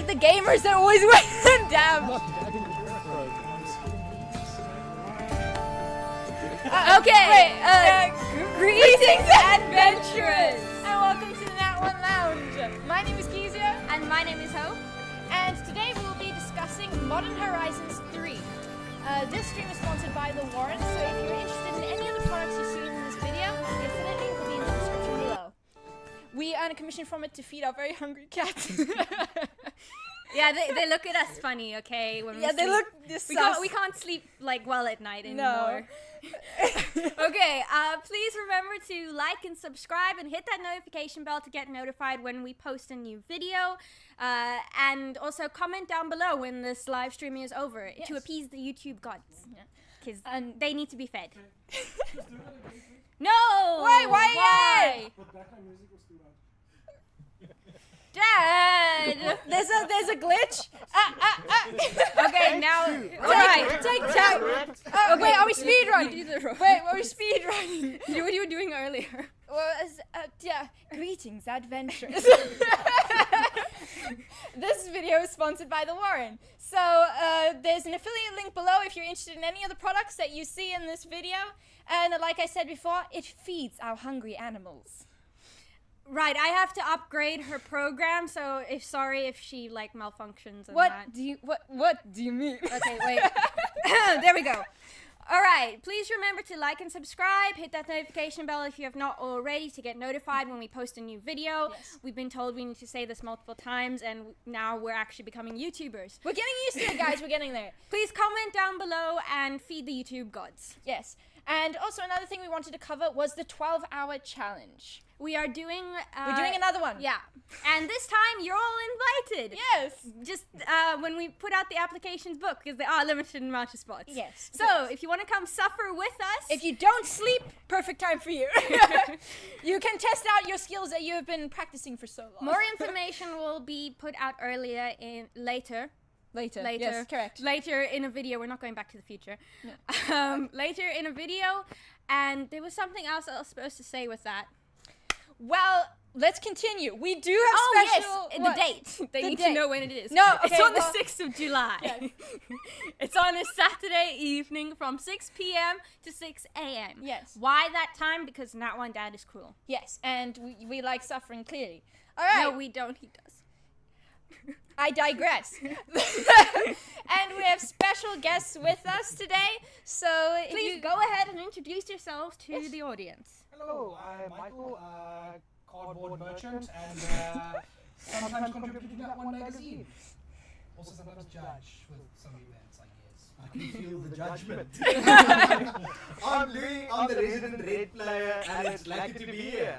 like the gamers that always win. Damn. Greetings, adventurers, and welcome to the Nat One Lounge. My name is Kezia, and my name is Hope, and today we will be discussing Modern Horizons 3. This stream is sponsored by the Warren, so if you're interested in any of the products you see in this video, the affiliate link will be in the description below. We earn a commission from it to feed our very hungry cats. Yeah, they look at us funny, okay? When Yeah, they look we can't sleep like well at night anymore. No. Okay, please remember to like and subscribe and hit that notification bell to get notified when we post a new video. And also comment down below when this live streaming is over to appease the YouTube gods. Because they need to be fed. No! Why? Dad! There's a glitch. Okay, now. Take time. Wait, are we speedrunning? Wait, are we speedrunning? What you were doing earlier. Well, greetings, adventurers. This video is sponsored by the Warren. So there's an affiliate link below if you're interested in any of the products that you see in this video. And like I said before, it feeds our hungry animals. Right, I have to upgrade her program, so sorry if she like malfunctions and What that. do you mean? Okay, wait. There we go. All right, please remember to like and subscribe, hit that notification bell if you have not already to get notified when we post a new video. Yes. We've been told we need to say this multiple times, and now we're actually becoming YouTubers. We're getting used to it, guys. We're getting there. Please comment down below and feed the YouTube gods. Yes. And also another thing we wanted to cover was the 12-hour challenge. We are doing... We're doing another one. Yeah. And this time, you're all invited. Yes. Just when we put out the applications book, because there are limited amount of spots. Yes. So, if you want to come suffer with us... If you don't sleep, perfect time for you. You can test out your skills that you have been practicing for so long. More information will be put out later. Later, yes, correct. Later in a video. We're not going back to the future. No. Later in a video. And there was something else I was supposed to say with that. Well, let's continue. We do have special... Yes, the date. They need to know when it is. No, okay, it's on the 6th of July. Yes. It's on a Saturday evening from 6 p.m. to 6 a.m. Yes. Why that time? Because Nat One Dad is cruel. Yes, and we like suffering clearly. All right. No, we don't. He does. I digress. And we have special guests with us today, so please go ahead and introduce yourselves to the audience. Hello, I'm Michael, cardboard merchant, and sometimes contributing to that one magazine. Also sometimes judge with some events, I guess. I can feel the judgment. I'm Louis, I'm the resident red player, and it's lucky to be here.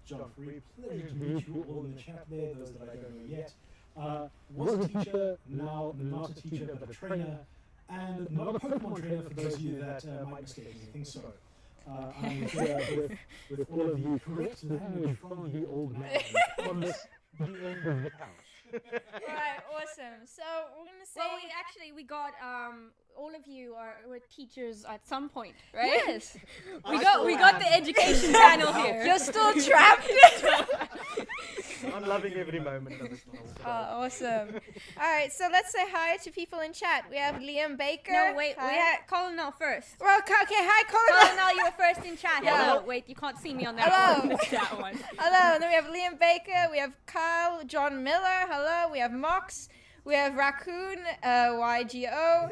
John, very pleasure to meet you all in the chat there, those that I don't know yet. Was a teacher, now not a teacher but a trainer, and not a Pokemon trainer for those of you that might mistakenly think so. I'm here with all of you correct language from the old man on this the end of the couch. Right, awesome. So we're gonna say. Well, we got all of you were teachers at some point, right? Yes. we got the education panel here. You're still trapped. I'm loving every moment of this. Awesome. All right, so let's say hi to people in chat. We have Liam Baker. No, wait, hi. we had Colonel first. Well, okay, hi, Colonel. Colonel, you were first in chat. Yeah. Hello. Wait, you can't see me on that Hello. one. That one. Hello, and then we have Liam Baker. We have Kyle, John Miller. Hello. We have Mox. We have Raccoon, YGO.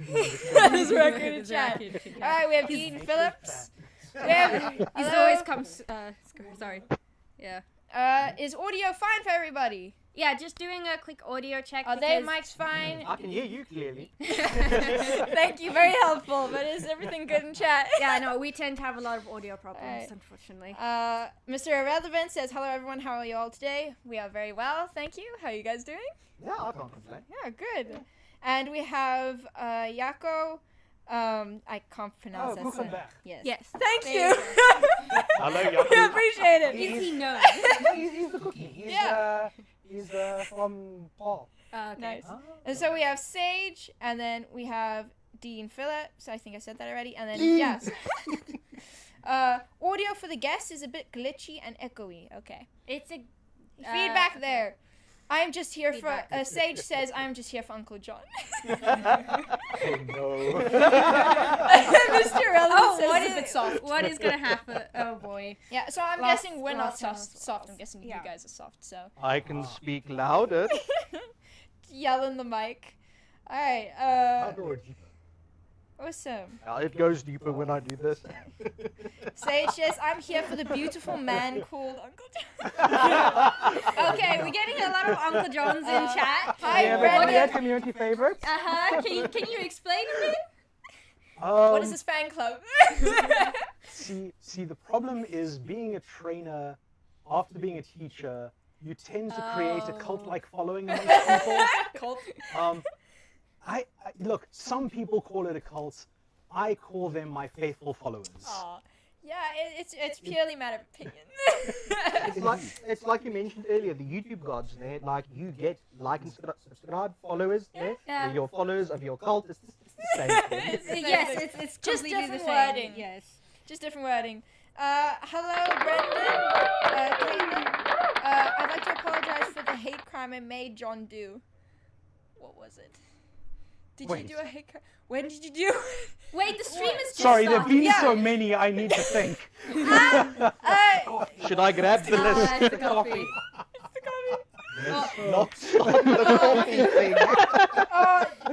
There's Raccoon in chat. All right, we have Dean Phillips. He's always comes. Sorry. Yeah. Is audio fine for everybody? Yeah, just doing a quick audio check. Are their mics fine? I can hear you clearly. Thank you, very helpful. But is everything good in chat? Yeah, no, we tend to have a lot of audio problems, unfortunately. Mr. Irrelevant says, hello everyone, how are you all today? We are very well, thank you. How are you guys doing? Yeah, I can't complain. Yeah, good. And we have Yako. I can't pronounce that. Welcome back. Yes. Thank you. Hello, We Yaki. appreciate it. Is he known? He's the cookie. He's from Paul. Okay. Nice. And so we have Sage, and then we have Dean Phillips. I think I said that already. And then, yes. Audio for the guests is a bit glitchy and echoey. Okay. It's a feedback there. I am just here for. Feedback. Sage says, "I am just here for Uncle John." Oh no. Mr. Relevant says what it's a bit soft. What is gonna happen? Oh boy. Yeah, so I'm Last- guessing we're not last one was soft. I'm guessing Yeah. you guys are soft. So I can speak louder. yell in the mic. All right. Awesome. It goes deeper when I do this. Sage says, "I'm here for the beautiful man called Uncle John." Okay, we're getting a lot of Uncle Johns in chat. Hi, Yeah, Brendan. community favorites. Can you explain a bit? What is this fan club? See, the problem is being a trainer after being a teacher, you tend to create a cult-like following amongst people. Cult. I look, some people call it a cult. I call them my faithful followers. Aw. Yeah, it's purely matter of opinion. It's like you mentioned earlier, the YouTube gods there. Like you get like and subscribe followers there. Yeah. Your followers of your cult. It's the same thing. Yes, it's Just completely different the same. wording. Yes. Just different wording. Hello, Brendan. Caitlin. I'd like to apologize for the hate crime I made John do. What was it? Did Wait. you do a hate crime? When did you do it? Wait, the stream is just Sorry, there've been Yeah. so many, I need to think. Should I grab the list? It's the coffee. Not the coffee thing.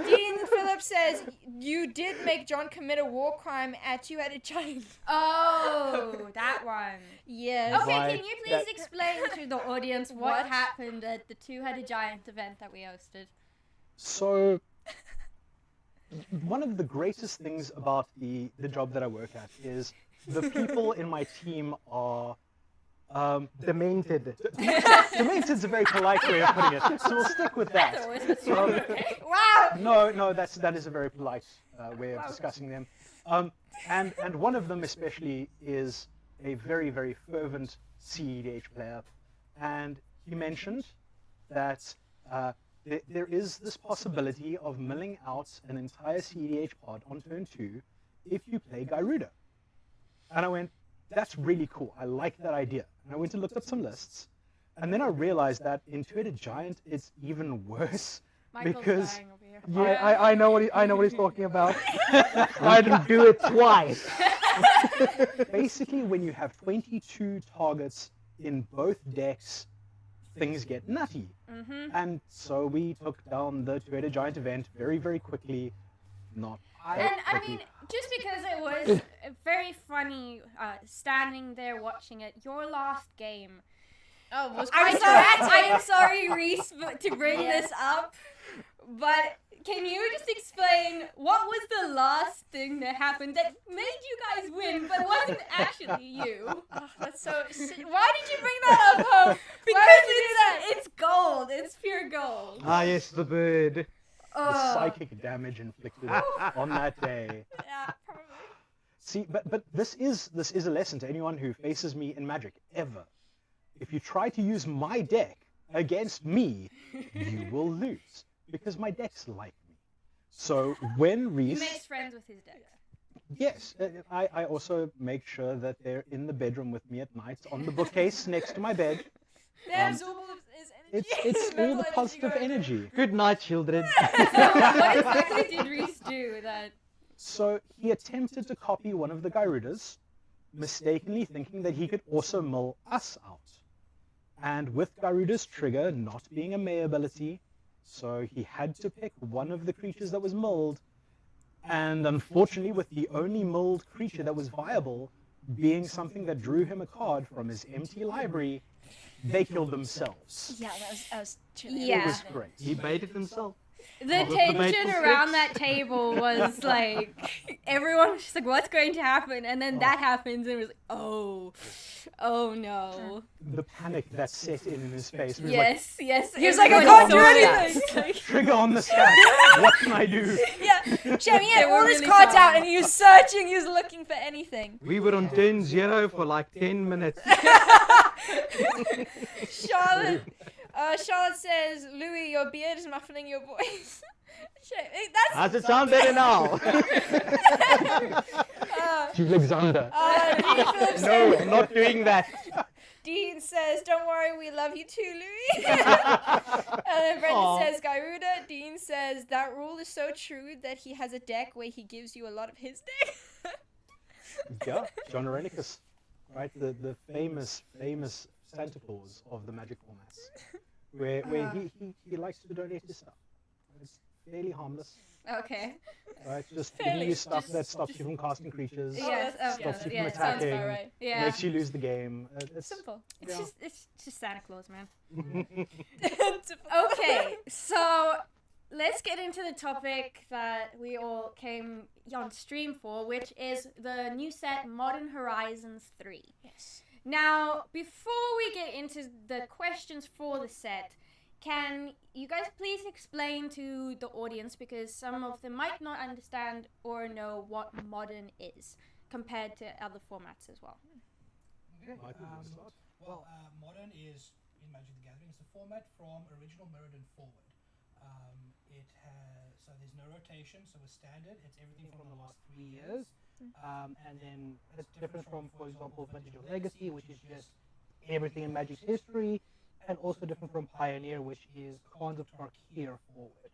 Dean Phillips says, "You did make John commit a war crime at Two-Headed Giant." Oh, that one. Yes. Okay, Right, can you please that- explain to the audience what What? happened at the Two-Headed Giant event that we hosted? So, one of the greatest things about the job that I work at is the people in my team are Demented. demented's a very polite way of putting it, so we'll stick with that. Wow. No, that is a very polite way of discussing them. And one of them especially is a very, very fervent CEDH player, and he mentioned that there is this possibility of milling out an entire CEDH pod on turn 2 if you play Gyruda. And I went, that's really cool. I like that idea. And I went and looked up some lists, and then I realized that in Two-Headed Giant it's even worse. Michael's Because dying over here. I know what he's talking about. I didn't do it twice. Basically, when you have 22 targets in both decks, things get nutty. And so we took down the Two-Headed Giant event very, very quickly. Not And I mean, just because it was very funny standing there watching it, your last game. Oh, was I'm quite sorry, dramatic. I'm sorry, Reese, to bring this up, but can you just explain what was the last thing that happened that made you guys win, but wasn't actually you? Oh, that's so. Why did you bring that up, Hope? Because it's gold. It's pure gold. Ah, yes, the bird. the Oh. psychic damage inflicted on that day. Yeah, probably. See, but this is a lesson to anyone who faces me in Magic ever. If you try to use my deck against me, you will lose because my deck's like me. So when He Reese, makes friends with his deck. yes, I also make sure that they're in the bedroom with me at night on the bookcase next to my bed. They absorb all of his energy. It's all Mental the positive going. energy. Good night, children. What exactly did Reese do that? So he attempted to copy one of the Gyrudas, mistakenly thinking that he could also mill us out. And with Garuda's trigger not being a May ability, so he had to pick one of the creatures that was milled. And unfortunately, with the only milled creature that was viable being something that drew him a card from his empty library, they killed themselves. Yeah, that was truly Yeah. It was great. He baited himself. The the tension maple around sticks. that table was like, everyone was just like, what's going to happen? And then that happens, and it was like, oh no. The panic that set in his face. He was Yes. He was like, I everyone can't do saw anything. that. like, trigger on the stack. What can I do? Yeah, Shem, he had They were all his really cards out fun. and he was searching, he was looking for anything. We were on turn 0 for like 10 minutes. Charlotte says, Louis, your beard is muffling your voice. Does it sound better now? Alexander. Dean Phillips No, says, I'm not doing that. Dean says, says, "Don't worry, we love you too, Louis." And then Brendan Aw. says, "Gairuda." Dean says, "That rule is so true that he has a deck where he gives you a lot of his deck." Yeah, John Arenicus, right? The famous Santa Claus of the Magic formats, where he likes to donate his stuff. It's fairly harmless, Okay. right? Just giving Fairly, you stuff that stops you from casting creatures, Yes. stops you from yeah, sounds attacking, about right. Yeah. makes you lose the game. It's Simple. Yeah. It's just Santa Claus, man. Simple. Okay, so let's get into the topic that we all came on stream for, which is the new set Modern Horizons 3. Yes. Now, before we get into the questions for the set, can you guys please explain to the audience, because some of them might not understand or know what Modern is compared to other formats as well? Okay. Michael, you wanna start? Modern is, in Magic the Gathering, it's a format from original Mirrodin forward. It has, so there's no rotation, so with standard, it's everything from the last 3 years. And then it's different from, for example, Vintage of Legacy, which is just everything in Magic's history, and also different from Pioneer, which is Khans of Tarkir forward.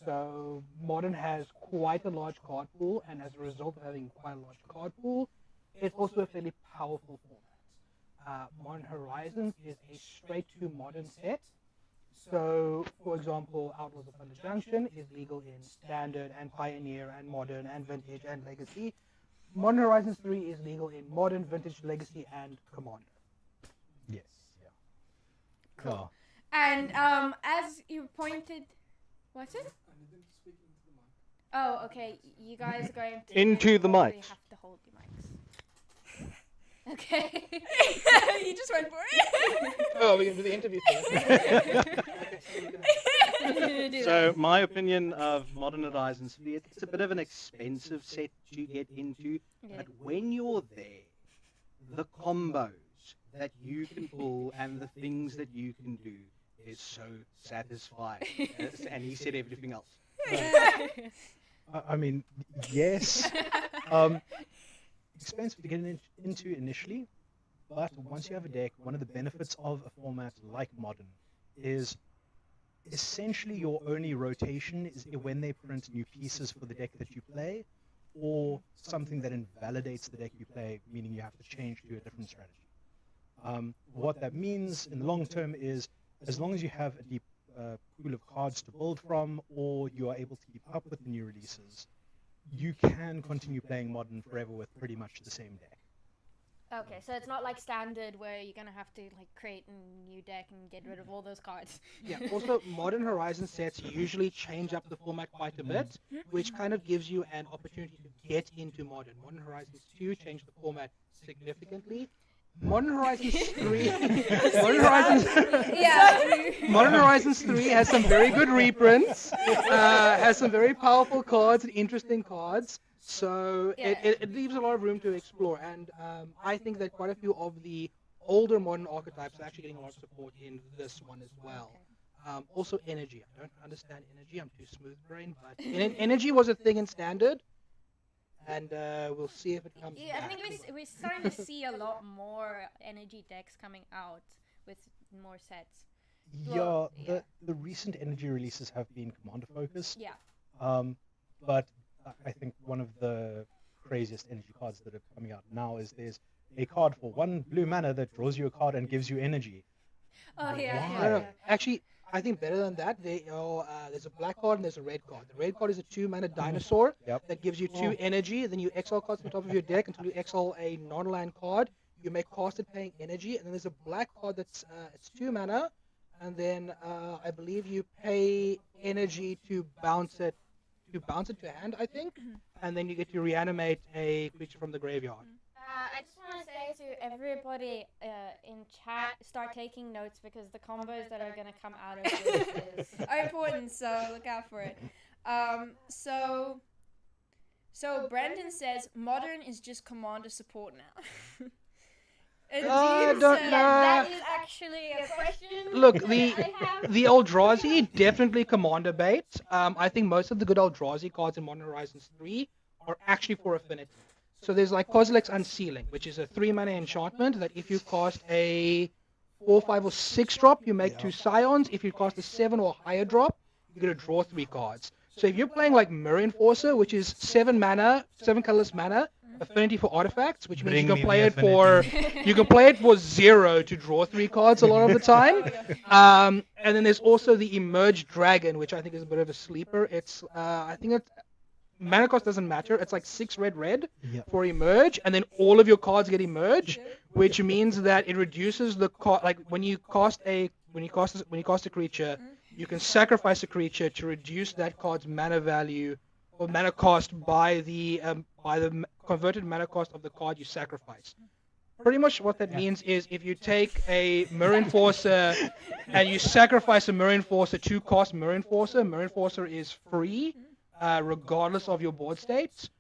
So Modern has quite a large card pool, and as a result of having quite a large card pool, it's also a fairly powerful format. Modern Horizons is a straight-to Modern set. So, for example, Outlaws of Thunder Junction is legal in Standard and Pioneer and Modern and Vintage and Legacy. Modern Horizons 3 is legal in Modern, Vintage, Legacy, and Commander. Yes. Yeah. Cool. And as you pointed, what's it? Oh, okay. You guys are going to Into the probably mics. have to hold your mics. Okay. You just went for it. Oh, we're going to do the interview So my opinion of Modern Horizons 3, it's a bit of an expensive set to get into, Yeah. but when you're there, the combos that you can pull and the things that you can do is so satisfying. And he said everything else. I mean, yes. Expensive to get into initially, but once you have a deck, one of the benefits of a format like Modern is essentially your only rotation is when they print new pieces for the deck that you play, or something that invalidates the deck you play, meaning you have to change to a different strategy. What that means in the long term is, as long as you have a deep pool of cards to build from, or you are able to keep up with the new releases, you can continue playing Modern forever with pretty much the same deck. Okay, so it's not like Standard where you're gonna have to like create a new deck and get rid of all those cards. Yeah, also Modern Horizon sets usually change up the format quite a bit, which kind of gives you an opportunity to get into Modern. Modern Horizons 2 changed the format significantly. Modern Horizons 3 Modern Horizons 3 has some very good reprints, has some very powerful cards and interesting cards, so it leaves a lot of room to explore, and I think that quite a few of the older Modern archetypes are actually getting a lot of support in this one as well. Also energy. I don't understand energy, I'm too smooth brain, but energy was a thing in Standard, and we'll see if it comes Yeah, I back. think we're starting to see a lot more energy decks coming out with more sets. Well, Yeah, the recent energy releases have been commander focused. Yeah. But I think one of the craziest energy cards that are coming out now is there's a card for 1 blue mana that draws you a card and gives you energy. Oh yeah. Why? No, no. Actually, I think better than that. There's a black card and there's a red card. The red card is a 2-mana dinosaur Yep. that gives you 2 energy. Then you exile cards from the top of your deck until you exile a non-land card. You may cast it paying energy. And then there's a black card that's it's 2 mana, and then I believe you pay energy to bounce it to hand, I think, and then you get to reanimate a creature from the graveyard. I just want to say to everybody in chat, start taking notes because the combos that are going to come out of this is... Are important, so look out for it. So Brandon says Modern is just Commander support now. And I Dean don't said- know. That is actually a question. Look, that I have. the Eldrazi definitely commander bait. I think most of the good Eldrazi cards in Modern Horizons 3 are actually for affinity. So there's like Kozilek's Unsealing, which is a 3-mana enchantment that if you cast a 4, 5, or 6 drop, you make Yeah. 2 scions. If you cast a 7 or higher drop, you're going to draw 3 cards. So if you're playing like Mirror Enforcer, which is 7 mana, 7 colorless mana, affinity for artifacts, which means Bring you me can the play it for you can play it for 0 to draw 3 cards a lot of the time. And then there's also the Emerge Dragon, which I think is a bit of a sleeper. It's I think it's mana cost doesn't matter. It's like 6 red Yep. for Emerge, and then all of your cards get Emerge, which means that it reduces the like when you cast a creature, you can sacrifice a creature to reduce that card's mana value or mana cost by the converted mana cost of the card you sacrifice. Pretty much what that means is if you take a Mirror Enforcer and you sacrifice a Mirror Enforcer to cast Mirror Enforcer is free regardless of your board states,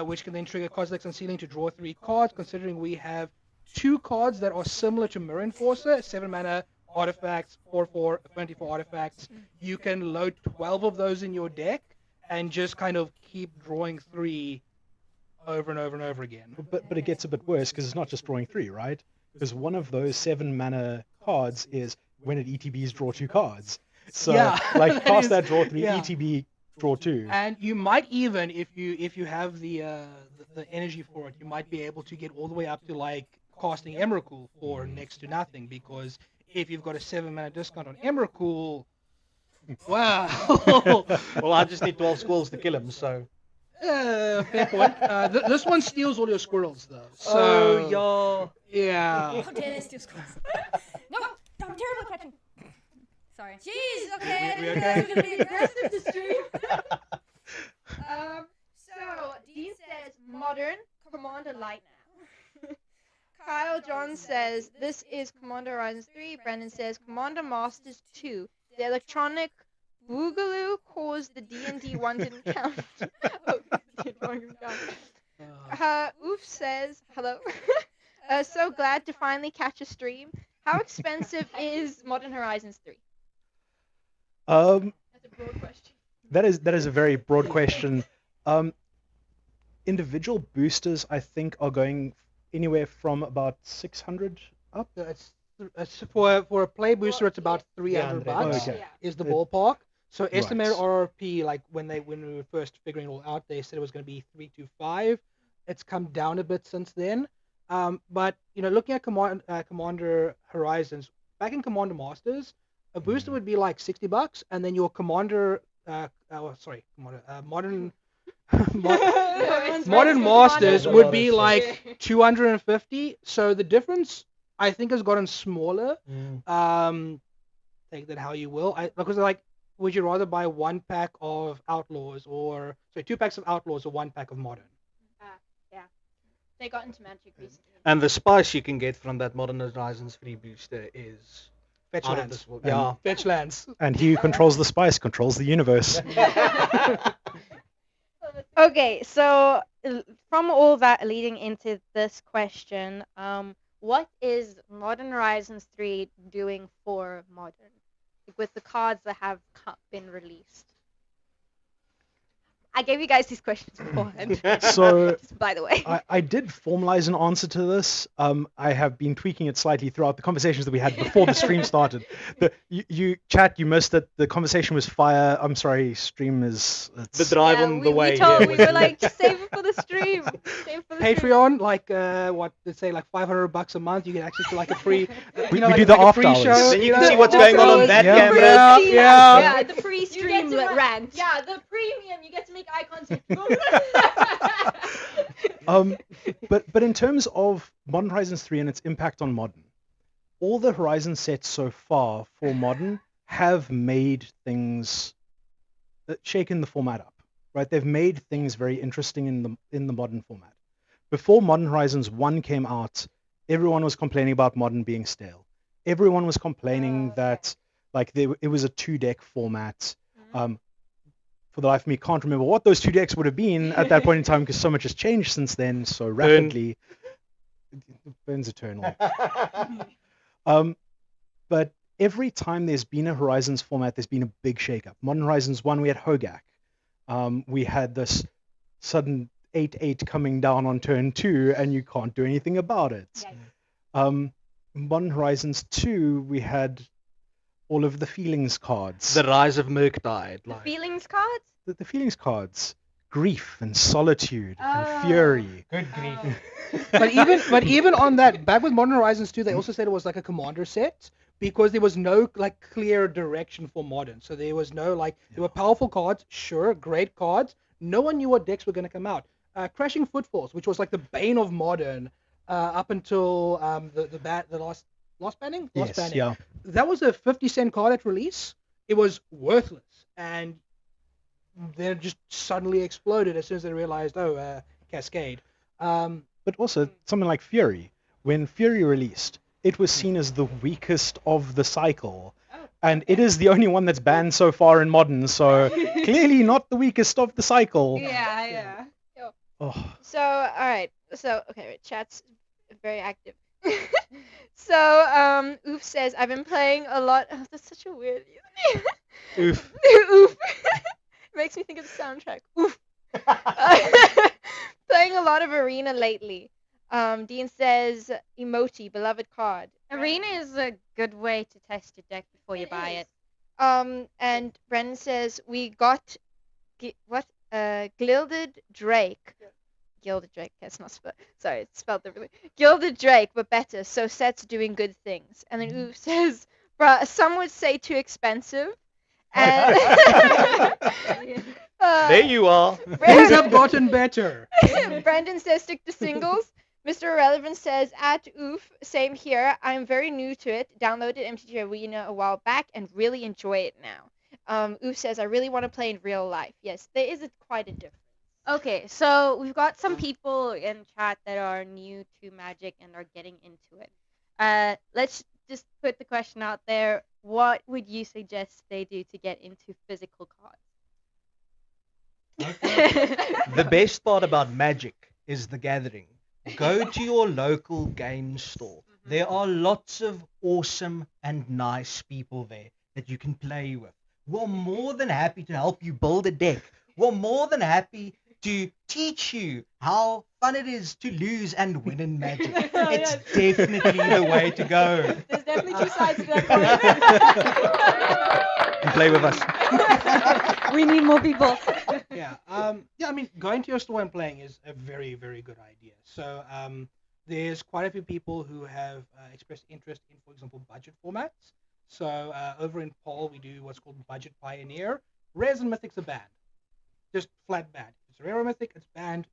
which can then trigger Cosmic's Unsealing to draw 3 cards, considering we have 2 cards that are similar to Mirror Enforcer, 7 mana artifacts, 4/4, affinity for artifacts. You can load 12 of those in your deck and just kind of keep drawing 3 over and over and over again. But it gets a bit worse because it's not just drawing 3, right? Because one of those 7 mana cards is when it ETBs draw 2 cards. So Yeah, like that cast is- that draw 3, yeah. ETB draw 2. And you might even, if you have the energy for it, you might be able to get all the way up to like casting Emrakul for next to nothing, because if you've got a 7 mana discount on Emrakul, wow. Well, I just need 12 squirrels to kill him, so. Fair point. This one steals all your squirrels though. So yeah. How dare they steal squirrels? No, I'm terrible at catching. Sorry. Jeez, okay, I We didn't okay? realize we were gonna be aggressive this stream. So Dean says modern Commander Light now. Kyle John says this is Commander Horizons 3. Brandon says Commander Masters 2. The electronic boogaloo caused the D&D one didn't count. Oh, it didn't count. Oof says hello. So glad to finally catch a stream. How expensive is Modern Horizons 3? That's a broad question. That is a very broad question. Individual boosters, I think, are going anywhere from about 600 up. It's for a play booster, it's about 300 bucks Okay. is the ballpark. So Right. estimated RRP, like when we were first figuring it all out, they said it was going to be 325. It's come down a bit since then. But looking at Commander Horizons, back in Commander Masters, a booster would be like 60 bucks, and then your Modern Modern Masters would be like 250. So the difference, I think, has gotten smaller. Take that how you will. Because would you rather buy 1 pack of Outlaws or 2 packs of Outlaws or 1 pack of Modern? They got into Magic recently. And the spice you can get from that Modern Horizons free booster is Fetch out of lands. this world. Yeah. Fetch lands. And he who controls the spice controls the universe. Okay, so from all that leading into this question, what is Modern Horizons 3 doing for Modern with the cards that have been released? I gave you guys these questions beforehand. So Just by the way. I did formalize an answer to this. I have been tweaking it slightly throughout the conversations that we had before the stream started. You chat, you missed it. The conversation was fire. I'm sorry, stream is... The drive Yeah, on we, the way. we told, here we was- were like, just save it for the stream. Save it for the stream. Patreon, like what they say, like $500 a month, you get access to like a free. We like, do the like a after free hours. show, Then you you can know? see what's going on that Yeah. camera. Yeah, Yeah, yeah. yeah, the pre-stream rant. Yeah, the premium, you get to make eye contact. But in terms of Modern Horizons 3 and its impact on Modern, all the Horizon sets so far for Modern have made things shaken the format up, right? They've made things very interesting in the Modern format. Before Modern Horizons 1 came out, everyone was complaining about Modern being stale. Everyone was complaining that it was a 2-deck format. For the life of me, can't remember what those 2 decks would have been at that point in time because so much has changed since then so rapidly. Burn's eternal. But every time there's been a Horizons format, there's been a big shakeup. Modern Horizons 1, we had Hogak. We had this sudden 8/8 coming down on turn 2, and you can't do anything about it. in Modern Horizons 2, we had all of the feelings cards. The rise of Murktide. The Like, feelings cards? The feelings cards. Grief and solitude Oh. and fury. Good grief. But even on that, back with Modern Horizons 2, they also said it was like a commander set because there was no like clear direction for modern. So there was no like there were powerful cards, sure, great cards. No one knew what decks were going to come out. Crashing Footfalls, which was like the bane of modern, up until the last banning. Yes, yeah. That was a 50-cent card at release. It was worthless, and then it just suddenly exploded as soon as they realized, Cascade. But also something like Fury. When Fury released, it was seen as the weakest of the cycle. And it is the only one that's banned so far in Modern, so clearly not the weakest of the cycle. Yeah. Oh, So, alright. So, okay, right, chat's very active. So, Oof says, I've been playing a lot. Oh, that's such a weird username. oof. Oof. Makes me think of the soundtrack. Oof. Playing a lot of Arena lately. Dean says, Emoti, beloved card. Arena is a good way to test your deck before you buy it. And Brennan says, we got, Gilded Drake. Gilded Drake, that's not spelled. Sorry, it's spelled differently. Gilded Drake, but better. So sets doing good things. And then Oof says, bruh, some would say too expensive. And there you are. Things have gotten better. Brandon says stick to singles. Mr. Irrelevant says at Oof, same here. I'm very new to it. Downloaded MTG Arena a while back and really enjoy it now. Oof says I really want to play in real life. Yes, there is quite a difference. Okay, so we've got some people in chat that are new to Magic and are getting into it. Let's just put the question out there. What would you suggest they do to get into physical cards? The best part about Magic is the gathering. Go to your local game store. There are lots of awesome and nice people there that you can play with. We're more than happy to help you build a deck. We're more than happy to teach you how fun it is to lose and win in Magic. It's definitely the way to go. There's definitely two sides to that And play with us. We need more people. Yeah. I mean, going to your store and playing is a very, very good idea. So there's quite a few people who have expressed interest in, for example, budget formats. So over in Paul, we do what's called Budget Pioneer. Rares and Mythics are banned. Just flat banned. If it's a rare or mythic, it's banned.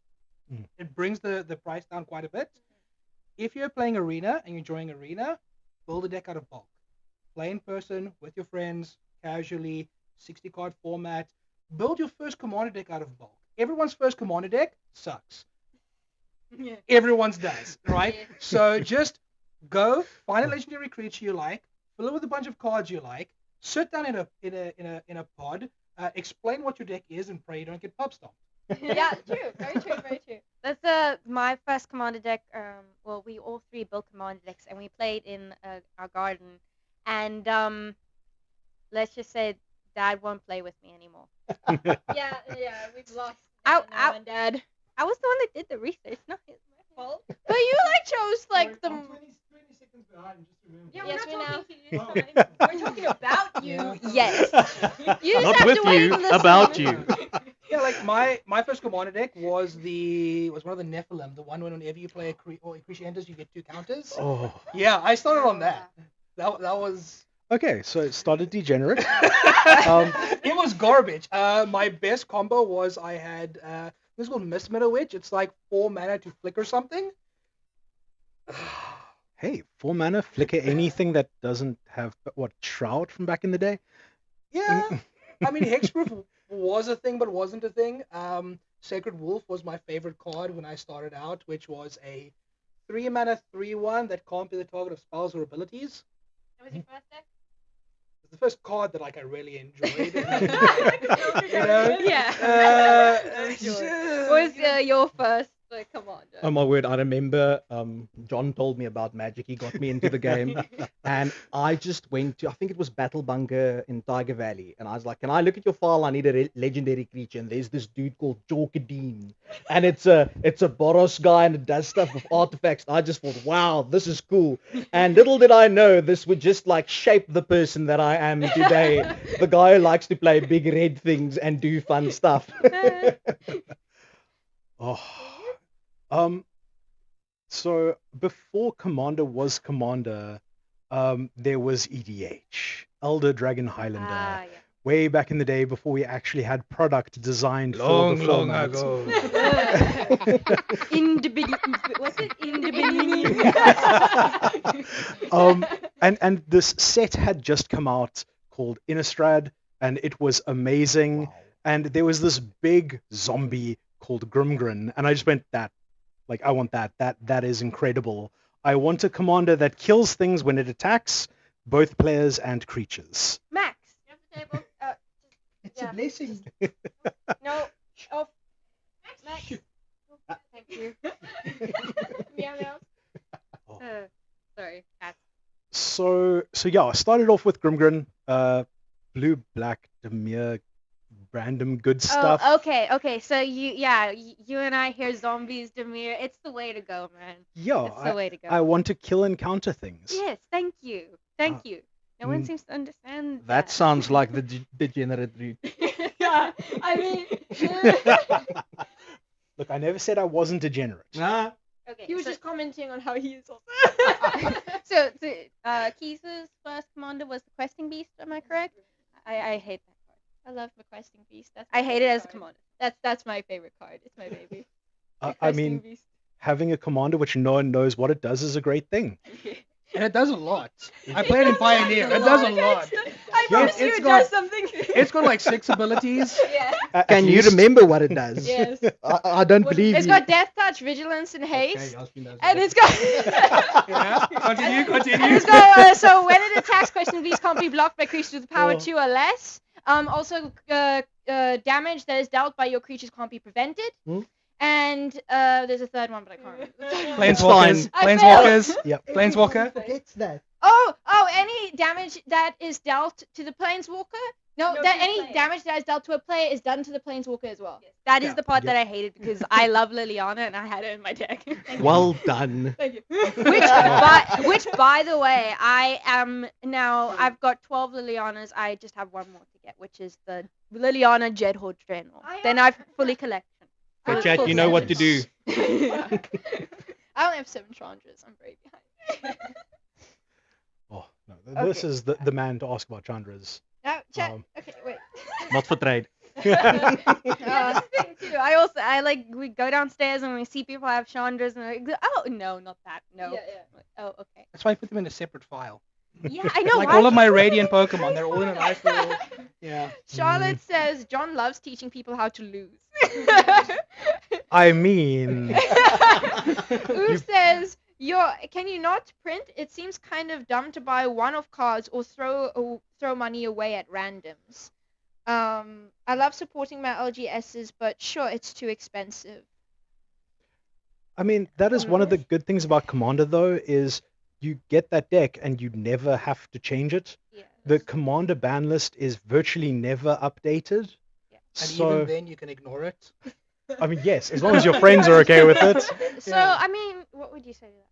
It brings the price down quite a bit. If you're playing Arena and you're enjoying Arena, build a deck out of bulk. Play in person with your friends, casually, 60-card format. Build your first commander deck out of bulk. Everyone's first commander deck sucks. Yeah. Everyone's does, right? So just go find a legendary creature you like, fill it with a bunch of cards you like, sit down in a pod, explain what your deck is, and pray you don't get pub stomped. Yeah, true. Very true. Very true. That's my first commander deck. Well, we all three built commander decks, and we played in our garden. And let's just say Dad won't play with me anymore. Yeah, we've lost. Ow, now ow. and Dad. I was the one that did the research, not his fault. But you chose like the. 20 seconds behind, just remember. Yeah, we're not talking to you. Oh. This time. We're talking about you. Yeah. Yes. You just Not have with to wait you, and listen. about you. Yeah, like my first commander deck was one of the Nephilim, the one whenever you play a creature enters, you get 2 counters. Oh. Yeah, I started on that. That was. Okay, so it started degenerate. It was garbage. My best combo was I had this is called Mist Meadow Witch. It's like 4 mana to flicker something. Hey, 4 mana, flicker anything that doesn't have, Shroud from back in the day? Yeah, I mean Hexproof was a thing, but it wasn't a thing. Sacred Wolf was my favorite card when I started out, which was a 3 mana 3/1 that can't be the target of spells or abilities. That was your first deck? It's the first card that I really enjoyed. You know? Yeah. What was your first the commander. Oh my word, I remember John told me about Magic. He got me into the game. And I just went to, I think it was Battle Bunker in Tiger Valley. And I was like, can I look at your file? I need a legendary creature. And there's this dude called Jorkadine. And it's a Boros guy and it does stuff with artifacts. I just thought, wow, this is cool. And little did I know this would just like shape the person that I am today. The guy who likes to play big red things and do fun stuff. So before Commander was Commander, there was EDH, Elder Dragon Highlander. Yeah. Way back in the day before we actually had product designed for the Long format. ago. In the beginning, what's it? In the beginning. And this set had just come out called Innistrad, and it was amazing. Wow. And there was this big zombie called Grimgrin, and I just went, I want that. That is incredible. I want a commander that kills things when it attacks, both players and creatures. Max, you have the table. It's Yeah. a blessing. No. Oh. Max. Thank you. Meow meow. Oh. Sorry, cat. So yeah, I started off with Grimgrin, blue, black, Demir, random good stuff. Oh, okay. So you and I hear zombies, Demir. It's the way to go, man. Yeah, It's the way to go. I want to kill and counter things. Yes, thank you. Thank you. No one mm. seems to understand That sounds like the degenerate route. Yeah, I mean. Look, I never said I wasn't degenerate. Nah. Okay. He was just commenting on how he is also. So Keith's first commander was the Questing Beast. Am I correct? I hate that card. I love the Questing Beast. That's I my hate it favorite as a card. commander. That's my favorite card. It's my baby. The I Questing mean, Beast. having a commander which no one knows what it does is a great thing. And it does a lot. I played in Pioneer. It does a lot. I promise you it's it got- does something. It's got like 6 abilities. Yeah. Can you remember what it does? Yes. I don't believe It's you. got Death Touch, Vigilance, and Haste. Okay, Yasmin does And that. it's got. Yeah. Continue. And it's got, so when it attacks, Questing Beast can't be blocked by creatures with power 2 or less. Also, damage that is dealt by your creatures can't be prevented. Hmm? And there's a third one, but I can't remember. It's fine. Planeswalkers. I Planeswalkers. Yep. Planeswalker. Forgets that. Oh, any damage that is dealt to the Planeswalker? No, No, that to the any player. damage that is dealt to a player is done to the Planeswalker as well. Yes. That is Yeah. the part Yep. that I hated because I love Liliana and I had it in my deck. Well done. Thank you. Which, by the way, I am now. I've got 12 Lilianas. I just have one more to get, which is the Liliana Jedhord Draenor. Then I've fully collected. So chat, you know what to do. I only have 7 Chandras. I'm very behind. Oh, no, this is the man to ask about Chandras. Now, chat. Um, Okay, wait. Not for trade. That's the thing too. We go downstairs and we see people have Chandras and we go, oh no, not that. No. Yeah, yeah. Oh, okay. That's why I put them in a separate file. Yeah, I know. Like why all of do my you- Radiant Pokemon, they're all in a nice little. Yeah. Charlotte says John loves teaching people how to lose. I mean, Oof says, can you not print? It seems kind of dumb to buy one-off cards or throw money away at randoms. I love supporting my LGSs, but sure, it's too expensive. I mean that is one of the good things about Commander though is you get that deck and you never have to change it. Yeah. The Commander ban list is virtually never updated. And So even then, you can ignore it. I mean, yes, as long as your friends are okay with it. So, Yeah. I mean, what would you say to that?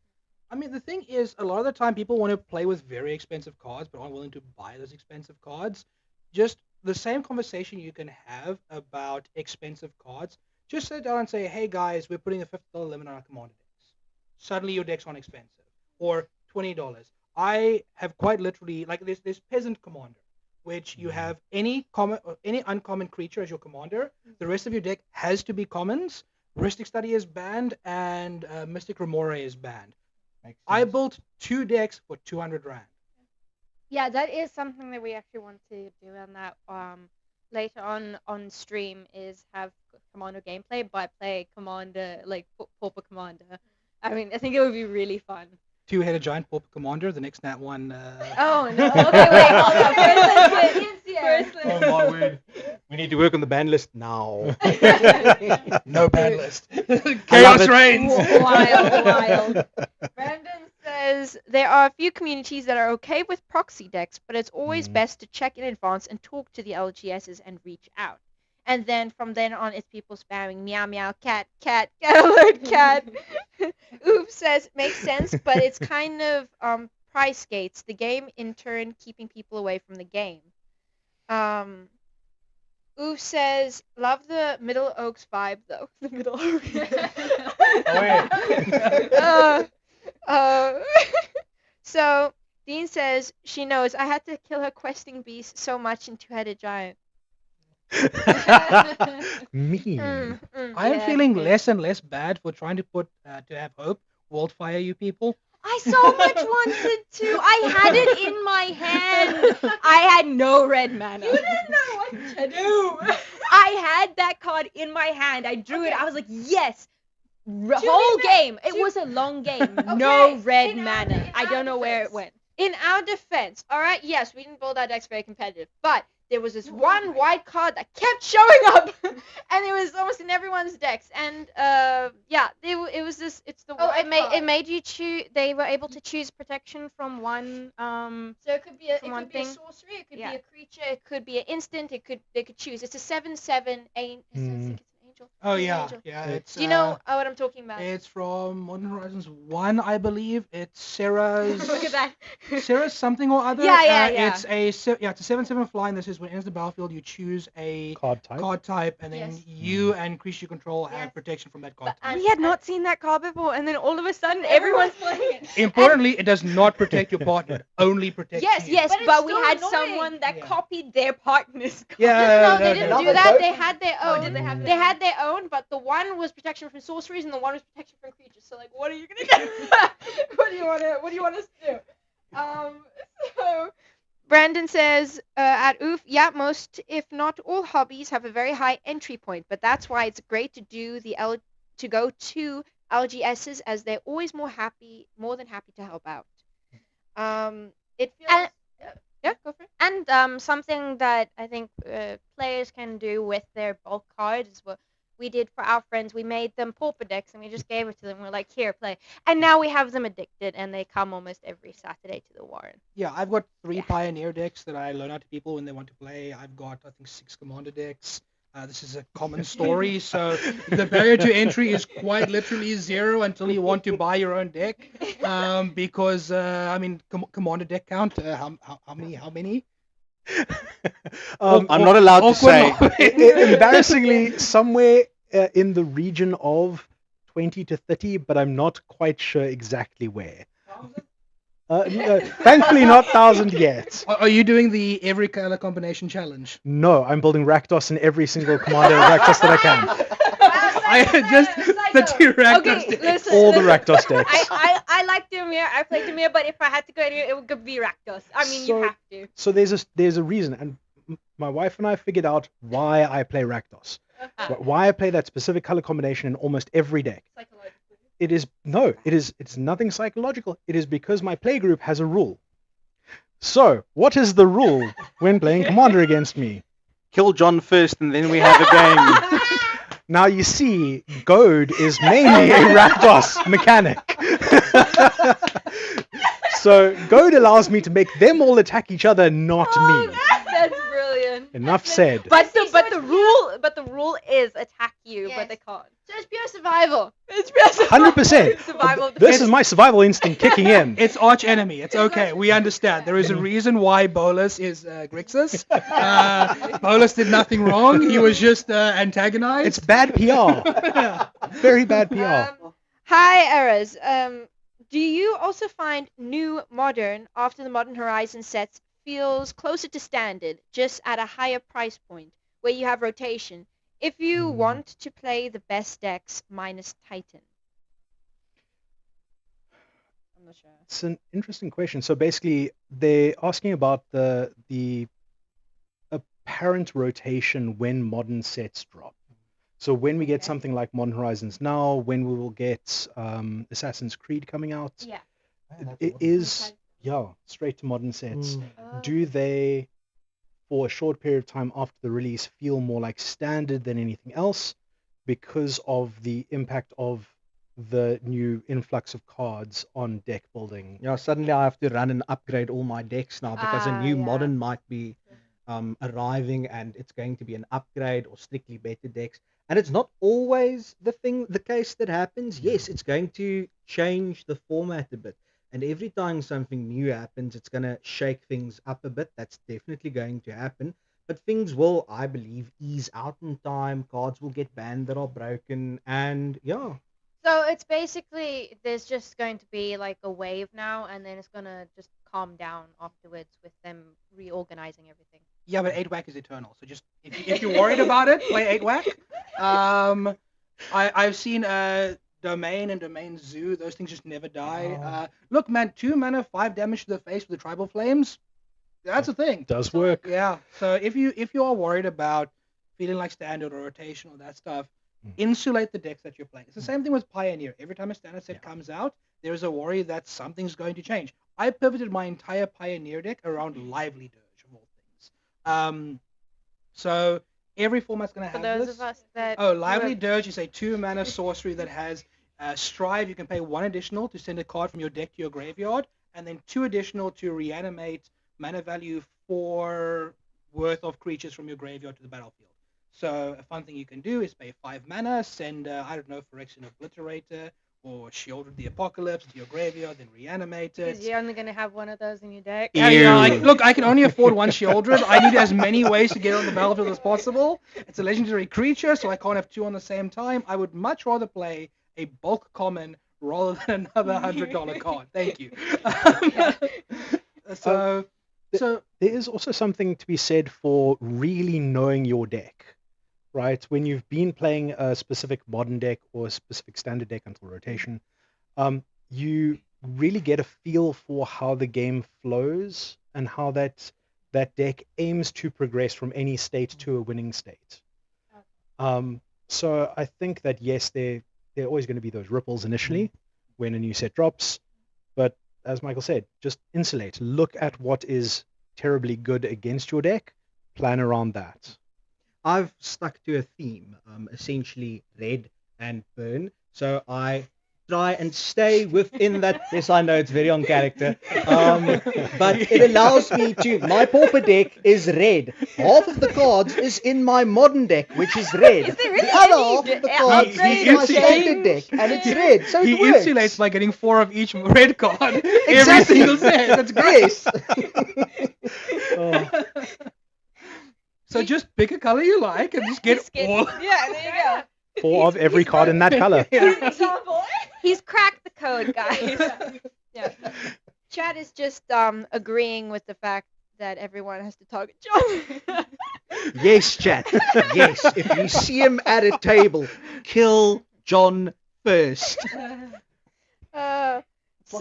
I mean, the thing is, a lot of the time people want to play with very expensive cards, but aren't willing to buy those expensive cards. Just the same conversation you can have about expensive cards. Just sit down and say, hey guys, we're putting a $50 limit on our commander decks. Suddenly your decks aren't expensive. Or $20. I have quite literally, like this peasant commander, which you have any common or any uncommon creature as your commander. The rest of your deck has to be commons. Ristic Study is banned, and Mystic Remora is banned. I built 2 decks for 200 rand. Yeah, that is something that we actually want to do on that later on stream is have Commander gameplay, but play Commander, like Pauper Commander. I mean, I think it would be really fun. two-headed giant pauper commander. The next nat one. Oh no. Okay, wait, hold on. First, let's get Ian's here. Oh my word. We need to work on the ban list now. No ban list. I Chaos love it. reigns. Wild. Brandon says there are a few communities that are okay with proxy decks, but it's always best to check in advance and talk to the LGSs and reach out. And then from then on, it's people spamming meow meow cat cat cat alert cat. Oof says makes sense, but it's kind of price gates. The game in turn keeping people away from the game. Oof says love the Middle Oaks vibe though. The Middle Oaks. So Dean says she knows I had to kill her questing beast so much in two-headed giant. Mean. I am feeling less and less bad for trying to to have hope. Wildfire, you people. I so much wanted to. I had it in my hand. I had no red mana. You didn't know what to do. I had that card in my hand. I drew it. I was like, yes. Whole game. It was a long game. No red in our- mana. in I our don't know where it defense. went. In our defense, all right, yes, we didn't build our decks very competitive, but there was this one white card that kept showing up, and it was almost in everyone's decks, and yeah, it was this. It's the Oh, white card. it made you choose. They were able to choose protection from one. So it could be a from one a thing. sorcery, it could Yeah. be a creature, it could be an instant, they could choose. It's a 7/7 think it's an angel. Oh It's an yeah, angel. yeah. It's. Do you know what I'm talking about? It's from Modern Horizons 1, I believe. It's Sarah's. Look at that. Sarah's something or other. Yeah. It's a 7/7 flying. This is when it enters the battlefield, you choose a Card type. and then Yes. you and creature you control have Yes. protection from that card. But- type. We had not seen that card before, and then all of a sudden, everyone's playing it. Importantly, it does not protect your partner. It only protects Yes, you. yes, But it's but we still had annoying. someone that Yeah. copied their partner's card. Yeah. No, they didn't no, do but that. both- They had their own. did they have They had their own, but the one was protection from sorceries and the one was protection from creatures. So like, what are you gonna do? What do you want us to do? So Brandon says at Oof, yeah, most if not all hobbies have a very high entry point, but that's why it's great to do to go to LGSs as they're always more than happy to help out. It feels. And- yeah, go for it. And something that I think players can do with their bulk cards is what we did for our friends. We made them pauper decks and we just gave it to them. We're like, here, play. And now we have them addicted and they come almost every Saturday to the Warren. Yeah, I've got 3 Pioneer decks that I loan out to people when they want to play. I've got, I think, 6 Commander decks. This is a common story, so the barrier to entry is quite literally 0 until you want to buy your own deck. Because I mean, Commander deck count. How many? I'm not allowed to say. Embarrassingly, somewhere in the region of 20 to 30, but I'm not quite sure exactly where. No, thankfully, not 1,000 yet. Are you doing the every color combination challenge? No, I'm building Rakdos in every single commander Rakdos that I can. I just the two Rakdos Okay, decks. listen. All the Rakdos decks. I like Demir. I played Demir, but if I had to go anywhere, it would be Rakdos. I mean, you So- have to. So there's a reason, and my wife and I figured out why I play Rakdos. Why I play that specific color combination in almost every deck. It's nothing psychological. It is because my playgroup has a rule. So, what is the rule when playing Commander against me? Kill John first and then we have a game. Now you see, Goad is mainly a Rakdos mechanic. So Goad allows me to make them all attack each other, not me. That's brilliant. Enough said. But the rule is attack you, but Yes. they can't. So it's pure survival. It's just 100%. survival of the This is my survival instinct kicking in. It's arch enemy. It's okay. We understand. There is a reason why Bolus is Grixis. Bolus did nothing wrong. He was just antagonized. It's bad PR. Very bad PR. Hi, Eras. Do you also find new Modern after the Modern Horizon sets feels closer to standard, just at a higher price point, where you have rotation, if you want to play the best decks minus Titan? I'm not sure. It's an interesting question. So basically, they're asking about the apparent rotation when modern sets drop. So when we get Okay. something like Modern Horizons now, when we will get Assassin's Creed coming out, Yeah. It is, yeah, straight to modern sets. Do they, for a short period of time after the release, feel more like standard than anything else because of the impact of the new influx of cards on deck building? Yeah, suddenly I have to run and upgrade all my decks now because a new yeah. modern might be arriving and it's going to be an upgrade or strictly better decks. And it's not always the case that happens. Yes, it's going to change the format a bit. And every time something new happens, it's going to shake things up a bit. That's definitely going to happen. But things will, I believe, ease out in time. Cards will get banned that are broken. And yeah, So it's basically there's just going to be like a wave now, and then it's gonna just calm down afterwards with them reorganizing everything. Yeah, but 8-whack is eternal. So just if you're worried about it, play 8-whack. I've seen Domain and Domain Zoo. Those things just never die. Look, man, 2 mana, 5 damage to the face with the Tribal Flames. That's a thing. Does work. Yeah. So if you are worried about feeling like standard or rotation or that stuff, insulate the decks that you're playing. It's the same thing with Pioneer. Every time a standard set comes out, there is a worry that something's going to change. I pivoted my entire Pioneer deck around Lively Dirge of all things. So every format's going to For have those this. of us that Lively Dirge is a 2-mana sorcery that has Strive. You can pay 1 additional to send a card from your deck to your graveyard, and then 2 additional to reanimate mana value 4 worth of creatures from your graveyard to the battlefield. So a fun thing you can do is pay 5 mana, send, I don't know, Phyrexian Obliterator or Shield of the Apocalypse to your graveyard, then reanimate it. because you're only gonna have one of those in your deck. Look, I can only afford 1 Shieldred. I need as many ways to get on the battlefield as possible. It's a legendary creature, so I can't have 2 on the same time. I would much rather play a bulk common rather than another $100 card. Thank you. So there is also something to be said for really knowing your deck, right? When you've been playing a specific modern deck or a specific standard deck until rotation, you really get a feel for how the game flows and how that deck aims to progress from any state to a winning state. So I think that yes, there are always going to be those ripples initially when a new set drops, but as Michael said, just insulate. Look at what is terribly good against your deck, plan around that. I've stuck to a theme, essentially red and burn. So I try and stay within that. Yes, I know it's very on character, but it allows me to. My pauper deck is red. Half of the cards is in my modern deck, which is red. The other half of the cards is in my standard deck, and it's red. So he it works. insulates by getting 4 of each red card every single set. That's great. Oh. So just pick a color you like and just get all. Yeah, there you go. 4 of every card in that color. Example. He's cracked the code, guys. Yeah. Chad is just agreeing with the fact that everyone has to target John. Yes, chat. Yes, if you see him at a table, kill John first. So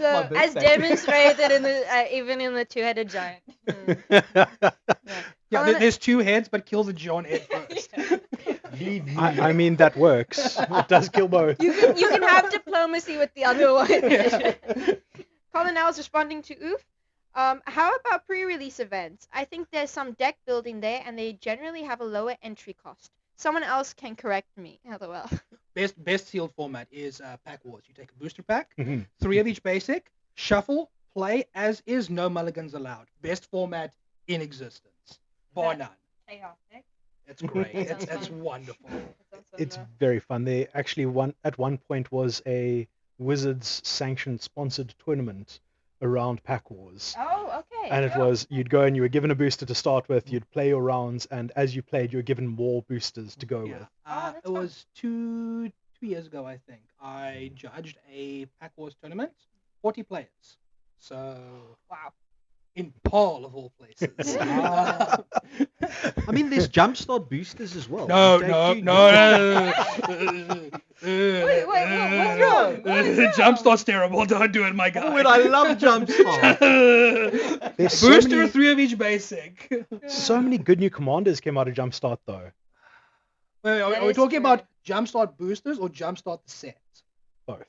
Fuck my birthday. as demonstrated in the even in the 2-headed giant. Yeah, there's 2 heads, but kill the John head first. I mean, that works. It does kill both. You can have diplomacy with the other one. Colonel's responding to Oof. How about pre-release events? I think there's some deck building there, and they generally have a lower entry cost. Someone else can correct me. LOL. Best sealed format is Pack Wars. You take a booster pack, Mhm. 3 of each basic, shuffle, play as is, no mulligans allowed. Best format in existence, bar none. It's great. It's wonderful. It's very fun. They actually at one point was a Wizards sanctioned sponsored tournament around Pack Wars. Oh, okay. And it was, you'd go and you were given a booster to start with, you'd play your rounds, and as you played, you were given more boosters to go with. that's It fun. was two years ago, I think. I judged a Pack Wars tournament, 40 players. So, Wow. in Paul of all places. I mean, there's jumpstart boosters as well. No. Wait, what's wrong? Jumpstart's terrible. Don't do it, my guy. Oh, and I love jumpstart. There's so Booster, many, 3 of each basic. so many good new commanders came out of Jumpstart, though. Wait, are That we is talking true. about Jumpstart boosters or Jumpstart the set? Both.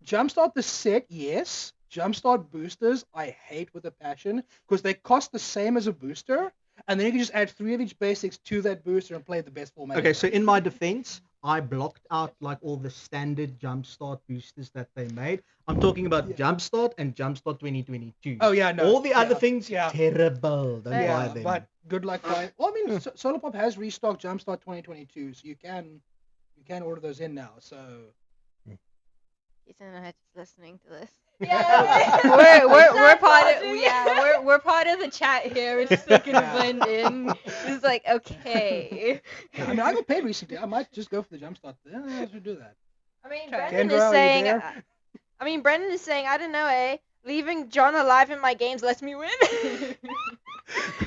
Jumpstart the set, yes. Jumpstart boosters, I hate with a passion because they cost the same as a booster, and then you can just add 3 of each basics to that booster and play the best format. Okay, so in my defense, I blocked out like all the standard Jumpstart boosters that they made. I'm talking about Jumpstart and Jumpstart 2022. Oh yeah, no. All the other things, yeah. terrible. Don't buy them. But good luck buying. Well, I mean, Solar Pop has restocked Jumpstart 2022, so you can order those in now. So. He's not just listening to this. Yeah, We're part of we're part of the chat here. We're just looking to blend in. It's like okay. I mean, I got paid recently. I might just go for the Jumpstart. Yeah, I should do that. I mean, Kendra, Brendan are is you saying. there? Brendan is saying, I don't know, leaving John alive in my games lets me win.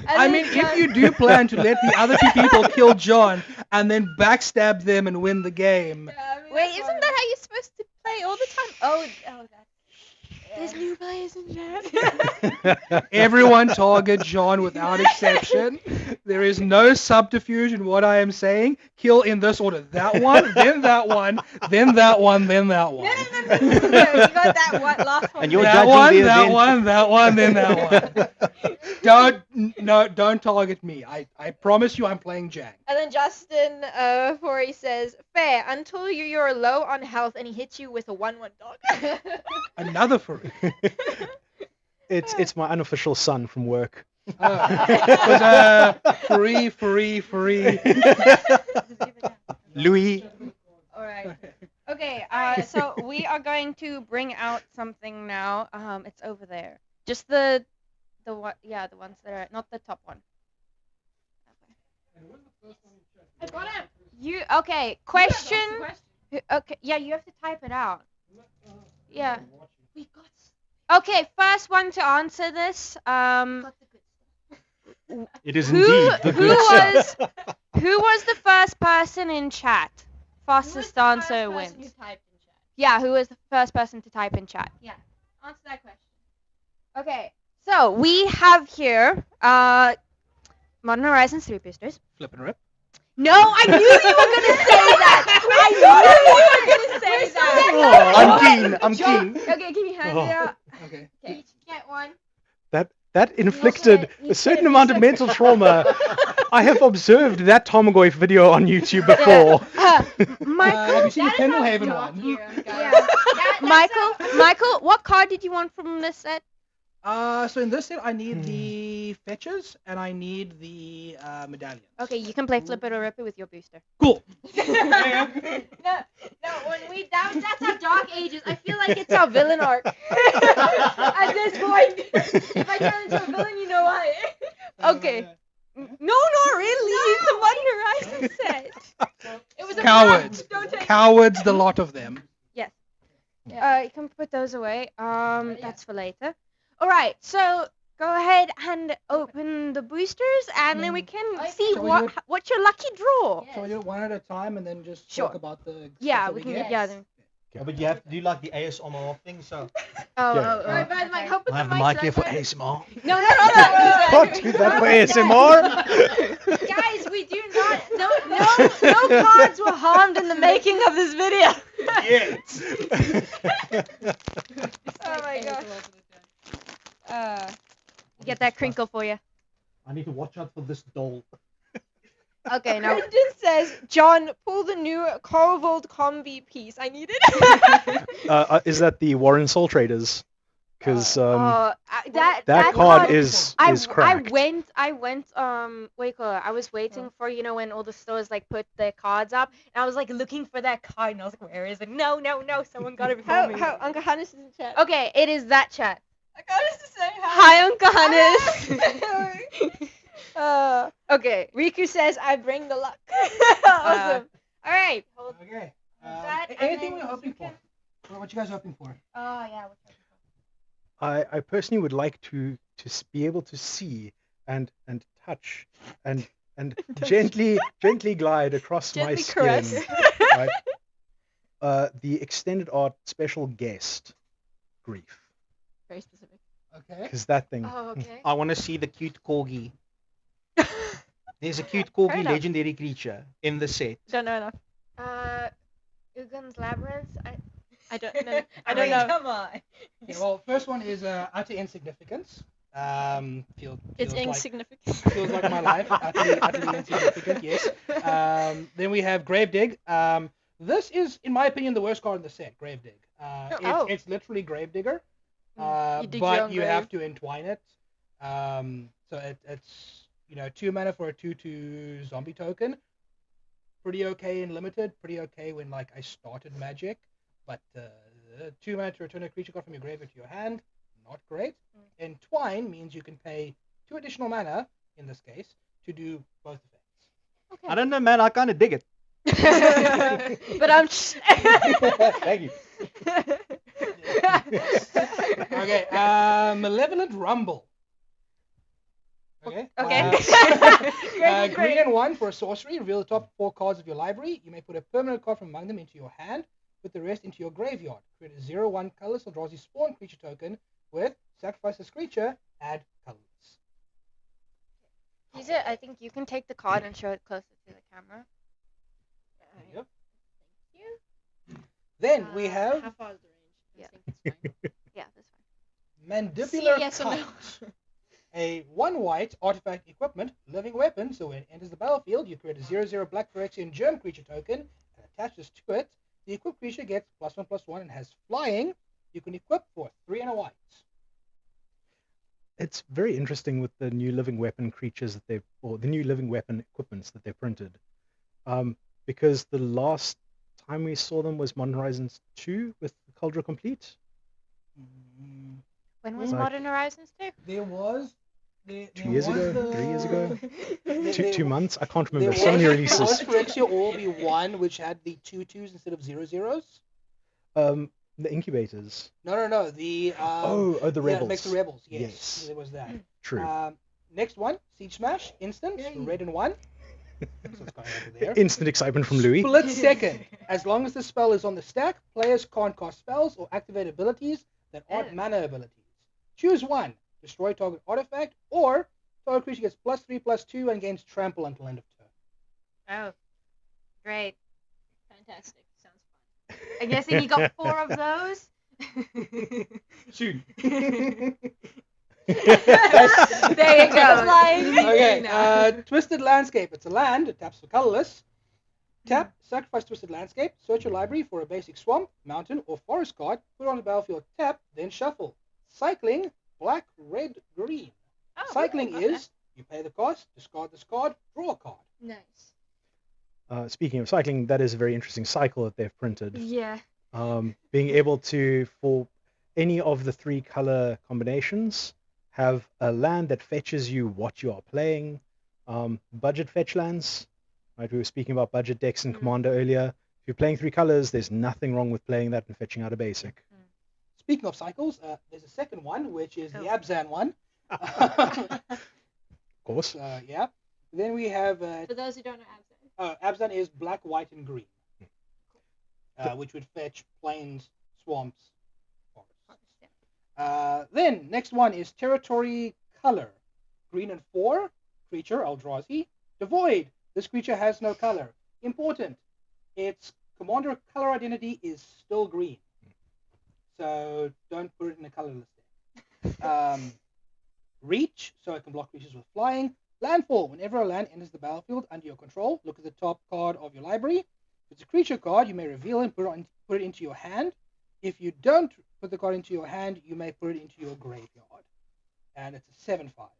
I mean, if you do plan to let the other 2 people kill John and then backstab them and win the game, Wait, isn't that how you're supposed to play all the time? Oh, that's. There's new players in chat. everyone target John without exception. There is no subterfuge in what I am saying. Kill in this order. That one, then that one, then that one, then that one. No, you got that one last one. And you're That judging one, the that event. one, that one, then that one. Don't target me. I promise you I'm playing Jang. And then Justin Forey says, fair, until you're low on health and he hits you with a 1/1 dog. Another for it. It's my unofficial son from work. Free. Louis. Alright. Okay, so we are going to bring out something now. It's over there. Just the ones that are not the top one. I got it. You okay? Question. Okay, yeah, you have to type it out. Yeah. We got Okay, first one to answer this. the good stuff. It is indeed the good stuff. Who was the first person in chat? Fastest answer wins. Who typed in chat? Yeah, who was the first person to type in chat? Answer that question. Okay, so we have here Modern Horizon 3 boosters. Flip and rip. No, I knew you were gonna say that. I knew you were gonna say that. I'm keen. Okay, can you hand it out? Okay. Each get one. That inflicted a certain amount of mental trauma. I have observed that Tomagoy video on YouTube before. Michael, Have you seen the That is how Pendlehaven dark one? here, guys. Yeah. That's Michael, what card did you want from this set? So in this set, I need the fetches and I need the medallions. Okay, you can play Flip It or Rip It with your booster. Cool. No, when that's our dark ages. I feel like it's our villain arc. At this point, if I turn into a villain, you know why. Okay. No, not really. It's a Modern Horizon set. It was a Cowards. prank. Don't take. Cowards, the lot of them. You can put those away. That's for later. All right. So go ahead and open the boosters, and then we can see Shall we do it? what's your lucky draw. So we do it one at a time and then just Sure. talk about the Yeah, stuff we that can. get? Yeah. Then. Yeah, but you have to do like the ASMR thing, so Alright, but like, help with I have the the mic mic here for right? ASMR. No. Can't do that for ASMR. Guys, we do not. No cards were harmed in the making of this video. Oh my god. Get that crinkle for you. I need to watch out for this doll. Okay. Now. Brendan says, John, pull the new Corvold combi piece. I need it. Is that the Warren Soul Traders? Because that card is I cracked. went what do you call it? I was waiting for when all the stores like put their cards up, and I was like looking for that card, and I was like, where is it? No, someone got it before me. How Uncle Hannes is in chat. Okay, it is that chat. I got us to say hi. Hi, Uncle Hannes. Okay. Riku says, I bring the luck. Awesome. All right. Okay. That, and Anything then we're hoping you for? What you guys hoping for? Oh, yeah. I personally would like to be able to see and touch and gently glide across my Gently skin. caress. Right? The extended art special guest grief, Very specific. Okay. because that thing. Oh, okay. I want to see the cute corgi. There's a cute corgi enough. legendary creature in the set. Don't know enough. Ugan's Labyrinth. I don't know. I don't know. Come on. Yeah, well, first one is utter insignificance. It's Feels like insignificant. feels like my life. Utterly insignificant. Yes. Then we have Gravedig. This is, in my opinion, the worst card in the set. Gravedig. It's literally Gravedigger. You dig your But own you grave. have to entwine it. So it's 2 mana for a 2/2 zombie token. Pretty okay in limited. Pretty okay when like I started Magic. But 2 mana to return a creature card from your graveyard to your hand. Not great. Entwine means you can pay 2 additional mana, in this case, to do both effects. I don't know, man. I kind of dig it. But I'm. Thank you. Okay, Malevolent Rumble. Okay. Okay. Green and 1 for a sorcery. Reveal the top 4 cards of your library. You may put a permanent card from among them into your hand. Put the rest into your graveyard. Create a 0/1 colorless Eldrazi spawn creature token with sacrifice this creature, add colorless. Use it. I think you can take the card and show it closer to the camera. Yep. Thank you. Then we have How far is the range? Yeah. I think it's fine. Yeah, that's fine. Mandibular yes or no? Kite. A 1 white artifact equipment, living weapon, so when it enters the battlefield, you create a 0/0 black Phyrexian germ creature token and attaches to it. The equipped creature gets +1/+1 and has flying. You can equip for 3 and a white. It's very interesting with the new living weapon creatures that or the new living weapon equipments that they've printed. Because the last time we saw them was Modern Horizons 2 with the Cauldron Complete. When was Like- Modern Horizons 2? There was... 2 years ago? 3 years ago? There- 2 months? I can't There remember. was, So many there releases. was Phyrexia Orbi 1, which had the 2/2s instead of 0/0s. The incubators. No. The The Rebels. Yeah, makes the Rebels. Yes, Yes. there was that. True. Next one, Siege Smash, instant, red and 1. So it's going over there. Instant excitement from Louis. Split second. As long as the spell is on the stack, players can't cast spells or activate abilities that aren't mana abilities. Choose one. Destroy target artifact, or target creature gets +3/+2 and gains trample until end of turn. Oh, great. Fantastic. Sounds fun. I guess you got 4 of those. Soon. There you go. Okay, Twisted Landscape. It's a land. It taps for colorless. Tap, sacrifice Twisted Landscape, search your library for a basic swamp, mountain, or forest card, put it on the battlefield, tap, then shuffle. Cycling, black, red, green. Oh, Cycling okay. is, you pay the cost, discard this card, draw a card. Nice. Speaking of cycling, that is a very interesting cycle that they've printed. Yeah. Being able to, for any of the 3 color combinations, have a land that fetches you what you are playing. Budget fetch lands. Right, we were speaking about budget decks in Commander earlier. If you're playing 3 colors, there's nothing wrong with playing that and fetching out a basic. Speaking of cycles, there's a second one, which is the Abzan one. Of course. Yeah. Then we have For those who don't know Abzan. Abzan is black, white, and green, which would fetch plains, swamps, forests. Then next one is territory color, green and 4 creature Eldrazi, devoid. This creature has no color. Important. Its commander color identity is still green, so don't put it in a colorless deck. Reach, so it can block creatures with flying. Landfall, whenever a land enters the battlefield under your control, look at the top card of your library. If it's a creature card, you may reveal it and put it into your hand. If you don't put the card into your hand, you may put it into your graveyard. And it's a 7/5.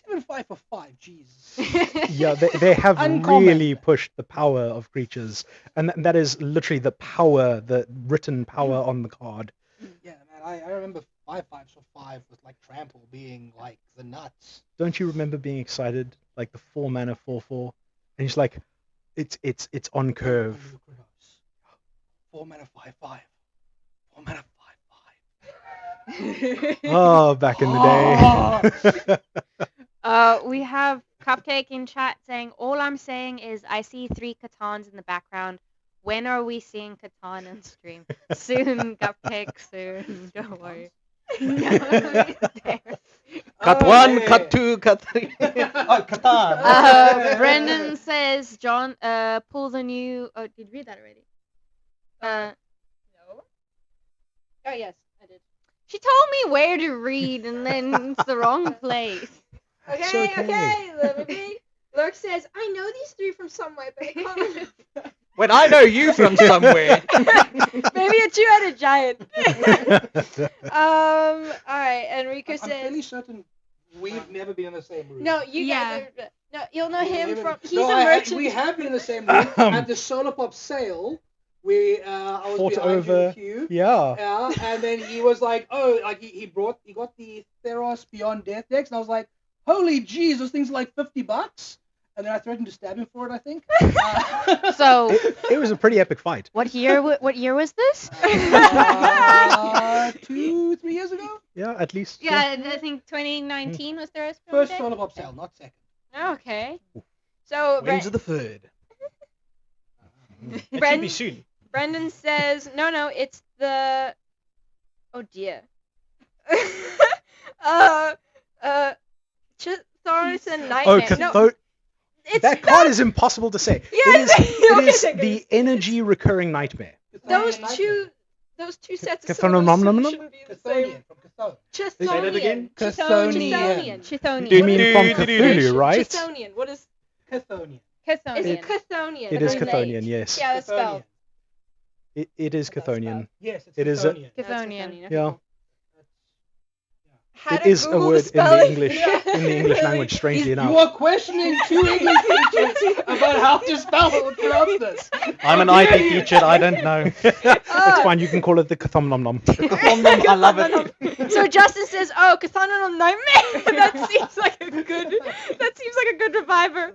7/5 for 5, Jesus. Yeah, they have Uncommon. really pushed the power of creatures. And that is literally the power, the written power on the card. Yeah, man, I remember 5/5s for 5 with like trample being like the nuts. Don't you remember being excited? Like the 4 mana 4/4? And it's like, it's on curve. 4 mana 5/5. 4 mana 5/5. Oh, back in the day. We have Cupcake in chat saying, all I'm saying is I see 3 Catans in the background. When are we seeing Catan on stream? Soon, Cupcake, soon. Don't worry. No, it's there. Cut 1, cut 2, cut 3. Oh, Catan. Brendan says, John, pull the new... Oh, did you read that already? No. Oh yes, I did. She told me where to read, and then it's the wrong place. Okay, okay. okay. Let me. Lurk says, I know these three from somewhere, but I can't remember. When I know you from somewhere. Maybe it's you at a giant. Alright, Enrico I'm fairly says. certain we've never been in the same room. No, you Yeah. guys are. No, you'll know him from. He's No, a merchant. We have been in the same room at the Solar Pop sale. We I was Fought behind you over. in queue. Yeah. Yeah, and then he was like, oh, like he got the Theros Beyond Death decks, and I was like, holy jeez, those things are like $50. And then I threatened to stab him for it, I think. So, It was a pretty epic fight. what year was this? 2-3 years ago. Yeah, at least. Yeah, I think 2019 was their First Solar Pop sale, not second. Okay. So, When's the third? It should Bren- be soon. Brendan says, no, it's the. Oh dear. Chithorus and Nightmare. Oh, no, it's that card is impossible to say. Yes, It is the energy recurring nightmare. those two sets of Chthonian. symbols shouldn't be the same. Chthonian, from Chthon. Say that again. Chthonian. Chthonian. Do you mean from Cthulhu, right? Chthonian. What is? Chthonian. Is Chthonian. it Chthonian? It is Relate. Chthonian, yes. Yeah, that's spelled. It is Chthonian. Yes, it's It is Chthonian. Chthonian. Yeah. How It to is a Google word the spelling. in the English language, strangely You enough. are questioning two English teachers about how to spell or pronounce this. I'm an IT teacher. I don't know. It's fine, you can call it the Chthomnomnom. I love it. So Justin says, "Oh, Chthonian Nightmare." That seems like a good reviver.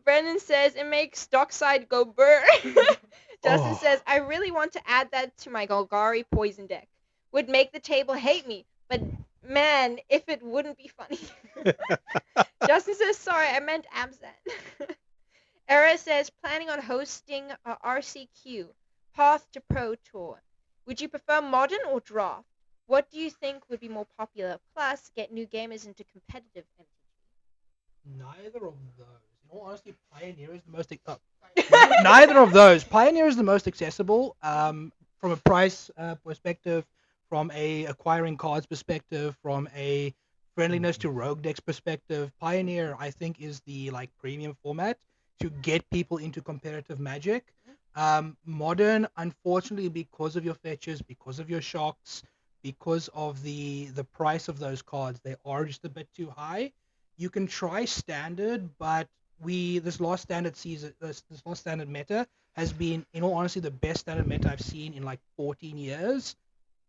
Brendan says it makes Dockside go burr. Justin Oh. says, "I really want to add that to my Golgari poison deck. Would make the table hate me, but man, if it wouldn't be funny." Justin says, "Sorry, I meant Abzan." Era says, "Planning on hosting a RCQ, Path to Pro Tour. Would you prefer modern or draft? What do you think would be more popular? Plus, get new gamers into competitive MTG." Neither of those. In all honesty, Pioneer is the most. Neither of those. Pioneer is the most accessible from a price perspective, from a acquiring cards perspective, from a friendliness to rogue decks perspective. Pioneer, I think, is the premium format to get people into competitive Magic. Modern, unfortunately, because of your fetches, because of your shocks, because of the price of those cards, they are just a bit too high. You can try standard, but this last standard season, this last standard meta has been, in all honesty, the best standard meta I've seen in 14 years,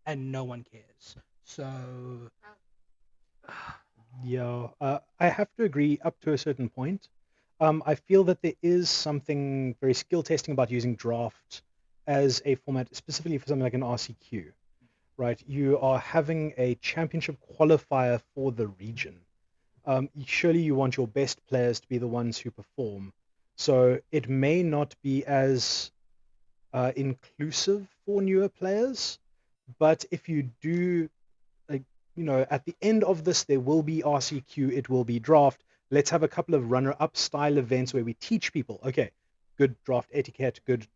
and no one cares. So Yeah, I have to agree up to a certain point. I feel that there is something very skill testing about using draft as a format, specifically for something like an RCQ, right? You are having a championship qualifier for the region. Surely you want your best players to be the ones who perform. So it may not be as inclusive for newer players, but if you do, at the end of this, there will be RCQ, it will be draft. Let's have a couple of runner-up style events where we teach people, okay, good draft etiquette, good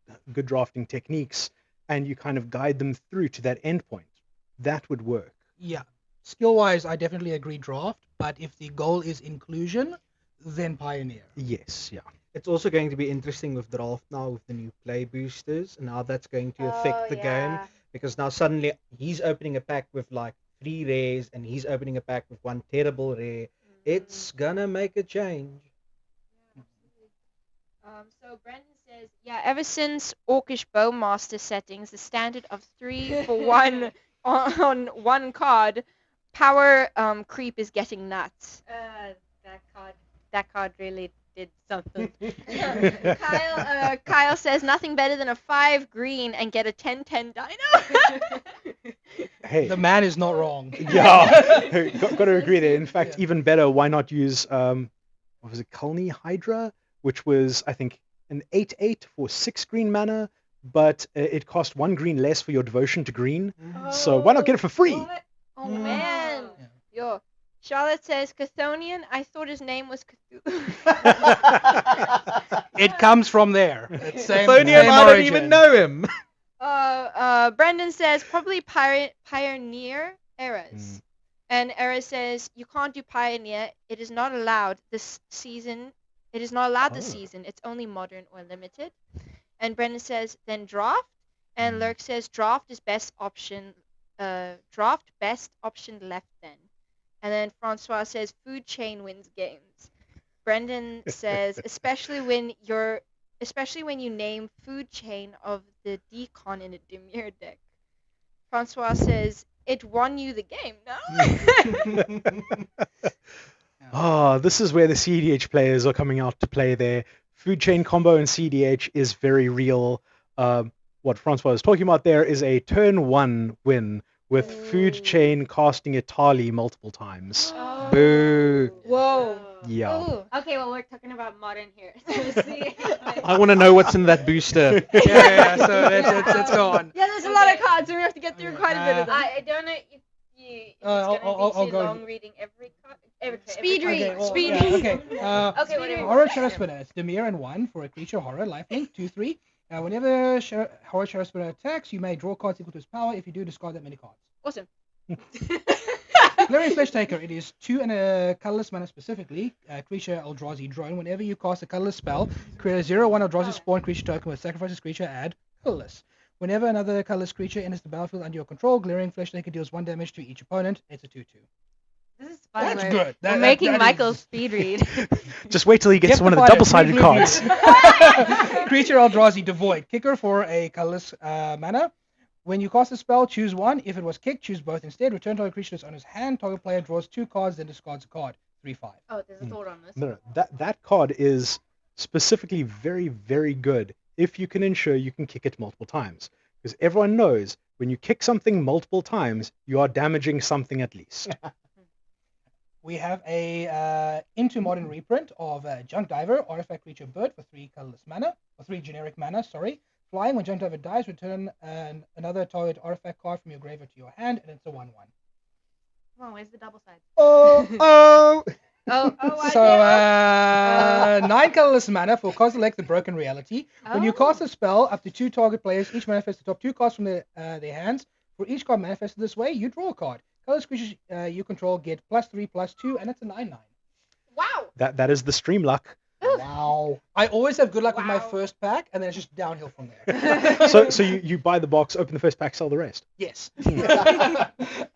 drafting techniques, and you kind of guide them through to that end point. That would work. yeah, skill-wise, I definitely agree draft. But if the goal is inclusion, then Pioneer. Yes, yeah. It's also going to be interesting with draft now with the new play boosters and how that's going to affect the game, because now suddenly he's opening a pack with 3 rares and he's opening a pack with 1 terrible rare. It's gonna make a change. So Brandon says, yeah, ever since Orcish Bowmaster settings, the standard of 3 for 1 on 1 card, power creep is getting nuts. That card really did something. Kyle says nothing better than a 5 green and get a 10/10 dino. Hey, The man is not wrong. yeah, got to agree there. In fact, even better, why not use what was it, Kulni Hydra, which was, I think, an 8/8 for 6 green mana, but it cost 1 green less for your devotion to green. So why not get it for free? What? Oh man. Yo. Charlotte says Chthonian. I thought his name was Cthulhu. It comes from there. It's same Sonia, I don't origin. even know him. Brendan says probably Pioneer eras. And Era says you can't do Pioneer. It is not allowed this season. It is not allowed this season. It's only Modern or Limited. And Brendan says then Draft. And Lurk says Draft is best option. Draft best option left then. And then Francois says Food Chain wins games. Brendan says especially when you name Food Chain of the decon in a Demir deck. Francois says, it won you the game, no? This is where the CDH players are coming out to play their food chain combo, and CDH is very real. What Francois was talking about there is a turn 1 win with food chain casting Itali multiple times. Boo. Whoa. Yeah. Ooh. Okay, well, we're talking about Modern here. So see, I want to know what's in that booster. Yeah, so let's go on. Yeah, there's a lot of cards, and we have to get through quite a bit of them. I don't know if it's I'll gonna be too go. long reading every card. Speed read. Okay, well, Speed yeah, read. okay. Okay, whatever. Horror Shadow Spinner. It's Demir and 1 for a creature horror, lifelink, 2/3. Whenever Horror Shadow Spinner attacks, you may draw cards equal to its power. If you do, discard that many cards. Awesome. Glaring Flesh Taker. It is 2 and a colorless mana specifically. Creature Eldrazi drone. Whenever you cast a colorless spell, create a 0/1 Eldrazi spawn creature token with sacrifices creature, add colorless. Whenever another colorless creature enters the battlefield under your control, Glaring Flesh Taker deals 1 damage to each opponent. It's a 2/2. this is fun. That's We're- good. We're That making Michael is- speed read. Just wait till he gets Get one of the fire, double-sided blue, cards. blue. Creature Eldrazi Devoid. Kicker for a colorless mana. When you cast a spell, choose 1. If it was kicked, choose both instead. Return target creature to its owner's hand. Target player draws 2 cards, then discards a card. 3/5. Oh, there's a thought on this. No, that card is specifically very, very good if you can ensure you can kick it multiple times. Because everyone knows when you kick something multiple times, you are damaging something at least. We have a Into Modern reprint of Junk Diver, Artifact Creature Bird for 3 colorless mana, or 3 generic mana, sorry. Flying, when Junk Diver dies, return another target artifact card from your graveyard to your hand, and it's a 1/1. Come on, where's the double side? Oh! I So, 9 colorless mana for Kozilek, the Broken Reality. When you cast a spell, up to 2 target players each manifest the top 2 cards from their hands. For each card manifested this way, you draw a card. Colorless creatures you control get +3/+2, and it's a 9/9. Wow. That is the stream luck. Wow. I always have good luck with my first pack, and then it's just downhill from there. So you buy the box, open the first pack, sell the rest. Yes. No,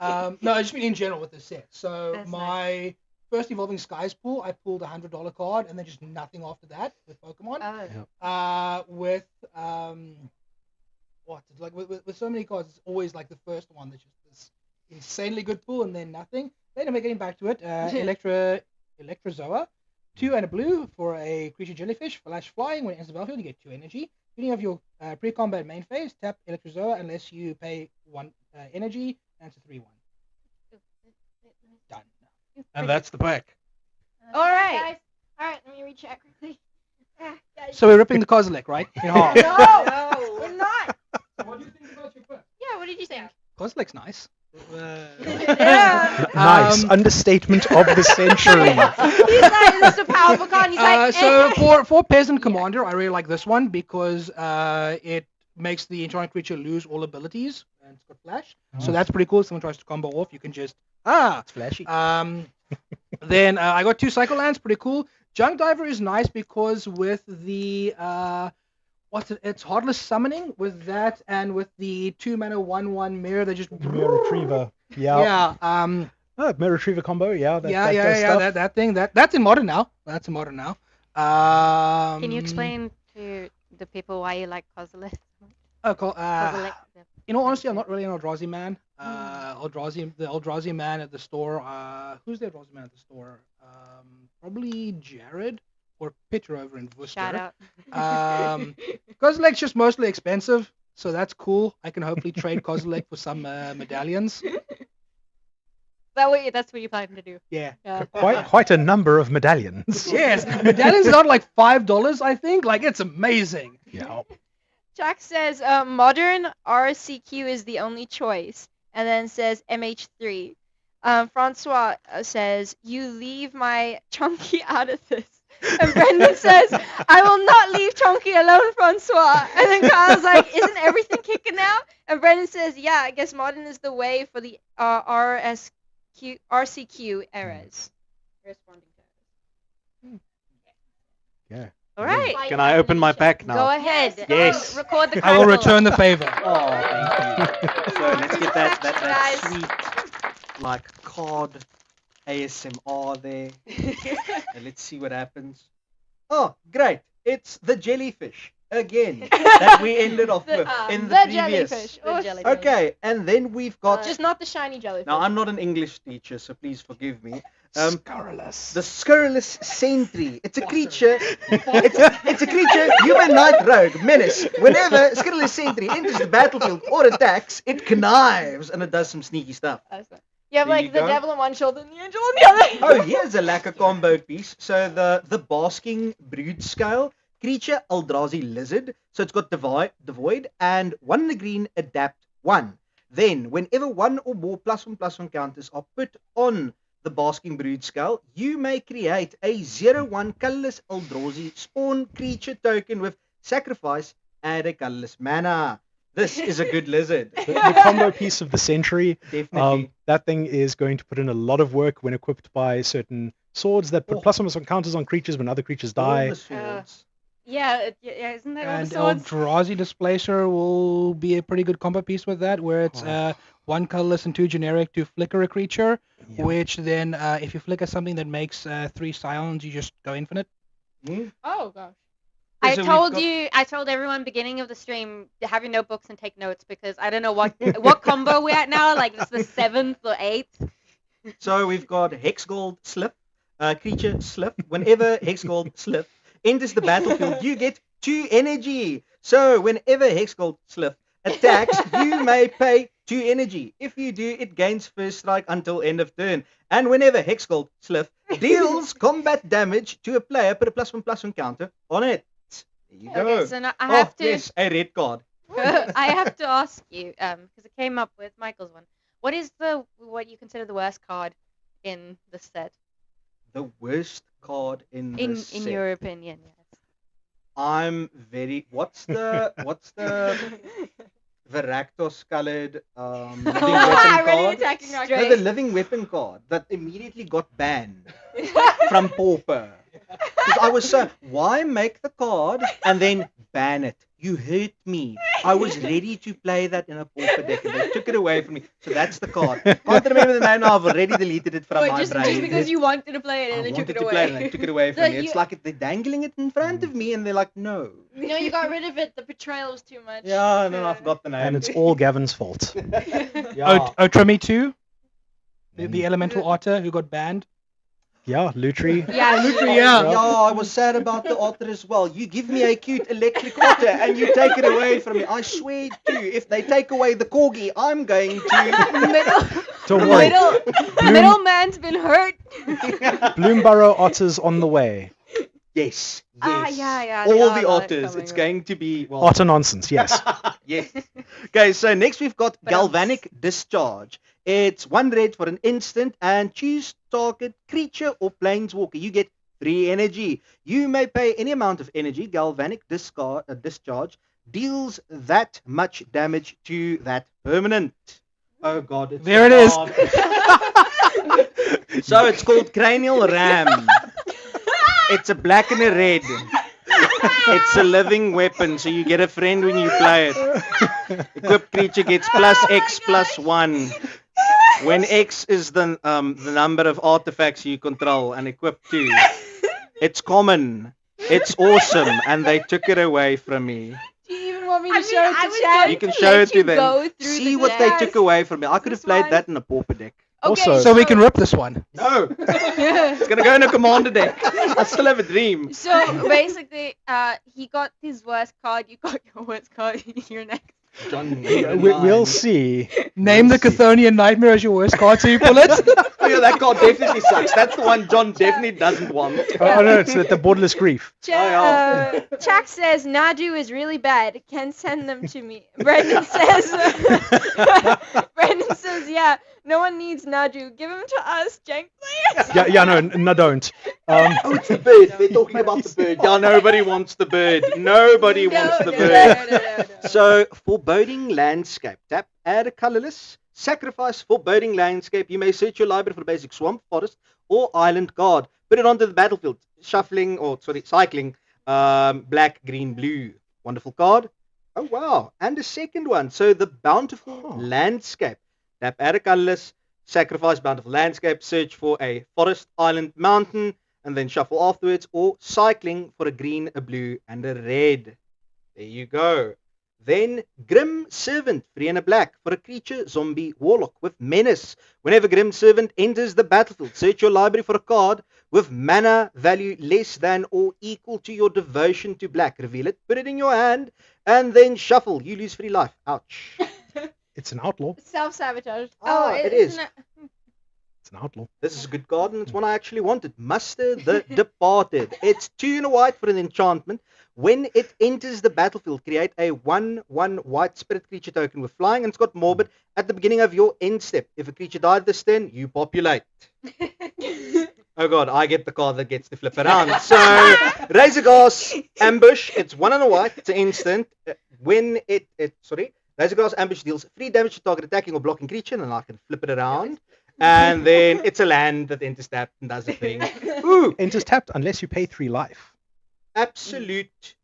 I just mean in general with this set. So That's my first Evolving Skies pool, I pulled a $100 card, and then just nothing after that with Pokemon. With with so many cards, it's always like the first one that's just this insanely good pool, and then nothing. Then I'm getting back to it. Electrozoa. 2 and a blue for a creature jellyfish, flash flying. When it enters the battlefield, you get 2 energy. Beginning of your pre-combat main phase, tap Electrozoa unless you pay 1 energy, and it's a 3/1. Done. And that's the pack. All right. All right, let me recheck quickly. So we're ripping the Kozilek, right? In half. No, we're not. What do you think about your book? Yeah, what did you think? Kozilek's nice. Yeah. Nice understatement of the century. He's like, this is a powerful card. He's like, So for Peasant Commander, I really like this one because it makes the enchanted creature lose all abilities, and it's got flash. So that's pretty cool. If someone tries to combo off, you can just It's flashy. Then I got 2 Cycle Lands, pretty cool. Junk Diver is nice because with the it's Heartless Summoning with that, and with the 2 mana 1/1 mirror, they just Mirror Retriever. Yeah. yeah Mirror Retriever combo. Yeah. That yeah does stuff. that thing that's in Modern now. Can you explain to the people why you like Kozilek? Oh, in all honesty, I'm not really an Eldrazi man. The Eldrazi man at the store. Who's the Eldrazi man at the store? Probably Jared or Peter over in Worcester. Shout out. Kozilek's just mostly expensive, so that's cool. I can hopefully trade Kozilek for some medallions. That's what you plan to do. Yeah. Quite a number of medallions. Yes, medallions are like $5, I think. Like, it's amazing. Yeah. Jack says modern RCQ is the only choice, and then says MH3. Francois says, you leave my chunky out of this. And Brendan says, I will not leave Chonky alone, Francois. And then Kyle's like, isn't everything kicking now? And Brendan says, yeah, I guess modern is the way for the RCQ eras. Responding to Yeah. All right. Can I open my pack now? Go ahead. Yes. Record the I will crackle. return the favor. Oh, thank you. So let's get that sweet, like, card ASMR there. And let's see what happens. Oh, great. It's the jellyfish again that we ended off with in the The previous. jellyfish. The Oh, jellyfish. Okay, and then we've got. just not the shiny jellyfish. Now, I'm not an English teacher, so please forgive me. Scurrilous. The scurrilous sentry. It's a creature. It's a creature. Human knight rogue menace. Whenever scurrilous sentry enters the battlefield or attacks, it connives and it does some sneaky stuff. You have There like you the go. devil on one shoulder and the angel on the other. Oh, here's a lacquer combo piece. So the basking brood scale creature Eldrazi lizard. So it's got devoid and 1 in the green adapt 1. Then whenever 1 or more +1/+1 counters are put on the basking brood scale, you may create a 0/1 colorless Eldrazi spawn creature token with sacrifice, add a colorless mana. This is a good lizard. The combo piece of the Sentry, Definitely. that thing is going to put in a lot of work when equipped by certain swords that put +1/+1 counters on creatures when other creatures All die. the swords. Yeah, isn't that all And the swords? Eldrazi Displacer will be a pretty good combo piece with that, where it's 1 colorless and 2 generic to flicker a creature, Yeah. which then, if you flicker something that makes 3 scions, you just go infinite. Oh gosh. I So we've told got- I told everyone beginning of the stream to have your notebooks and take notes because I don't know what combo we're at now. Like it's the 7th or 8th. So we've got Hexgold Slip, creature Slip. Whenever Hexgold Slip enters the battlefield, you get 2 energy. So whenever Hexgold Slip attacks, you may pay 2 energy. If you do, it gains first strike until end of turn. And whenever Hexgold Slip deals combat damage to a player, put a +1/+1 counter on it. There you go. Okay, so now I have to Yes, a red card. I have to ask you because it came up with Michael's one. What is what you consider the worst card in the set The worst card in in this in set. your opinion? Yes. I'm very. What's the Varactos colored living weapon Already card? attacking our No, the living weapon card that immediately got banned from Pauper. Because I was so, why make the card and then ban it? You hurt me. I was ready to play that in a Pauper deck and they took it away from me. So that's the card. Can't remember the name now. I've already deleted it from my just brain. because you wanted to play it I and they took wanted it to away. play it and they took it away from So me. It's you- like they're dangling it in front of me and they're like, no. No, you got rid of it. The betrayal was too much. Yeah, and then I forgot the name. And it's all Gavin's fault. yeah. Otrami 2, the elemental otter who got banned. Yeah, Lutri. Yeah, Yeah. Yeah, I was sad about the otter as well. You give me a cute electric otter and you take it away from me. I swear to you, if they take away the corgi, I'm going to. Don't worry. Middleman's been hurt. Bloomborough Otters on the way. Yes, yes. yeah. All the otters. It's going to be. Well, Otter nonsense, yes. yes. Okay, so next we've got Galvanic Discharge. It's 1 red for an instant and choose target creature or planeswalker. You get 3 energy. You may pay any amount of energy. Galvanic Discharge deals that much damage to that permanent. Oh god, it's There it is. So it's called Cranial Ram. It's a black and a red. It's a living weapon, so you get a friend when you play it. Equipped creature gets +X+1. When X is the number of artifacts you control and equip 2. It's common. It's awesome, and they took it away from me. Do you even want me to I mean, show it I to was chat? You can show it to them. Go through See the what they decks. took away from me. I could have This played one. that in a pauper deck. Okay, Also- So we can rip this one. No, it's gonna go in a commander deck. I still have a dream. So basically, he got his worst card. You got your worst card. You're next. John, We'll see. Name the Chthonian Nightmare as your worst card so you pull it. Oh, yeah, that card definitely sucks. That's the one John definitely doesn't want. Oh no, it's the borderless grief. Chak says Nadu is really bad. Can send them to me. Brendan says yeah, no one needs Naju. Give him to us, Jank, please. No, don't. Oh, it's the bird. They're talking about the bird. Yeah, nobody wants the bird. Nobody wants the bird. So, foreboding landscape. Tap, add a colorless. Sacrifice foreboding landscape. You may search your library for basic swamp, forest, or island card. Put it onto the battlefield. Cycling. Black, green, blue. Wonderful card. Oh, wow. And a second one. So, the bountiful landscape. Tap, add a colorless. Sacrifice bountiful landscape. Search for a forest, island, mountain. And then shuffle afterwards. Or cycling for a green, a blue, and a red. There you go. Then Grim Servant, 3 and a black, for a creature, zombie, warlock with menace. Whenever Grim Servant enters the battlefield, search your library for a card with mana value less than or equal to your devotion to black. Reveal it, put it in your hand, and then shuffle. You lose 3 life. Ouch. It's an outlaw. Self-sabotage. It is. It's an outlaw. This is a good card, and it's one I actually wanted. Muster the Departed. It's 2 and a white for an enchantment. When it enters the battlefield, create a 1/1 white spirit creature token with flying, and it's got morbid at the beginning of your end step. If a creature died this turn, you populate. Oh god, I get the card that gets to flip around. So, Razorgrass Ambush, it's 1 and a white, it's an instant. When Razorgrass Ambush deals 3 damage to target attacking or blocking creature, and I can flip it around. And then it's a land that enters tapped and does a thing. Ooh, Enters tapped unless you pay 3 life. absolute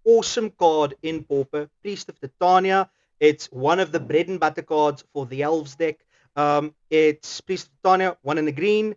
awesome card in Pauper. Priest of Titania. It's one of the bread and butter cards for the Elves deck. It's Priest of Titania, 1 and a green.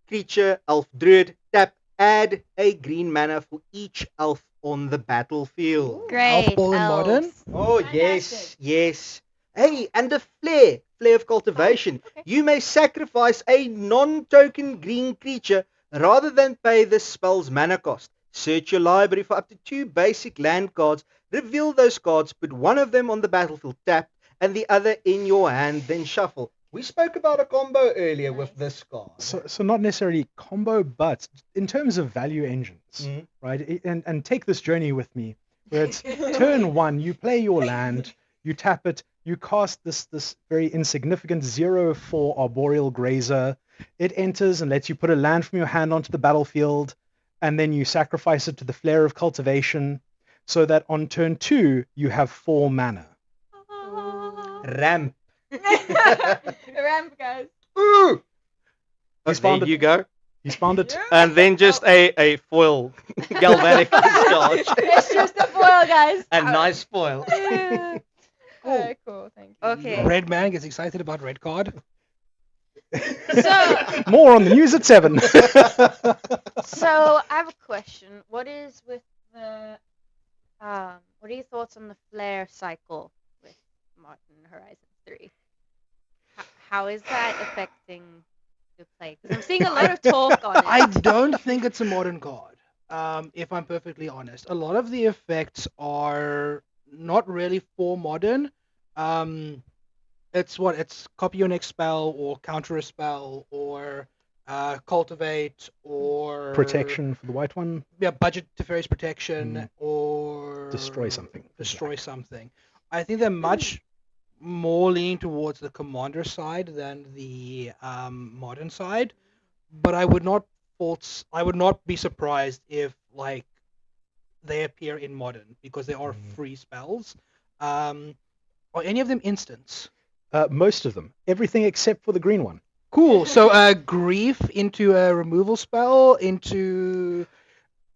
Creature, Elf Druid. Tap, add a green mana for each elf on the battlefield. Great. Ball in Modern? elves. Oh, yes. Hey, and the Flare of Cultivation. Okay. You may sacrifice a non-token green creature rather than pay the spell's mana cost. Search your library for up to 2 basic land cards. Reveal those cards, put one of them on the battlefield tapped, and the other in your hand, then shuffle. We spoke about a combo earlier with this card. So not necessarily combo, but in terms of value engines, right? And take this journey with me, where it's turn 1, you play your land, you tap it, you cast this very insignificant 0/4 Arboreal Grazer. It enters and lets you put a land from your hand onto the battlefield, and then you sacrifice it to the Flare of Cultivation, so that on turn 2 you have 4 mana. Ramp. Ramp, guys. Ooh! He's There found it. you go. He's found it. And then just a foil galvanic discharge. It's just a foil, guys. A nice foil. Alright, cool, thank you. Okay. Red man gets excited about red card. So, More on the news at 7. So I have a question. What is with the what are your thoughts on the flare cycle with Modern Horizon 3? How is that affecting the play? Because I'm seeing a lot of talk on it. I don't think it's a modern card. If I'm perfectly honest, a lot of the effects are not really for modern. It's copy your next spell or counter a spell or cultivate or Protection for the white one. Yeah, budget Teferi's protection or Destroy something. Destroy something. I think they're much more leaning towards the commander side than the modern side, but I would not be surprised if like they appear in modern because they are free spells. Are any of them instants? Most of them. Everything except for the green one. Cool. So grief into a removal spell into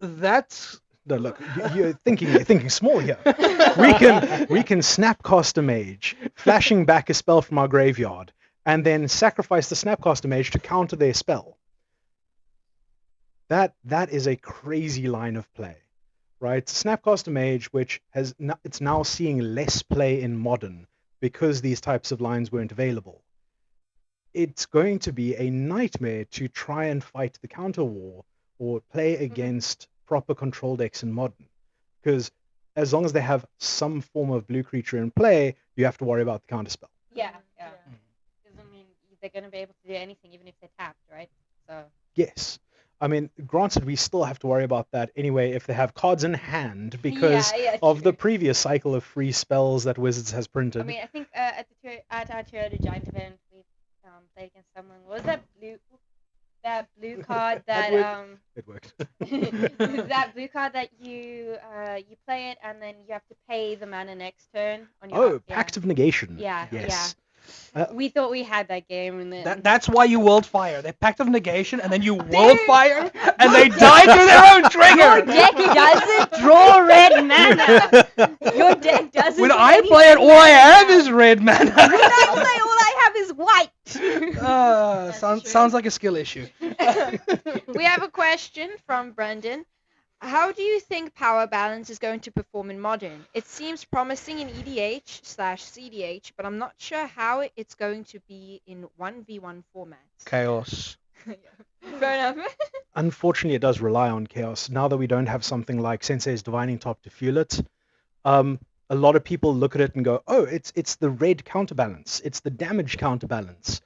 that's No, look, you're thinking small here. We can Snapcaster Mage, flashing back a spell from our graveyard, and then sacrifice the Snapcaster Mage to counter their spell. That is a crazy line of play, right? Snapcaster Mage, which it's now seeing less play in Modern because these types of lines weren't available. It's going to be a nightmare to try and fight the counter war or play against proper control decks in Modern, because as long as they have some form of blue creature in play, you have to worry about the counter spell. Yeah. Because I mean, they're going to be able to do anything even if they're tapped, right? So. Yes. I mean, granted, we still have to worry about that anyway if they have cards in hand because Yeah, of true. the previous cycle of free spells that Wizards has printed. I mean, I think at our Toyota Giant event, we played against someone. What was that blue card that It worked. that blue card that you play it and then you have to pay the mana next turn on your Oh, Pact of Negation. Yeah, Yes. we thought we had that game and then That's why you world fire. They pact of negation, and then you world fire, and they die through their own trigger. deck doesn't draw red mana. Your deck doesn't. When do I any play it, red all I have mana. is red mana. When I play, all I have is white. Sounds like a skill issue. We have a question from Brendan. How do you think power balance is going to perform in Modern? It seems promising in EDH/CDH, but I'm not sure how it's going to be in 1v1 formats. Chaos. Fair enough. Unfortunately, it does rely on chaos. Now that we don't have something like Sensei's Divining Top to fuel it, a lot of people look at it and go, oh, it's the red counterbalance. It's the damage counterbalance.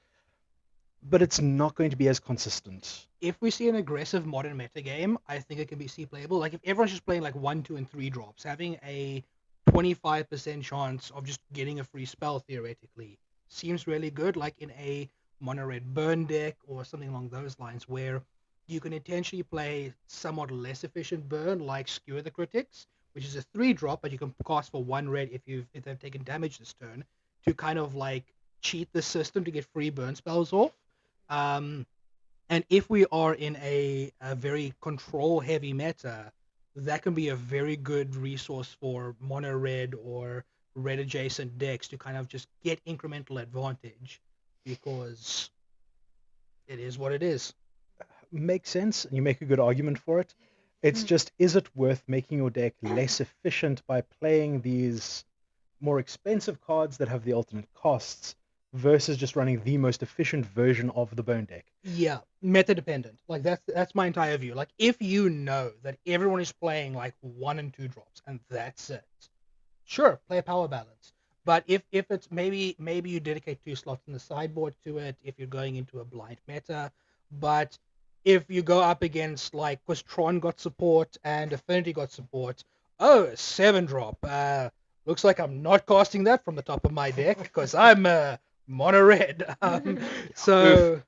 But it's not going to be as consistent. If we see an aggressive modern meta game, I think it can be playable. Like if everyone's just playing like 1, 2, and 3 drops, having a 25% chance of just getting a free spell theoretically seems really good. Like in a mono red burn deck or something along those lines, where you can intentionally play somewhat less efficient burn, like Skewer the Critics, which is a 3 drop, but you can cast for 1 red if they've taken damage this turn, to kind of like cheat the system to get free burn spells off. And if we are in a very control-heavy meta, that can be a very good resource for mono red or red adjacent decks to kind of just get incremental advantage, because it is what it is. Makes sense, and you make a good argument for it. It's just, is it worth making your deck less efficient by playing these more expensive cards that have the alternate costs versus just running the most efficient version of the burn deck? Yeah, meta dependent. Like that's my entire view. Like if you know that everyone is playing like 1 and 2 drops and that's it, sure, play a power balance. But if it's maybe you dedicate 2 slots in the sideboard to it if you're going into a blind meta. But if you go up against, like, because Tron got support and Affinity got support, oh, 7 drop. Looks like I'm not casting that from the top of my deck because I'm mono red. So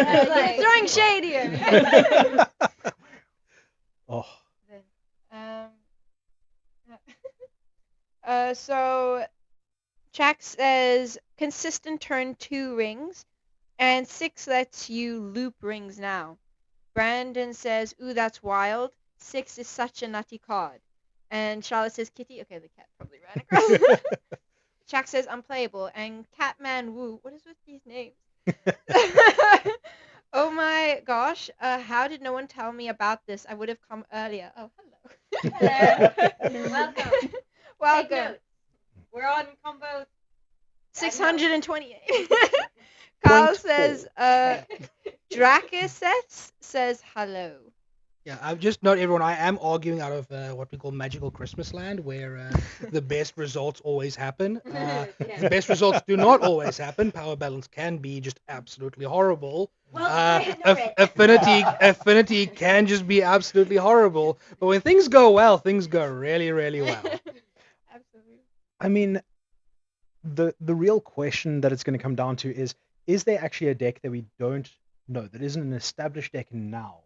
Throwing shade here. Oh, So Jack says consistent turn 2 rings, and 6 lets you loop rings now. Brandon says, ooh, that's wild. 6 is such a nutty card. And Charlotte says, Kitty. Okay, the cat probably ran across. Jack says, unplayable. And Catman Woo. What is with these names? Oh my gosh. How did no one tell me about this? I would have come earlier. Oh, hello. Hello. Welcome. Take Welcome. notes. We're on combo 628. Kyle Point says, Dracus says hello. yeah, I've just note everyone. I am arguing out of what we call magical Christmas land, where the best results always happen. The best results do not always happen. Power balance can be just absolutely horrible. Well, Affinity can just be absolutely horrible. But when things go well, things go really, really well. Absolutely. I mean, the real question that it's going to come down to is there actually a deck that we don't know, that isn't an established deck now,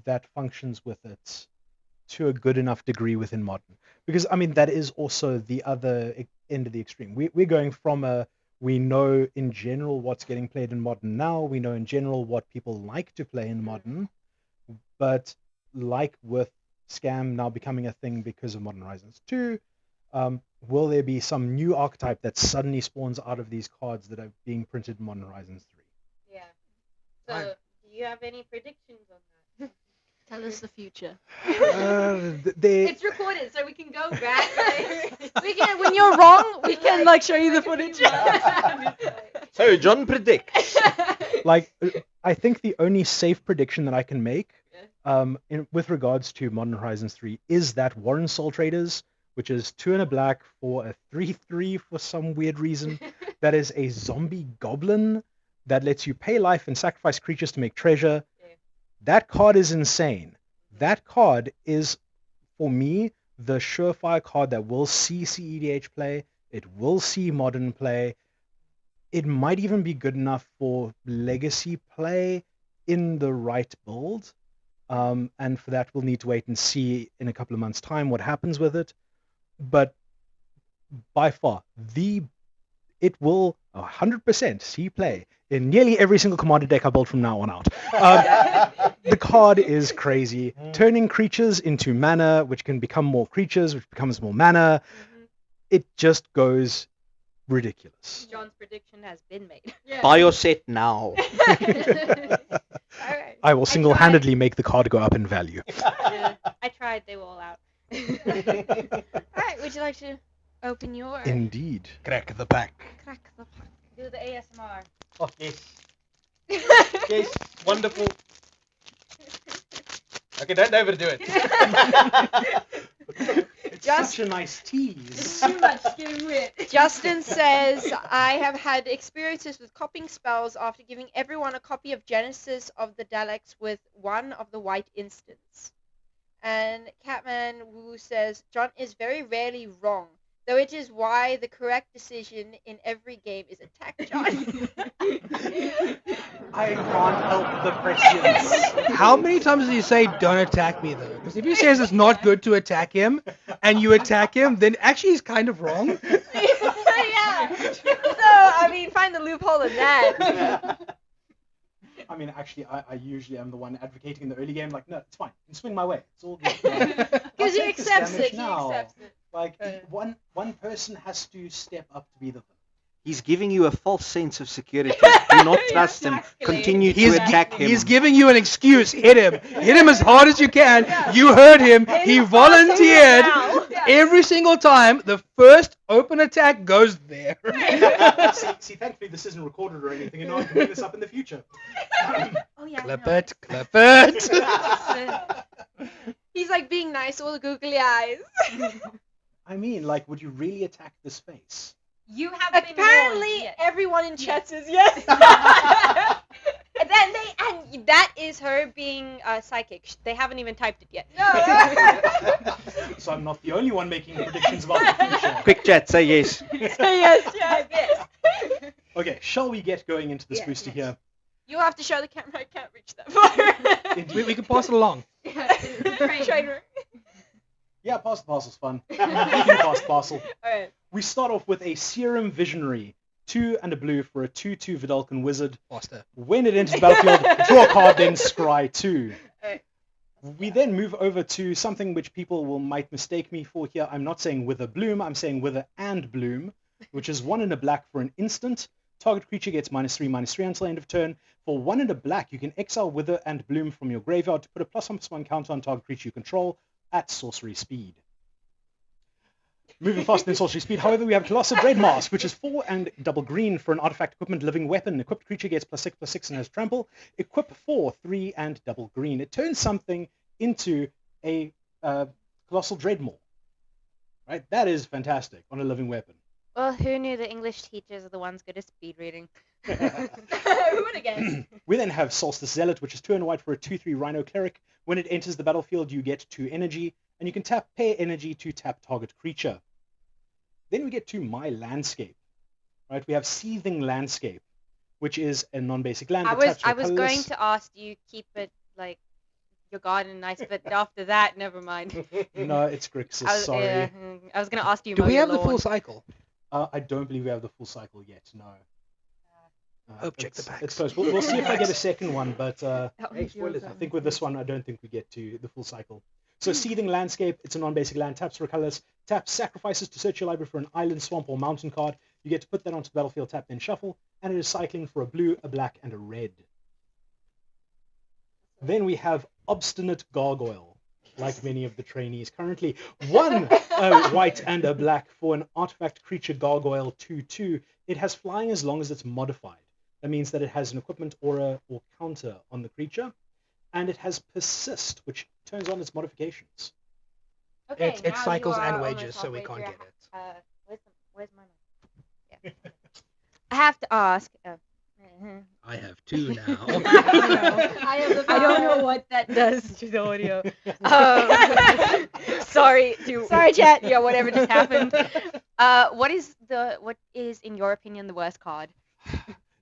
that functions with it to a good enough degree within Modern? Because, I mean, that is also the other end of the extreme. We're going from we know in general what's getting played in Modern now, we know in general what people like to play in Modern, but like with Scam now becoming a thing because of Modern Horizons 2, will there be some new archetype that suddenly spawns out of these cards that are being printed in Modern Horizons 3? Yeah. So, do you have any predictions on that? Tell us the future. It's recorded, so we can go back. Right? When you're wrong, we can like show you the footage. So John predicts. Like, I think the only safe prediction that I can make with regards to Modern Horizons 3 is that Warren Soul Traders, which is 2 and a black for a 3/3 for some weird reason, that is a zombie goblin that lets you pay life and sacrifice creatures to make treasure, That card is insane. That card is, for me, the surefire card that will see CEDH play. It will see Modern play. It might even be good enough for Legacy play in the right build. And for that, we'll need to wait and see in a couple of months' time what happens with it. But by far, it will 100% see play in nearly every single commander deck I built from now on out. The card is crazy. Turning creatures into mana, which can become more creatures, which becomes more mana. It just goes ridiculous. John's prediction has been made. Buy your set now. Alright. I will single-handedly make the card go up in value. Yeah, I tried. They were all out. Alright, would you like to open your Indeed. Crack the pack. crack the pack? Do the ASMR. Oh, yes. Yes, wonderful. Okay, don't overdo it. It's such a nice tease. Too much getting wet. Justin says, I have had experiences with copying spells after giving everyone a copy of Genesis of the Daleks with one of the white instants. And Catman Wu says, John is very rarely wrong, though it is why the correct decision in every game is attack John. I can't help the prescience. How many times do you say don't attack me though? Because if he says it's not good to attack him, and you attack him, then actually he's kind of wrong. Yeah. So, I mean, find the loophole in that. I mean, actually, I usually am the one advocating in the early game, like, no, it's fine. You can swing my way. It's all good. Because he accepts it. He now. accepts it. Like, one person has to step up to be the villain. He's giving you a false sense of security. Do not trust him. Continue to attack him. He's giving you an excuse. Hit him. Hit him as hard as you can. You heard him. He volunteered. Every single time, the first open attack goes there. see, thankfully this isn't recorded or anything, and no one can pick this up in the future. Oh, yeah. Clip no. it. Clip it. He's like being nice, all the googly eyes. I mean, like, would you really attack the space? You have been Apparently, warned, yes. everyone in chat says yes. And then and that is her being psychic. They haven't even typed it yet. So I'm not the only one making predictions about the future. Quick chat, say yes. yes. Okay, shall we get going into this Yes, booster yes. here? You'll have to show the camera. I can't reach that far. We can pass it along. Trainer. Yeah, pass the parcel's fun. You can pass the parcel. Alright. We start off with a Serum Visionary. 2 and a blue for a 2/2 Vidalcan Wizard. Faster. When it enters the battlefield, draw a card, then scry 2. Alright. We then move over to something which people might mistake me for here. I'm not saying Wither Bloom, I'm saying Wither and Bloom, which is 1 and a black for an instant. Target creature gets -3/-3 until end of turn. For 1 and a black, you can exile Wither and Bloom from your graveyard to put a +1/+1 counter on target creature you control at sorcery speed. Moving faster than sorcery speed, however, we have Colossal Dreadmask, which is 4 and double green for an artifact equipment living weapon. Equipped creature gets +6/+6 and has trample. Equip 4, 3 and double green. It turns something into a Colossal Dreadmaw. Right? That is fantastic on a living weapon. Well, who knew the English teachers are the ones good at speed reading? Who would have guessed? We then have Solstice Zealot, which is 2 and white for a 2/3 Rhino Cleric. When it enters the battlefield, you get 2 energy, and you can tap pair energy to tap target creature. Then we get to My Landscape. Right? We have Seething Landscape, which is a non-basic land. I that taps for was going colorless. to ask you keep it like your garden nice, but after that, never mind. No, it's Grixis, sorry. I was going to ask you. Do mow we your have the full lawn. cycle? I don't believe we have the full cycle yet, no. Hope check the It's packs. close. We'll see if I get a second one, but Hey, spoilers. I think with this one, I don't think we get to the full cycle. So Seething Landscape, it's a non-basic land, taps for colorless, taps sacrifices to search your library for an island, swamp, or mountain card. You get to put that onto the battlefield, tap, then shuffle, and it is cycling for a blue, a black, and a red. Then we have Obstinate Gargoyle, like many of the trainees currently. 1 white and a black for an artifact creature gargoyle 2/2. It has flying as long as it's modified. That means that it has an equipment aura or counter on the creature. And it has Persist, which turns on its modifications. Okay, It's now cycles you are and on the wages, so we topic. can't You're- get it. Where's my mic? Yeah. I have to ask. I have 2 now. I don't know what that does to the audio. Sorry, sorry, chat. Yeah, whatever just happened. What is in your opinion the worst card?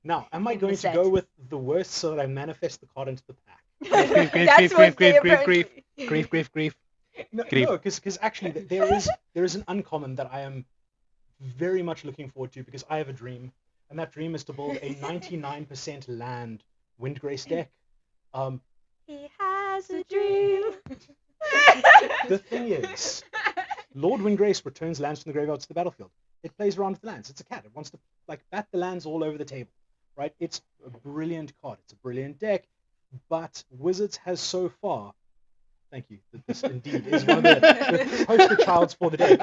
Now, am I In the going to set. go with the worst so that I manifest the card into the pack? That's what they apparently. Grief. No, Grief. because actually there is an uncommon that I am very much looking forward to because I have a dream, and that dream is to build a 99% land Windgrace deck. He has a dream. The thing is, Lord Windgrace returns lands from the graveyard to the battlefield. It plays around with the lands. It's a cat. It wants to bat the lands all over the table, right? It's a brilliant card. It's a brilliant deck, but Wizards has so far. Thank you. This indeed is one of the poster childs for the deck,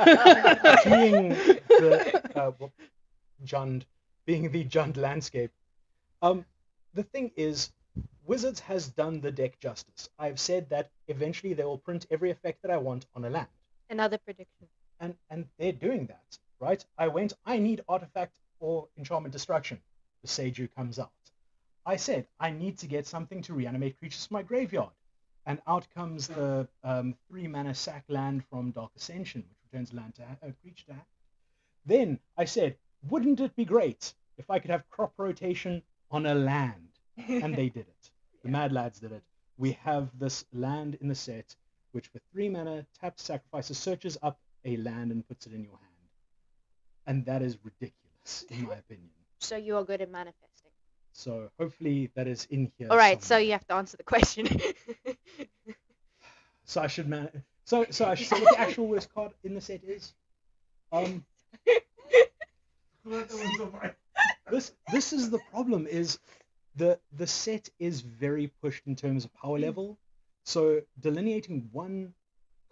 being the Jund landscape. The thing is, Wizards has done the deck justice. I've said that eventually they will print every effect that I want on a land. Another prediction. And they're doing that, right? I need artifact or enchantment destruction. The Seiju comes out. I said, I need to get something to reanimate creatures from my graveyard. And out comes the 3-mana sack land from Dark Ascension, which returns land to a creature to hand. Then I said, wouldn't it be great if I could have crop rotation on a land? And they did it. The Mad Lads did it. We have this land in the set, which for 3 mana, taps, sacrifices, searches up a land and puts it in your hand. And that is ridiculous, in my opinion. So you are good at manifesting. So hopefully that is in here. All right, so somewhere. you have to answer the question. So I should So I should say what the actual worst card in the set is. This is the problem. Is the set is very pushed in terms of power level. So delineating one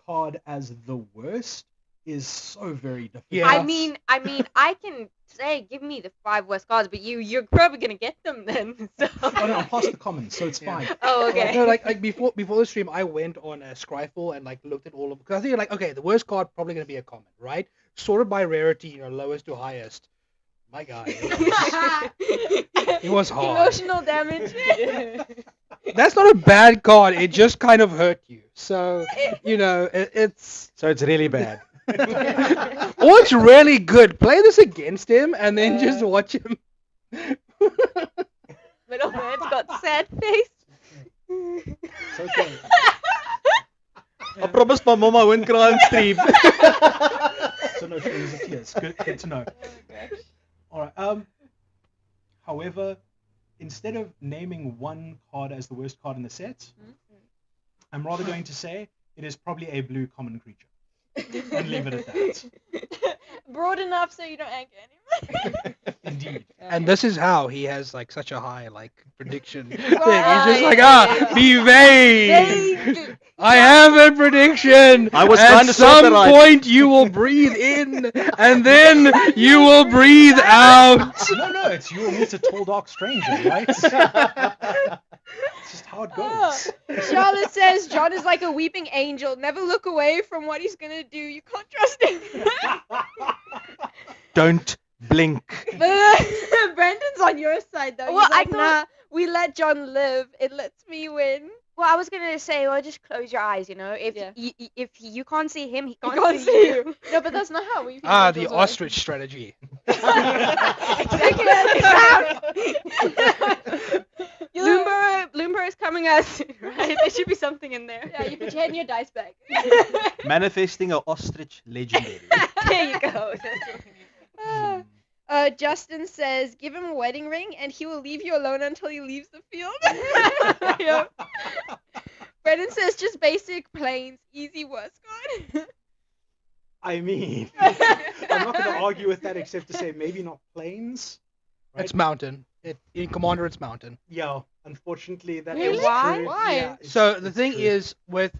card as the worst is so very difficult. Yeah. I mean, I can say give me the 5 worst cards, but you're probably gonna get them then. So. Oh no, I'm past the commons, so it's Yeah. fine. Oh, okay. No, like before the stream, I went on a Scryfall and looked at all of, because I think okay, the worst card probably gonna be a common, right? Sorted by rarity, lowest to highest. My guy, it was hard. Emotional damage. That's not a bad card. It just kind of hurt you. So it's So it's really bad. or it's really good. Play this against him and then just watch him. Little man's got sad face. It's okay. I promised my mom I wouldn't cry on stream. So no strings of tears. Good to know. All right. However, instead of naming one card as the worst card in the set, I'm rather going to say it is probably a blue common creature, and leave it at that. Broad enough so you don't anger anyone. Indeed. And this is how he has such a high prediction thing. He's Right. just be vague. Vague. I have a prediction. I was At trying to sort some that out. point you will breathe in and then you will breathe out. No, it's you will meet a tall, dark stranger, right? It's just how it goes. Charlotte says John is like a weeping angel. Never look away from what he's gonna do. You can't trust him. Don't blink. Brendan's on your side though. Well, He's like, I thought- nah, we let John live. It lets me win. Well, I was gonna say, just close your eyes. If Yeah. if you can't see him, he I can't, can't see you. No, but that's not how we. The ostrich strategy. Bloomberg is coming at you, right? There should be something in there. Yeah, you put your head in your dice bag. Manifesting a ostrich legendary. There you go. Justin says, give him a wedding ring and he will leave you alone until he leaves the field. Yep. Brendan says, just basic planes, easy worst card. I mean, I'm not going to argue with that except to say maybe not planes. Right? It's mountain. In Commander, it's mountain. Yeah, unfortunately that Really? is Why? true. Why? Yeah, it's- So the it's thing true. is with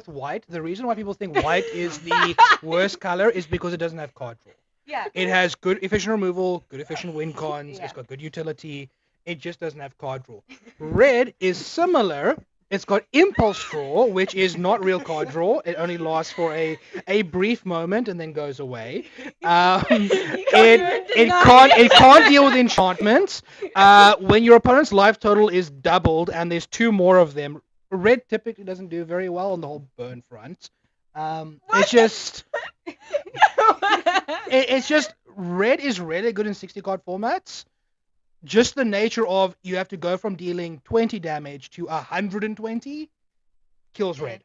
white, the reason why people think white is the worst color is because it doesn't have card draw. Yeah. It has good efficient removal, good efficient win cons, Yeah. it's got good utility. It just doesn't have card draw. Red is similar, It's got Impulse Draw, which is not real card draw. It only lasts for a brief moment and then goes away. It can't deal with enchantments. When your opponent's life total is doubled and there's 2 more of them, red typically doesn't do very well on the whole burn front. It's just red is really good in 60 card formats. Just the nature of you have to go from dealing 20 damage to 120 kills red.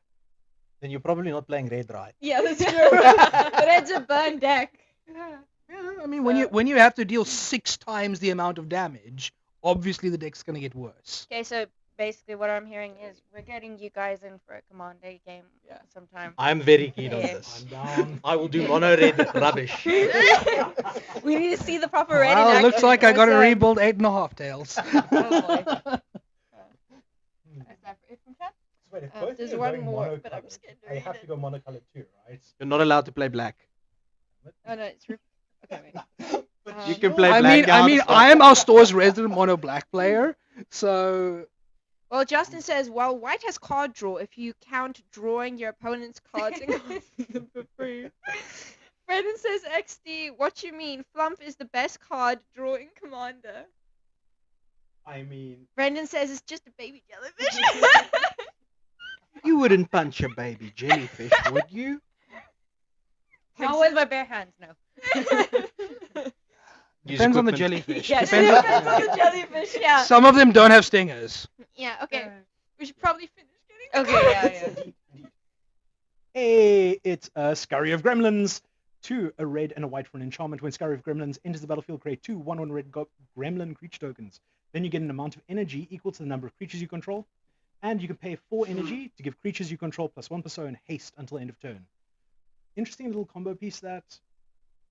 Then you're probably not playing red right. Yeah, that's true. Red's a burn deck. Yeah, I mean when you have to deal 6 times the amount of damage, obviously the deck's gonna get worse. Okay, so basically what I'm hearing is we're getting you guys in for a Commander game sometime. I'm very keen on Yeah. this. I'm down. I will do mono red rubbish. We need to see the proper red in Well, action. looks like I got to Awesome. rebuild 8.5 tails. Oh boy. Is that it from chat? Wait, if both There's of you are one going more, but I'm monocolored, scared to I read have it. to go monocolored too, right? You're not allowed to play black. Oh no, it's okay. Wait. You can play I black. mean, I am our store's resident mono black player, so Well, Justin says, well, white has card draw if you count drawing your opponent's cards and casting them for free. Brendan says, XD, what you mean? Flump is the best card drawing commander. I mean, Brendan says it's just a baby jellyfish. You wouldn't punch a baby jellyfish, would you? Not with my bare hands, no. depends on the equipment. jellyfish. Yes, Depends it depends on the jellyfish, yeah. Some of them don't have stingers. Yeah, okay. We should probably finish getting Okay, yeah. indeed. Hey, it's a Scurry of Gremlins. 2, a red and a white for an enchantment. When Scurry of Gremlins enters the battlefield, create 2 1/1 red gremlin creature tokens. Then you get an amount of energy equal to the number of creatures you control. And you can pay 4 energy to give creatures you control +1 +0 and haste until end of turn. Interesting little combo piece that,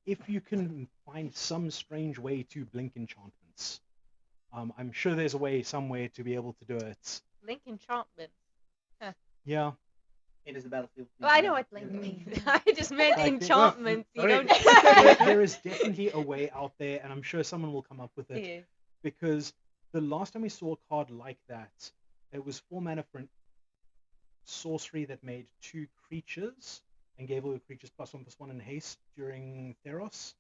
if you can find some strange way to blink enchantments, I'm sure there's a way somewhere to be able to do it. Link enchantment. Yeah. Enters the battlefield. Well, I know what link means. I just meant Like, enchantments. You sorry. don't. There is definitely a way out there, and I'm sure someone will come up with it. Yeah. Because the last time we saw a card like that, it was 4 mana for a sorcery that made 2 creatures and gave all the creatures +1/+1 in haste during Theros.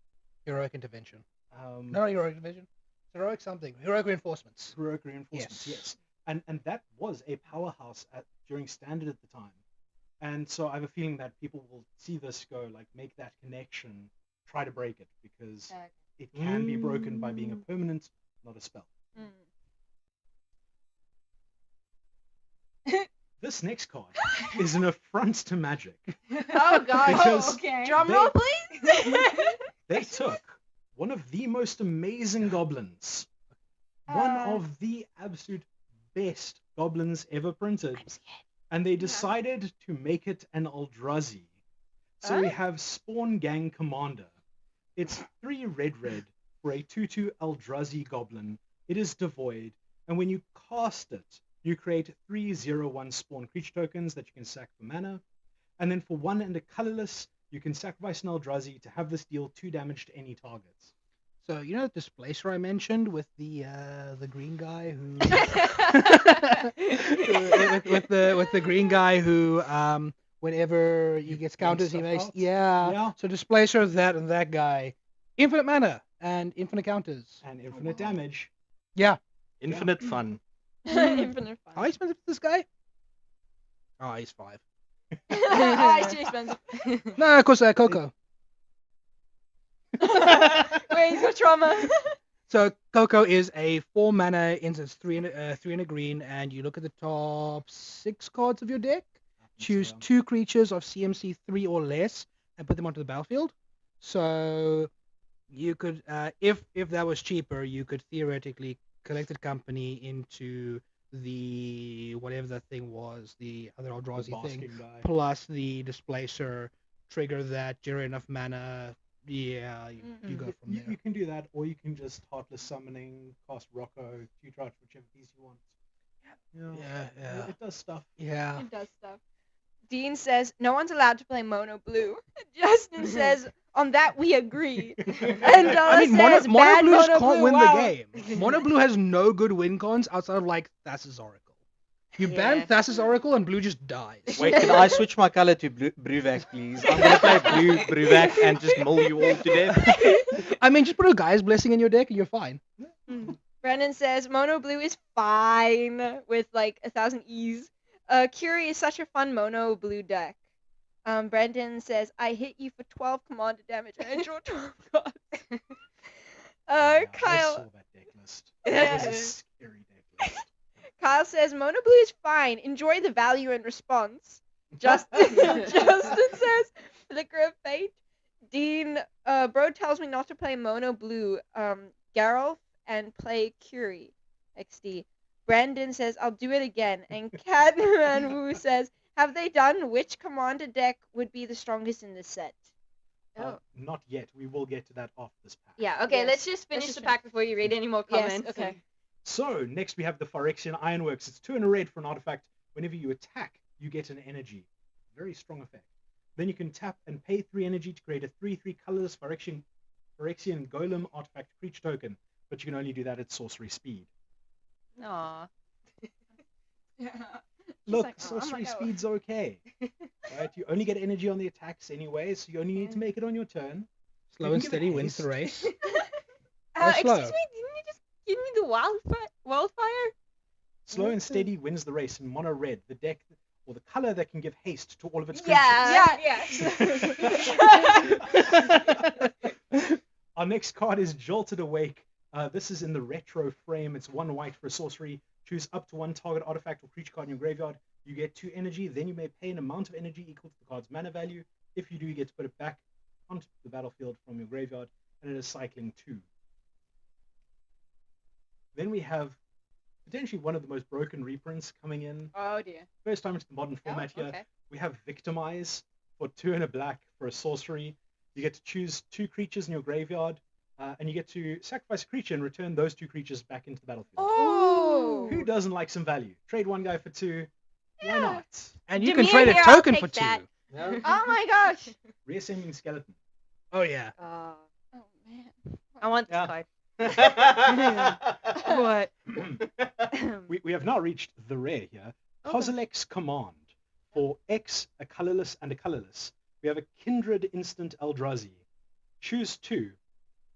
Heroic intervention. Um, No, heroic intervention. Heroic something. Heroic reinforcements. Heroic reinforcements, yes. And that was a powerhouse during Standard at the time. And so I have a feeling that people will see this go, like, make that connection, try to break it, because it can be broken by being a permanent, not a spell. This next card is an affront to Magic. Oh god. Because okay. Drum roll, please. they took one of the most amazing goblins, one of the absolute best goblins ever printed, and they decided to make it an Eldrazi. So we have Spawn Gang Commander. It's 3 red for a 2/2 Eldrazi goblin. It is devoid, and when you cast it, you create 3/0/1 spawn creature tokens that you can sack for mana. And then for 1 and a colorless, you can sacrifice an Eldrazi to have this deal 2 damage to any targets. So you know the displacer I mentioned with the green guy who with the green guy who whenever he gets counters he stuff makes out? yeah. Yeah. So displacer of that and that guy, infinite mana and infinite counters. And infinite damage. Yeah. Infinite fun. Infinite How fun. expensive is this guy? Oh, he's 5. Oh, it's too expensive. No, of course, Coco. Wait, he's got trauma. So Coco is a 4 mana instance, 3 and a green, and you look at the top 6 cards of your deck, choose 2 creatures of CMC 3 or less, and put them onto the battlefield. So you could, if that was cheaper, you could theoretically collect a company into the whatever that thing was, the other Eldrazi thing, Basking guy. plus the displacer, trigger that, generate enough mana. Yeah, you go from You there. can do that, or you can just Heartless Summoning, cast Rocco, tutor out whichever piece you want. Yeah. It does stuff. Yeah. It does stuff. Dean says no one's allowed to play mono blue. Justin says on that we agree. And I mean, says mono bad blues mono can't blue, win wow. the game. Mono blue has no good win cons outside of like Thassa's Oracle. You ban Thassa's Oracle and blue just dies. Wait, can I switch my color to blue Bruvac, please? I'm gonna play blue Bruvac and just mull you all to death. I mean, just put a Guy's Blessing in your deck and you're fine. Brandon says mono blue is fine with like 1,000 E's. Curie is such a fun mono blue deck. Brandon says I hit you for 12 commander damage and I draw 12 cards. I Kyle. saw that deck list. That was a scary deck list. Kyle says mono blue is fine. Enjoy the value and response. Justin says Flicker of Fate. Dean, bro tells me not to play mono blue. Geralt and play Curie. XD. Brandon says I'll do it again. And Catman Wu says, have they done which commander deck would be the strongest in this set? Not yet. We will get to that after this pack. Yeah. Okay, yes. let's just finish just the pack before you read any more comments. Yes. Okay. So, next we have the Phyrexian Ironworks. It's 2 and a red for an artifact. Whenever you attack, you get an energy. Very strong effect. Then you can tap and pay 3 energy to create a 3/3 colorless Phyrexian Golem artifact creature token. But you can only do that at sorcery speed. Aw. Look, like, oh, sorcery I'm like, oh. speed's okay. Right? You only get energy on the attacks anyway, so you only need to make it on your turn. Slow You and can give steady it wins the haste. race. Excuse slow. me, didn't you just give me the wildfire? Slow and steady wins the race in mono red, the deck or the color that can give haste to all of its creatures. Our next card is Jolted Awake. This is in the retro frame. It's 1 white for a sorcery. Choose up to 1 target artifact or creature card in your graveyard. You get 2 energy. Then you may pay an amount of energy equal to the card's mana value. If you do, you get to put it back onto the battlefield from your graveyard, and it is cycling 2. Then we have potentially one of the most broken reprints coming in. Oh dear. First time into the modern format here. Okay. We have Victimize for 2 and a black for a sorcery. You get to choose 2 creatures in your graveyard, and you get to sacrifice a creature and return those 2 creatures back into the battlefield. Oh. Who doesn't like some value? Trade 1 guy for 2. Why not? And you Give can me trade a a here, I'll token take for 2. that. Oh my gosh. Reassembling skeleton. Oh, yeah. Oh man. I want this Yeah. card. What? We have now reached the rare here. Kozilek's Command. For X, a colorless, and a colorless. We have a Kindred Instant Eldrazi. Choose 2.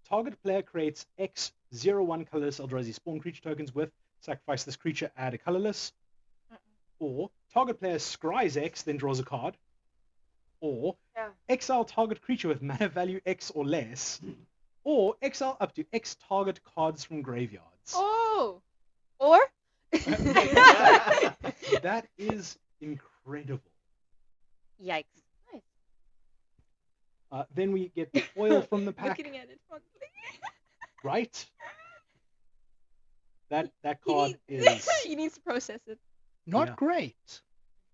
Target player creates X 0/1 colorless Eldrazi spawn creature tokens with sacrifice this creature, add a colorless. Or target player scries X, then draws a card. Or exile target creature with mana value X or less. Or exile up to X target cards from graveyards. Oh. Or? That is incredible. Yikes. Then we get the foil from the pack, Looking at it fondly. right? That card is... He needs to process it. Not Yeah. great.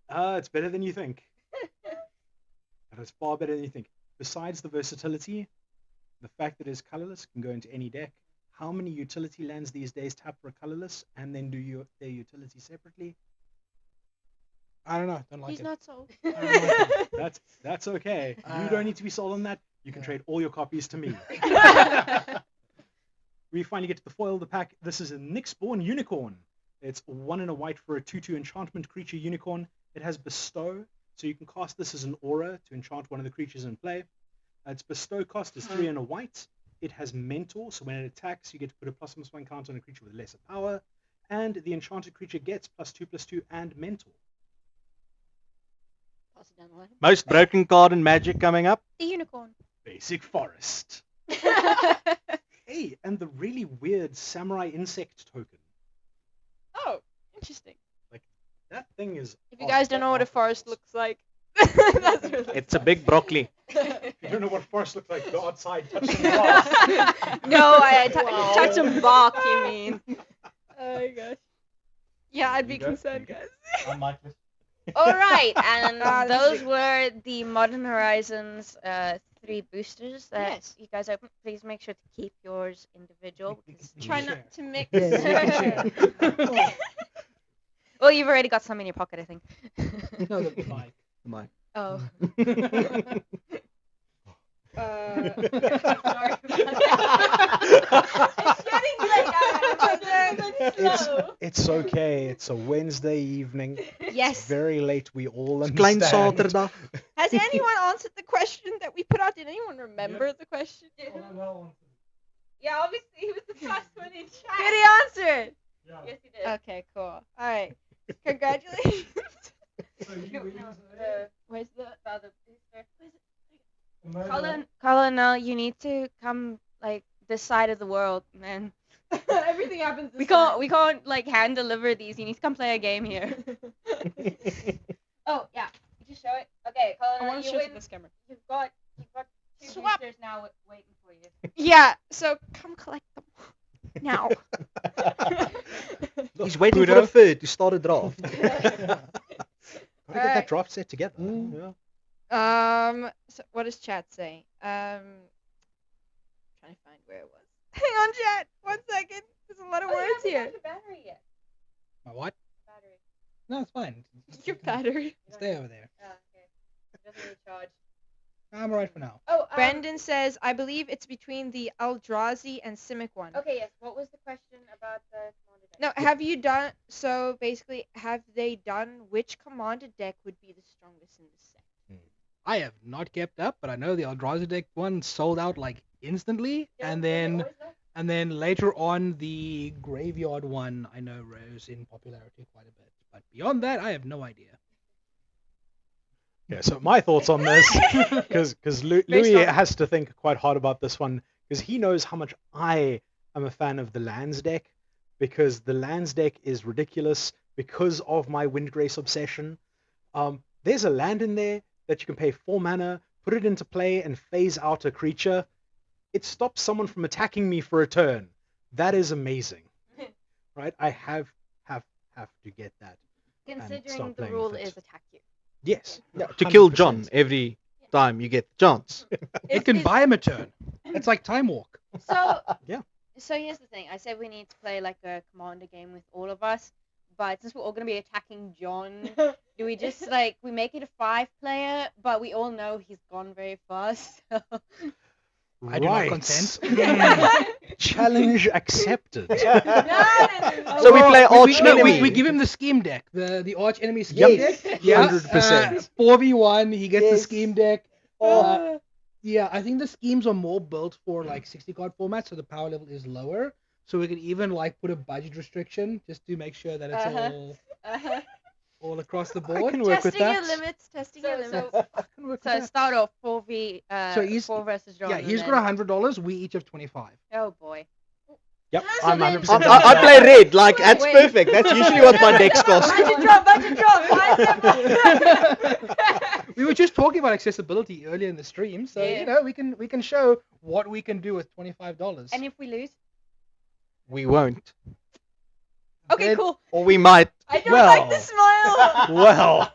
It's better than you think. It's far better than you think. Besides the versatility, the fact that it's colorless, can go into any deck. How many utility lands these days tap for a colorless and then do their utility separately? I don't know. Don't like He's it. not sold. I don't like it. That's okay. You don't need to be sold on that. You can trade all your copies to me. We finally get to the foil of the pack. This is a Nyxborn Unicorn. It's 1 and a white for a 2/2 enchantment creature unicorn. It has Bestow, so you can cast this as an aura to enchant one of the creatures in play. Its Bestow cost is 3 and a white. It has Mentor, so when it attacks, you get to put a +1/+1 counter on a creature with lesser power. And the enchanted creature gets +2/+2 and Mentor. Pass it down the line. Most broken card in Magic coming up. The unicorn. Basic Forest. Hey, and the really weird Samurai Insect token. Oh, interesting. That thing is... If you guys don't know what a forest looks like, that's really It's a big broccoli. If you don't know what forest looks like, go outside, touch some grass. No, I touch some bark, you mean. Oh my gosh. Yeah, I'd be You go, concerned, you go. guys. On my list. All right, and Ah, this those is- were the Modern Horizons 3 boosters that Yes. you guys open. Please make sure to keep yours individual. Because... Try not to mix. Well, you've already got some in your pocket, I think. No, the mic. Mine. Oh. It's getting late. It's It's okay. It's a Wednesday evening. It's Yes. very late. We all Klein understand. Saterdag. Has anyone answered the question that we put out? Did anyone remember the question? Yeah, obviously he was the first one in chat. Did he answer it? Yes, he did. Okay, cool. All right. Congratulations. Where's the other? Colin, you need to come like this side of the world, man. Everything happens. We can't like hand deliver these. You need to come play a game here. Oh yeah, just show it. Okay, I Colin, want to you show win. this camera. You've got two Swap. boosters now waiting for you. Yeah, so come collect them now. He's waiting for the third to start a draft. Gotta get Alright. that draft set together. Yeah. So what does chat say? Trying to find where it was. Hang on, chat. 1 second. There's a lot of words You here. haven't got the battery yet. My what? Battery. No, it's fine. Your battery. Stay over there. Oh, okay. It doesn't recharge. I'm alright for now. Oh, Brandon says, I believe it's between the Eldrazi and Simic one. Okay, yes. What was the question about the commander deck? No, have you done, so basically, have they done which commander deck would be the strongest in the set? I have not kept up, but I know the Eldrazi deck one sold out like instantly, Yeah, and they then always know. and then later on the Graveyard one I know rose in popularity quite a bit. But beyond that, I have no idea. Yeah, so my thoughts on this, because Louis has to think quite hard about this one, because he knows how much I am a fan of the lands deck, because the lands deck is ridiculous because of my Windgrace obsession. There's a land in there that you can pay 4 mana, put it into play, and phase out a creature. It stops someone from attacking me for a turn. That is amazing, right? I have to get that. Considering start the playing rule with it. is attack you. Yes. To kill 100%. John every time you get the chance. It can buy him a turn. It's like Time Walk. So Yeah. So here's the thing. I said we need to play like a commander game with all of us, but since we're all gonna be attacking John, do we just like we make it a 5-player, but we all know he's gone very fast. So. I do not consent. Challenge accepted. So we play Arch no, Enemy. we give him the scheme deck, the Arch Enemy scheme Yep. deck. Yeah, 100%. 4v1, he gets the Yes. scheme deck. Yeah, I think the schemes are more built for like 60 card format, so the power level is lower. So we can even like put a budget restriction just to make sure that it's all across the I board. can work with Testing your that. limits, testing your limits. I can work with So that. start off 4v, So he's- 4 versus John. Yeah, and he's then- got $100. We each have 25. Oh boy. Yep, So I'm then- 100% I play red, like that's perfect. That's usually what my decks cost. Budget drop. We were just talking about accessibility earlier in the stream, so Yeah. you know we can show what we can do with $25. And if we lose? We won't. Okay, Then- cool. Or we might. I don't Well. like the smile. Well,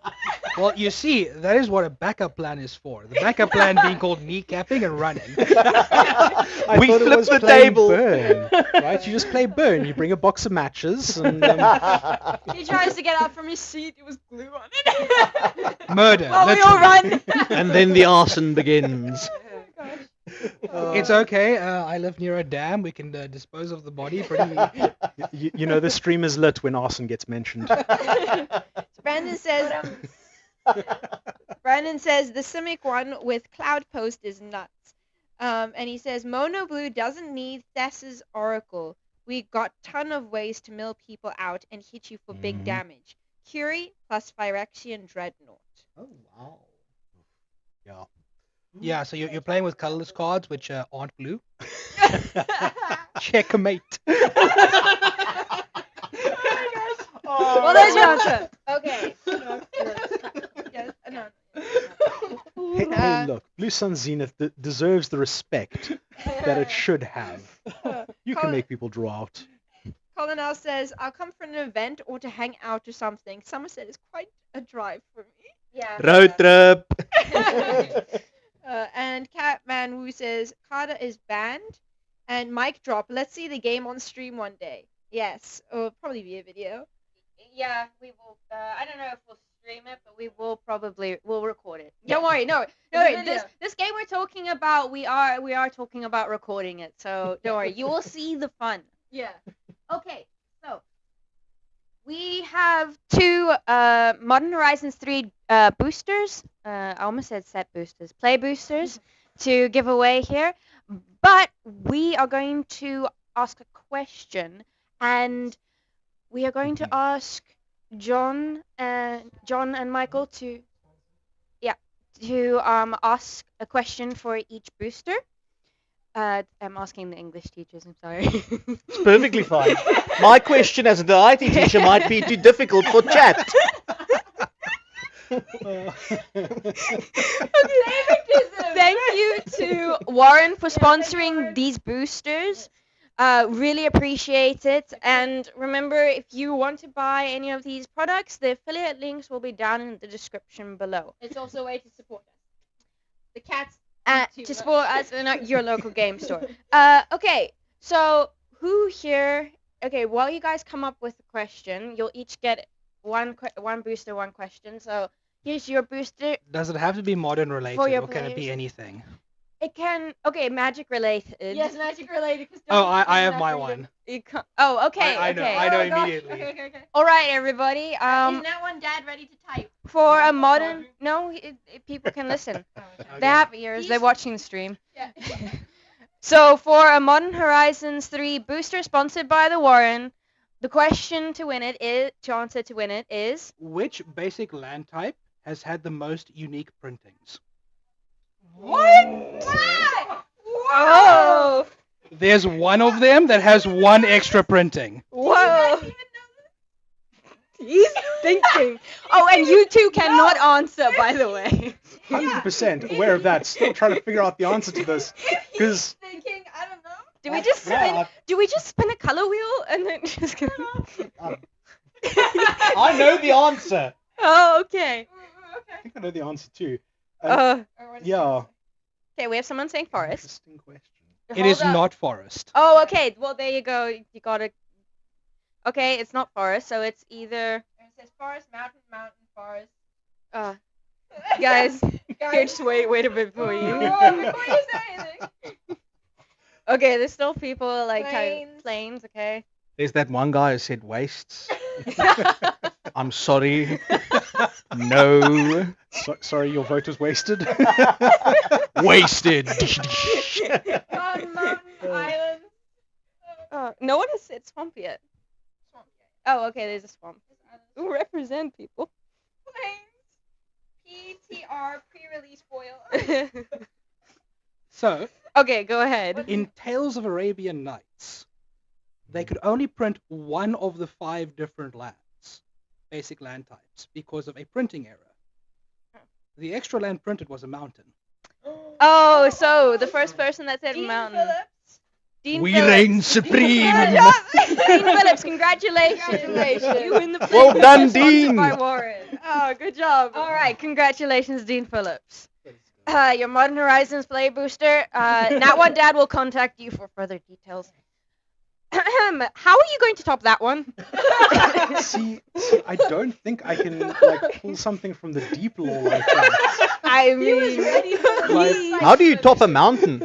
Well, you see, that is what a backup plan is for. The backup plan being called kneecapping and running. I We thought it flip was the playing table. Burn, right? You just play Burn. You bring a box of matches, and He tries to get up from his seat. It was glue on it. Murder. Oh, we all literally. run. And then the arson begins. It's okay. I live near a dam. We can dispose of the body pretty. you know the stream is lit when arson gets mentioned. Brandon says. Brandon says the Simic one with Cloud Post is nuts. And he says Mono Blue doesn't need Thess's Oracle. We got ton of ways to mill people out and hit you for big Mhm. damage. Curie plus Phyrexian Dreadnought. Oh wow. Yeah. Yeah, so you're playing with colorless cards which aren't blue. Checkmate. Well, there's your answer. Okay. Yes, no. Hey, look, Blue Sun Zenith deserves the respect that it should have. You can Colin- make people draw out. Colin L says, I'll come for an event or to hang out or something. Somerset is quite a drive for me. Yeah. Road trip. And Catman Wu says, Carter is banned. And mic drop, let's see the game on stream one day. Yes, or probably be a video. Yeah, we will. I don't know if we'll stream it, but we will. We'll record it. Don't worry, no. No, this game we're talking about, we are talking about recording it. So don't worry, you will see the fun. Yeah. Okay, so We have two Modern Horizons 3 boosters. I almost said set boosters, play boosters to give away here. But we are going to ask a question, and we are going to ask John and Michael to ask a question for each booster. I'm asking the English teachers. I'm sorry. It's perfectly fine. My question as the IT teacher might be too difficult for chat. Thank you to Warren for sponsoring these boosters. Really appreciate it. And remember, if you want to buy any of these products, the affiliate links will be down in the description below. It's also a way to support us. The cats. To support us in your local game store. Okay, so who here? Okay, while you guys come up with a question, you'll each get one booster, one question. So here's your booster. Does it have to be modern related, For your or can it be players. anything? It can. Okay, magic related. Yes, magic related. Oh, I have my one. Oh, okay. I know, okay. I know Oh, gosh. immediately. Okay. All right, everybody. Is that one dad ready to type? For a modern, no, people can listen. Okay. They have ears. They're watching the stream. Yeah. So for a Modern Horizons 3 booster sponsored by the Warren, the question to answer to win it is Which basic land type has had the most unique printings? What? Oh, There's one of them that has one extra printing. whoa. He's thinking. Oh, and you two cannot answer, by the way. 100% aware of that. Still trying to figure out the answer to this because Thinking, I don't know. Do we just spin? Do we just spin a color wheel and then just go? I know the answer. Oh, okay. I think I know the answer too. Yeah. Yeah. Okay, we have someone saying forest. Interesting question. It is not forest. Oh, okay. Well, there you go. You gotta. Okay, it's not forest, so it's either. It says forest, mountain, forest. Guys, here, Guys, just wait a bit for you. before you say anything. Okay, there's still people like Plains. planes. Okay. There's that one guy who said wastes. I'm sorry. No. Sorry, your vote was wasted. Wasted. Mountain, island. No one has said swamp yet. Swamp. Oh, okay. There's a swamp. Ooh, represent people. Plains. PTR pre-release foil. So, Okay, go ahead. in Tales of Arabian Nights, they could only print one of the 5 different lands, basic land types, because of a printing error. The extra land printed was a mountain. Oh, so the first person that said Dean mountain. Phillips. Dean We Phillips. reign supreme. Dean Phillips, congratulations. You win the Well flip done, sponsored Dean. by Warren. Oh, good job. All right, congratulations, Dean Phillips. Your Modern Horizons play booster. Nat One Dad will contact you for further details. How are you going to top that one? see, I don't think I can like pull something from the deep lore like that. I mean, Like, How do you top a mountain?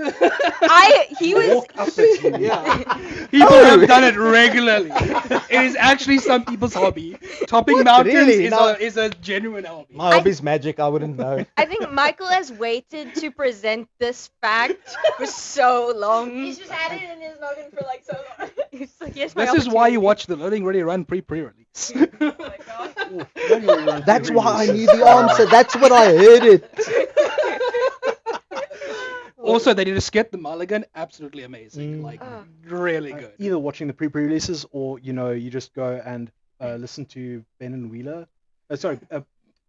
he was. walk up it. People have done it regularly. It is actually some people's hobby. Topping mountains Really? is a genuine hobby. My hobby's magic. I wouldn't know. I think Michael has waited to present this fact for so long. He's just had it in his login for like so long. He's like, "Here's my This is why you opportunity." watch the Loading Ready Run pre-release. Oh my god. That's why I knew the answer. That's what I heard it. Also, they did a skit, the Mulligan, absolutely amazing. Mm. Like, really good. Either watching the pre-releases or you just go and listen to Ben and Wheeler.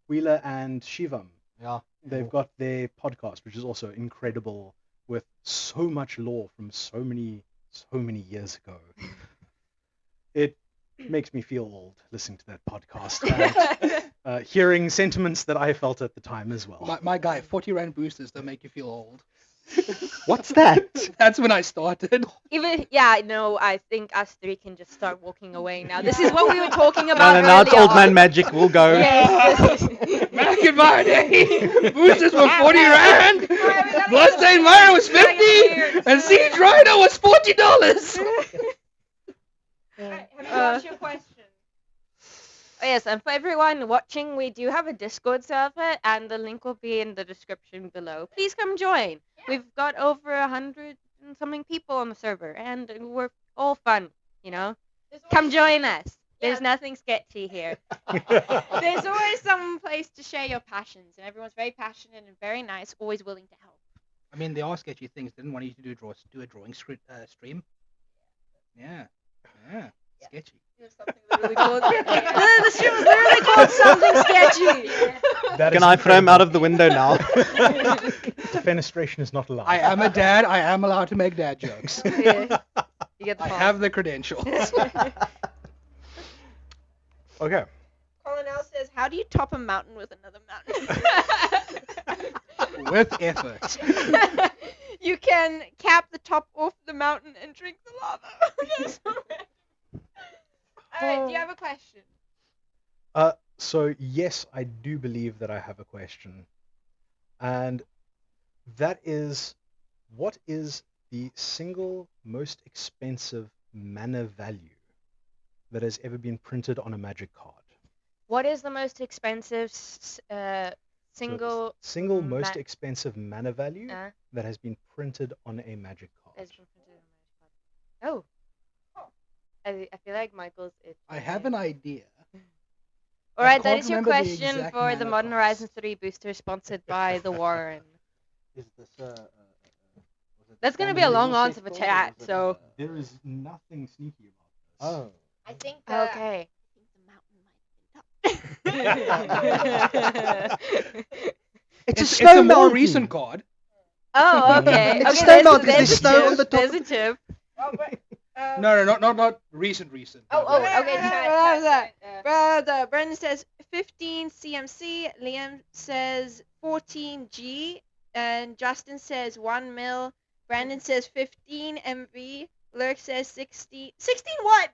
Wheeler and Shivam. Yeah. They've got their podcast, which is also incredible, with so much lore from so many years ago. It makes me feel old listening to that podcast and hearing sentiments that I felt at the time as well. My guy, 40 Rand boosters don't make you feel old. What's that? That's when I started. I think us three can just start walking away now. This is what we were talking No, about now it's earlier. old man magic. We'll go. Yes. Back in my day, boosters were 40 Rand, Bloodstained Mire was 50, and Siege Rider was $40. Alright, have you watched your question? Oh, yes, and for everyone watching, we do have a Discord server, and the link will be in the description below. Please come join. We've got over 100 and something people on the server, and we're all fun, you know? Come join us. There's nothing sketchy here. There's always some place to share your passions, and everyone's very passionate and very nice, always willing to help. I mean, there are sketchy things. Didn't want you to do a drawing stream. Yeah. Sketchy. Really cool. The stream was literally called something sketchy. Can I throw him out of the window now? Fenestration is not allowed. I am a dad. I am allowed to make dad jokes. Yeah. You get the I point. have the credentials. Okay. Colonel says, how do you top a mountain with another mountain? With effort. You can cap the top off the mountain and drink the lava. Alright, do you have a question? So yes, I do believe that I have a question. And that is, what is the single most expensive mana value that has ever been printed on a Magic card? What is the most expensive So single most expensive mana value Uh. that has been printed on a Magic card. that's been printed on a Magic card? Oh. I feel like Michael's it. I have an idea. All right, that can't is your remember the question exact for the mana Modern cost. Horizon 3 booster sponsored by the Warren. Is this That's gonna be a long answer for chat, so. There is nothing sneaky about this. Oh. I think Okay. It's a more recent card. Oh, okay. It's Okay, a stone mountain, 'cause there's a snow tip. on the top. There's a tip. No, not recent. Okay. Brother, Brendan says 15 CMC, Liam says 14G, and Justin says 1 mil. Brandon says 15 MV. Lurk says 16. 16 what?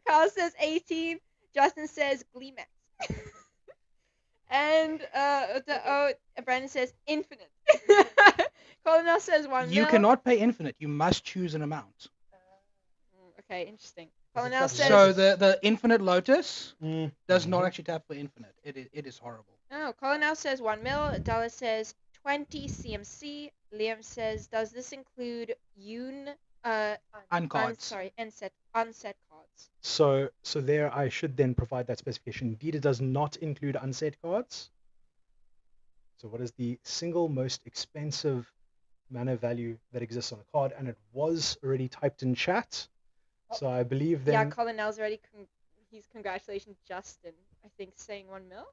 Carl says 18. Justin says Gleemax. And Brandon says infinite. Colonel says 1 mil. You cannot pay infinite. You must choose an amount. Okay, interesting. Colonel says. So the infinite lotus Mm. does not actually tap for infinite. It is horrible. Oh, Colonel says 1 mil. Dallas says 20 CMC. Liam says, does this include Uncards. unset cards? So there I should then provide that specification. Indeed, it does not include unset cards. So what is the single most expensive mana value that exists on a card? And it was already typed in chat. So I believe then... Yeah, Colonel's already. He's congratulations, Justin. I think saying 1 mil.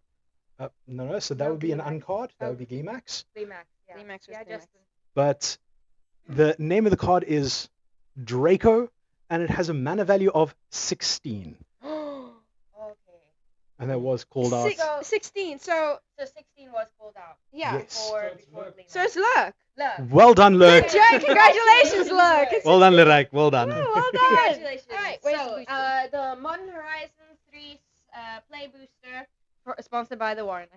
No, so that No, would be an Gleemax. uncard. That Oh. would be Gleemax. Gleemax, yeah. Gleemax was Yeah, Gleemax. Justin. But the name of the card is Draco, and it has a mana value of 16. Okay. And that was called out. 16. So 16 was pulled out. yeah. Yes. Before Gleemax. So it's luck. Look. Well done, Lurk. Good job. Congratulations, luck. Well done, Lirak. Well done. Oh, well done. Congratulations. All right, where's the So, booster? the Modern Horizon 3 Play Booster, sponsored by the Warren.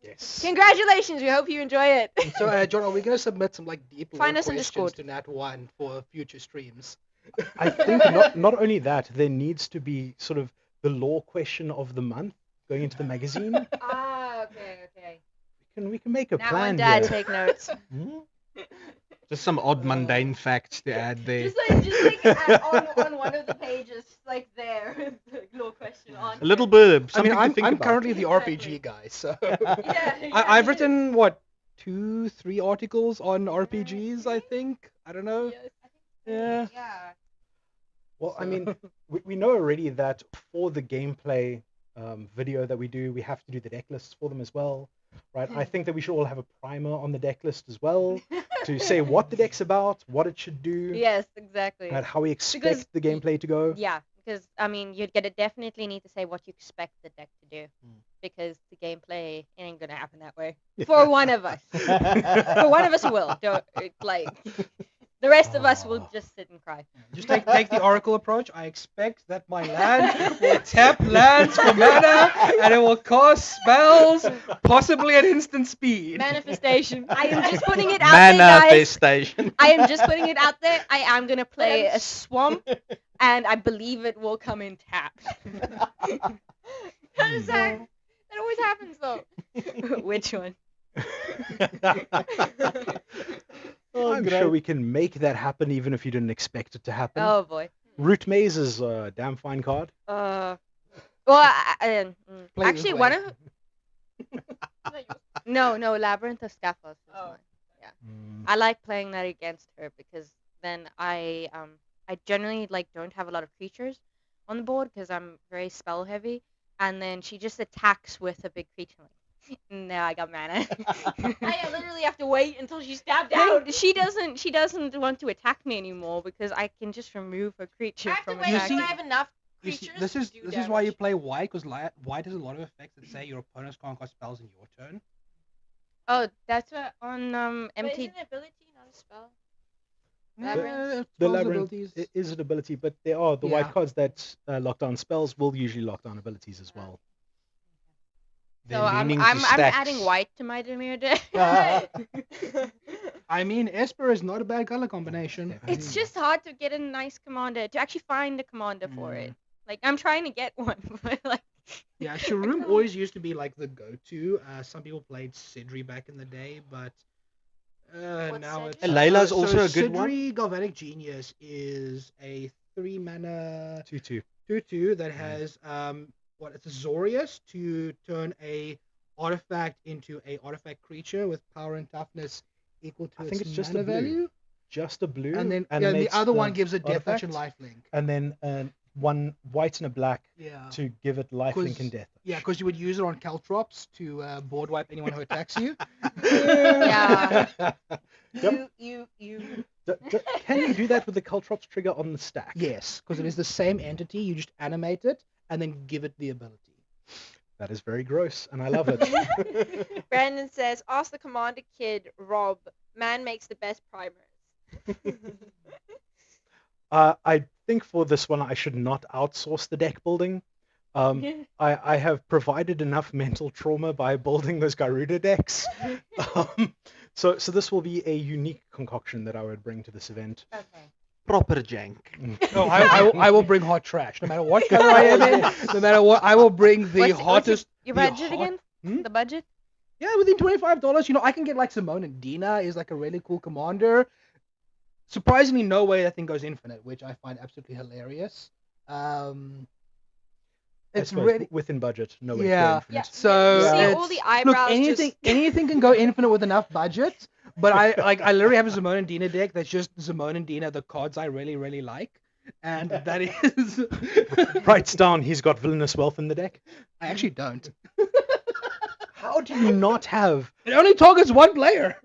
Yes. Congratulations. We hope you enjoy it. So, John, are we going to submit some deep Find lore us in questions Discord. to Nat1 for future streams? I think not only that, there needs to be sort of the lore question of the month going into the magazine. Ah, okay. We can make a Now plan and Dad here. take notes. Just some odd mundane facts to add there. just like on one of the pages, like there, the law question on. A little blurb. I Something mean, to I'm think about. currently the RPG guy, so Yeah, I've written what 2-3 articles on RPGs. I think. I don't know. Yeah. Yeah. Well, I mean, we know already that for the gameplay video that we do, we have to do the deck lists for them as well, right? I think that we should all have a primer on the deck list as well to say what the deck's about, what it should do, Yes, exactly. and how we expect Because the gameplay to go. Yeah, because I mean, you're gonna definitely need to say what you expect the deck to do, because the gameplay ain't gonna happen that way. For one of us, for one of us will. Don't like. The rest of us will just sit and cry. Just take the Oracle approach. I expect that my land will tap lands for mana, and it will cast spells, possibly at instant speed. Manifestation. I am just putting it out there, guys. Manifestation. I am just putting it out there. I am gonna play a swamp, and I believe it will come in tapped. How does that? That always happens though. Which one? I'm sure we can make that happen even if you didn't expect it to happen. Oh boy. Root Maze is a damn fine card. Well, Play actually, this one way. of no, Labyrinth of Scaphos is Oh. mine. I like playing that against her because then I generally like don't have a lot of creatures on the board because I'm very spell heavy, and then she just attacks with a big creature. Now I got mana. I literally have to wait until she's stabbed No, out. she doesn't want to attack me anymore because I can just remove a creature I have to from wait You until see- I have enough You see, creatures. this is to do this is why you damage. play white, because white has a lot of effects that say your opponents can't cast spells in your turn. Oh, that's what on But MT. isn't ability not a spell? Labyrinth. The Labyrinth is an ability, but there are the Yeah. white cards that lock down spells will usually lock down abilities as well. They're So I'm leaning to I'm stacks. adding white to my Demir deck. I mean, Esper is not a bad color combination. It's just hard to get a nice commander, to actually find a commander for it. Like, I'm trying to get one, but like, Yeah, Sharoom always used to be like the go-to. Some people played Sidri back in the day, but What's now Sidri? it's And Layla's also a good one. Sidri Galvanic Genius is a 3-mana 2/2. 2/2 that has it's a Zorius to turn a artifact into a artifact creature with power and toughness equal to I its think it's just mana a blue. value. Just a blue. And then the animates other one gives a death touch artifact, and lifelink. and then one white and a black Yeah. to give it lifelink and death. Yeah, because you would use it on Caltrops to board wipe anyone who attacks you. Yeah. Yep. You. Can you do that with the Caltrops trigger on the stack? Yes, because it is the same entity. You just animate it and then give it the ability. That is very gross, and I love it. Brandon says, ask the commander kid, Rob. Man makes the best primers. I think for this one, I should not outsource the deck building. I have provided enough mental trauma by building those Garuda decks. So this will be a unique concoction that I would bring to this event. okay. Proper jank. No, I will bring hot trash. No matter what color I am in, no matter what, I will bring the What's hottest. your the budget hot- again? Hmm? The budget? Yeah, within $25, I can get like Simone and Dina is like a really cool commander. Surprisingly, no way that thing goes infinite, which I find absolutely hilarious. I It's suppose really within budget. No way Yeah. to go infinite. Yeah. so. You see it's- all the Look, eyebrows anything can go infinite with enough budget. But I literally have a Simone and Dina deck that's just Simone and Dina, the cards I really really like, and that is. Writes down he's got villainous wealth in the deck. I actually don't. How do you not have? It only targets one player.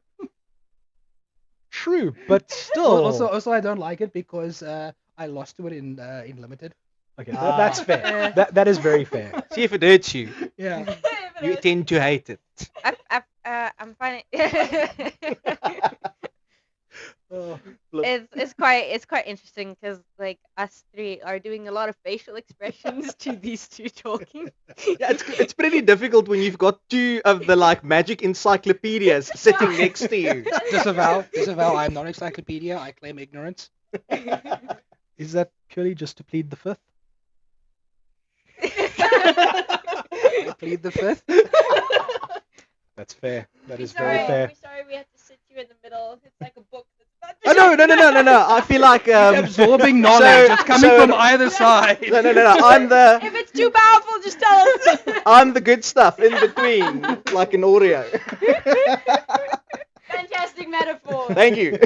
True, but still. Also, I don't like it because I lost to it in limited. Okay, that's fair. That is very fair. See if it hurts you. Yeah. You tend to hate it. I'm finding Look, it's quite interesting because like us three are doing a lot of facial expressions to these two talking. Yeah, it's pretty difficult when you've got two of the like magic encyclopedias sitting next to you. Disavow. I'm not encyclopedia. I claim ignorance. is that purely just to plead the fifth? I plead the fifth. That's fair. That is sorry, very fair. We're sorry we have to sit you in the middle. It's like a book that's Oh no! I feel like Absorbing knowledge. It's coming from either side. No. I'm the If it's too powerful, just tell us. I'm the good stuff in between, like an Oreo. Fantastic metaphor. Thank you.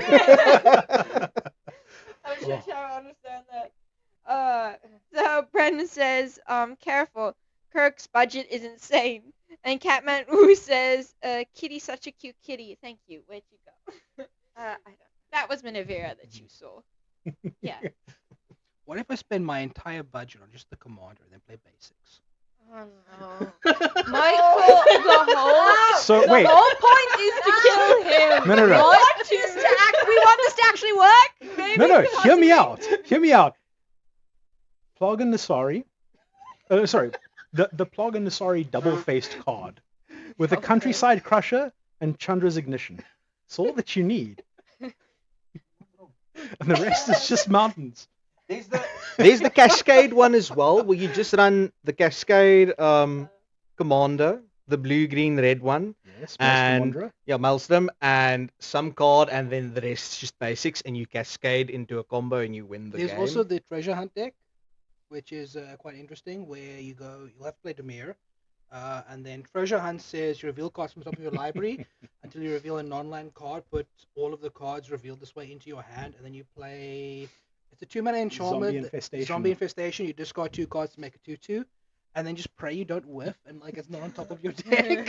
I'm sure Tara understand that. So Brendan says, careful. Kirk's budget is insane. And Catman Wu says, Kitty's such a cute kitty. Thank you. Where'd you go? I don't. That was Minervera that you saw. Yeah. What if I spend my entire budget on just the commander and then play basics? Oh no. Michael, So wait, the whole point is to kill him. No. We want this to actually work. Maybe No. Hear me out. Plog and Nasari. Sorry, the Plog and Nasari double-faced card with a Countryside Crusher and Chandra's Ignition. It's all that you need. And the rest is just mountains. There's the Cascade one as well, where you just run the Cascade Commander, the blue, green, red one. Yes, And Maelstrom yeah, Maelstrom and some card, and then the rest is just basics, and you cascade into a combo and you win the There's game. also the treasure hunt deck, which is quite interesting, where you'll have to play Demir, and then treasure hunt says you reveal cards from the top of your library until you reveal a non-land card. Put all of the cards revealed this way into your hand, and then you play. It's a 2-mana enchantment. Zombie Infestation. Zombie infestation. You discard 2 cards to make a 2/2, and then just pray you don't whiff, and like it's not on top of your deck.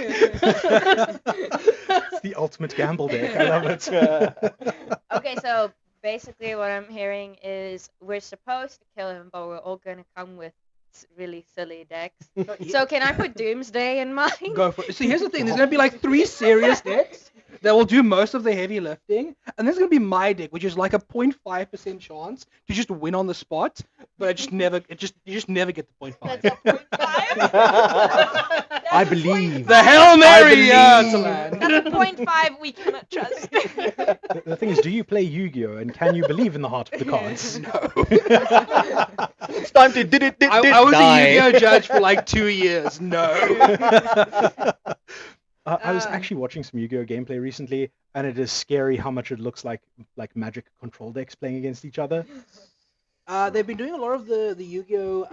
It's the ultimate gamble deck. I love it. Okay, so basically what I'm hearing is we're supposed to kill him, but we're all gonna come with really silly decks. So can I put Doomsday in mine? Go for it. See, here's the thing. There's gonna be like 3 serious decks that will do most of the heavy lifting, and there's gonna be my deck, which is like a 0.5% chance to just win on the spot, but you just never get the 0.5. That's a 0.5. I believe. The Hail Mary, That's to land. a 0.5 we cannot trust. The thing is, do you play Yu-Gi-Oh, and can you believe in the heart of the cards? No. It's time to I was die. a Yu-Gi-Oh judge for like 2 years. No. I was actually watching some Yu-Gi-Oh gameplay recently, and it is scary how much it looks like Magic control decks playing against each other. They've been doing a lot of the Yu-Gi-Oh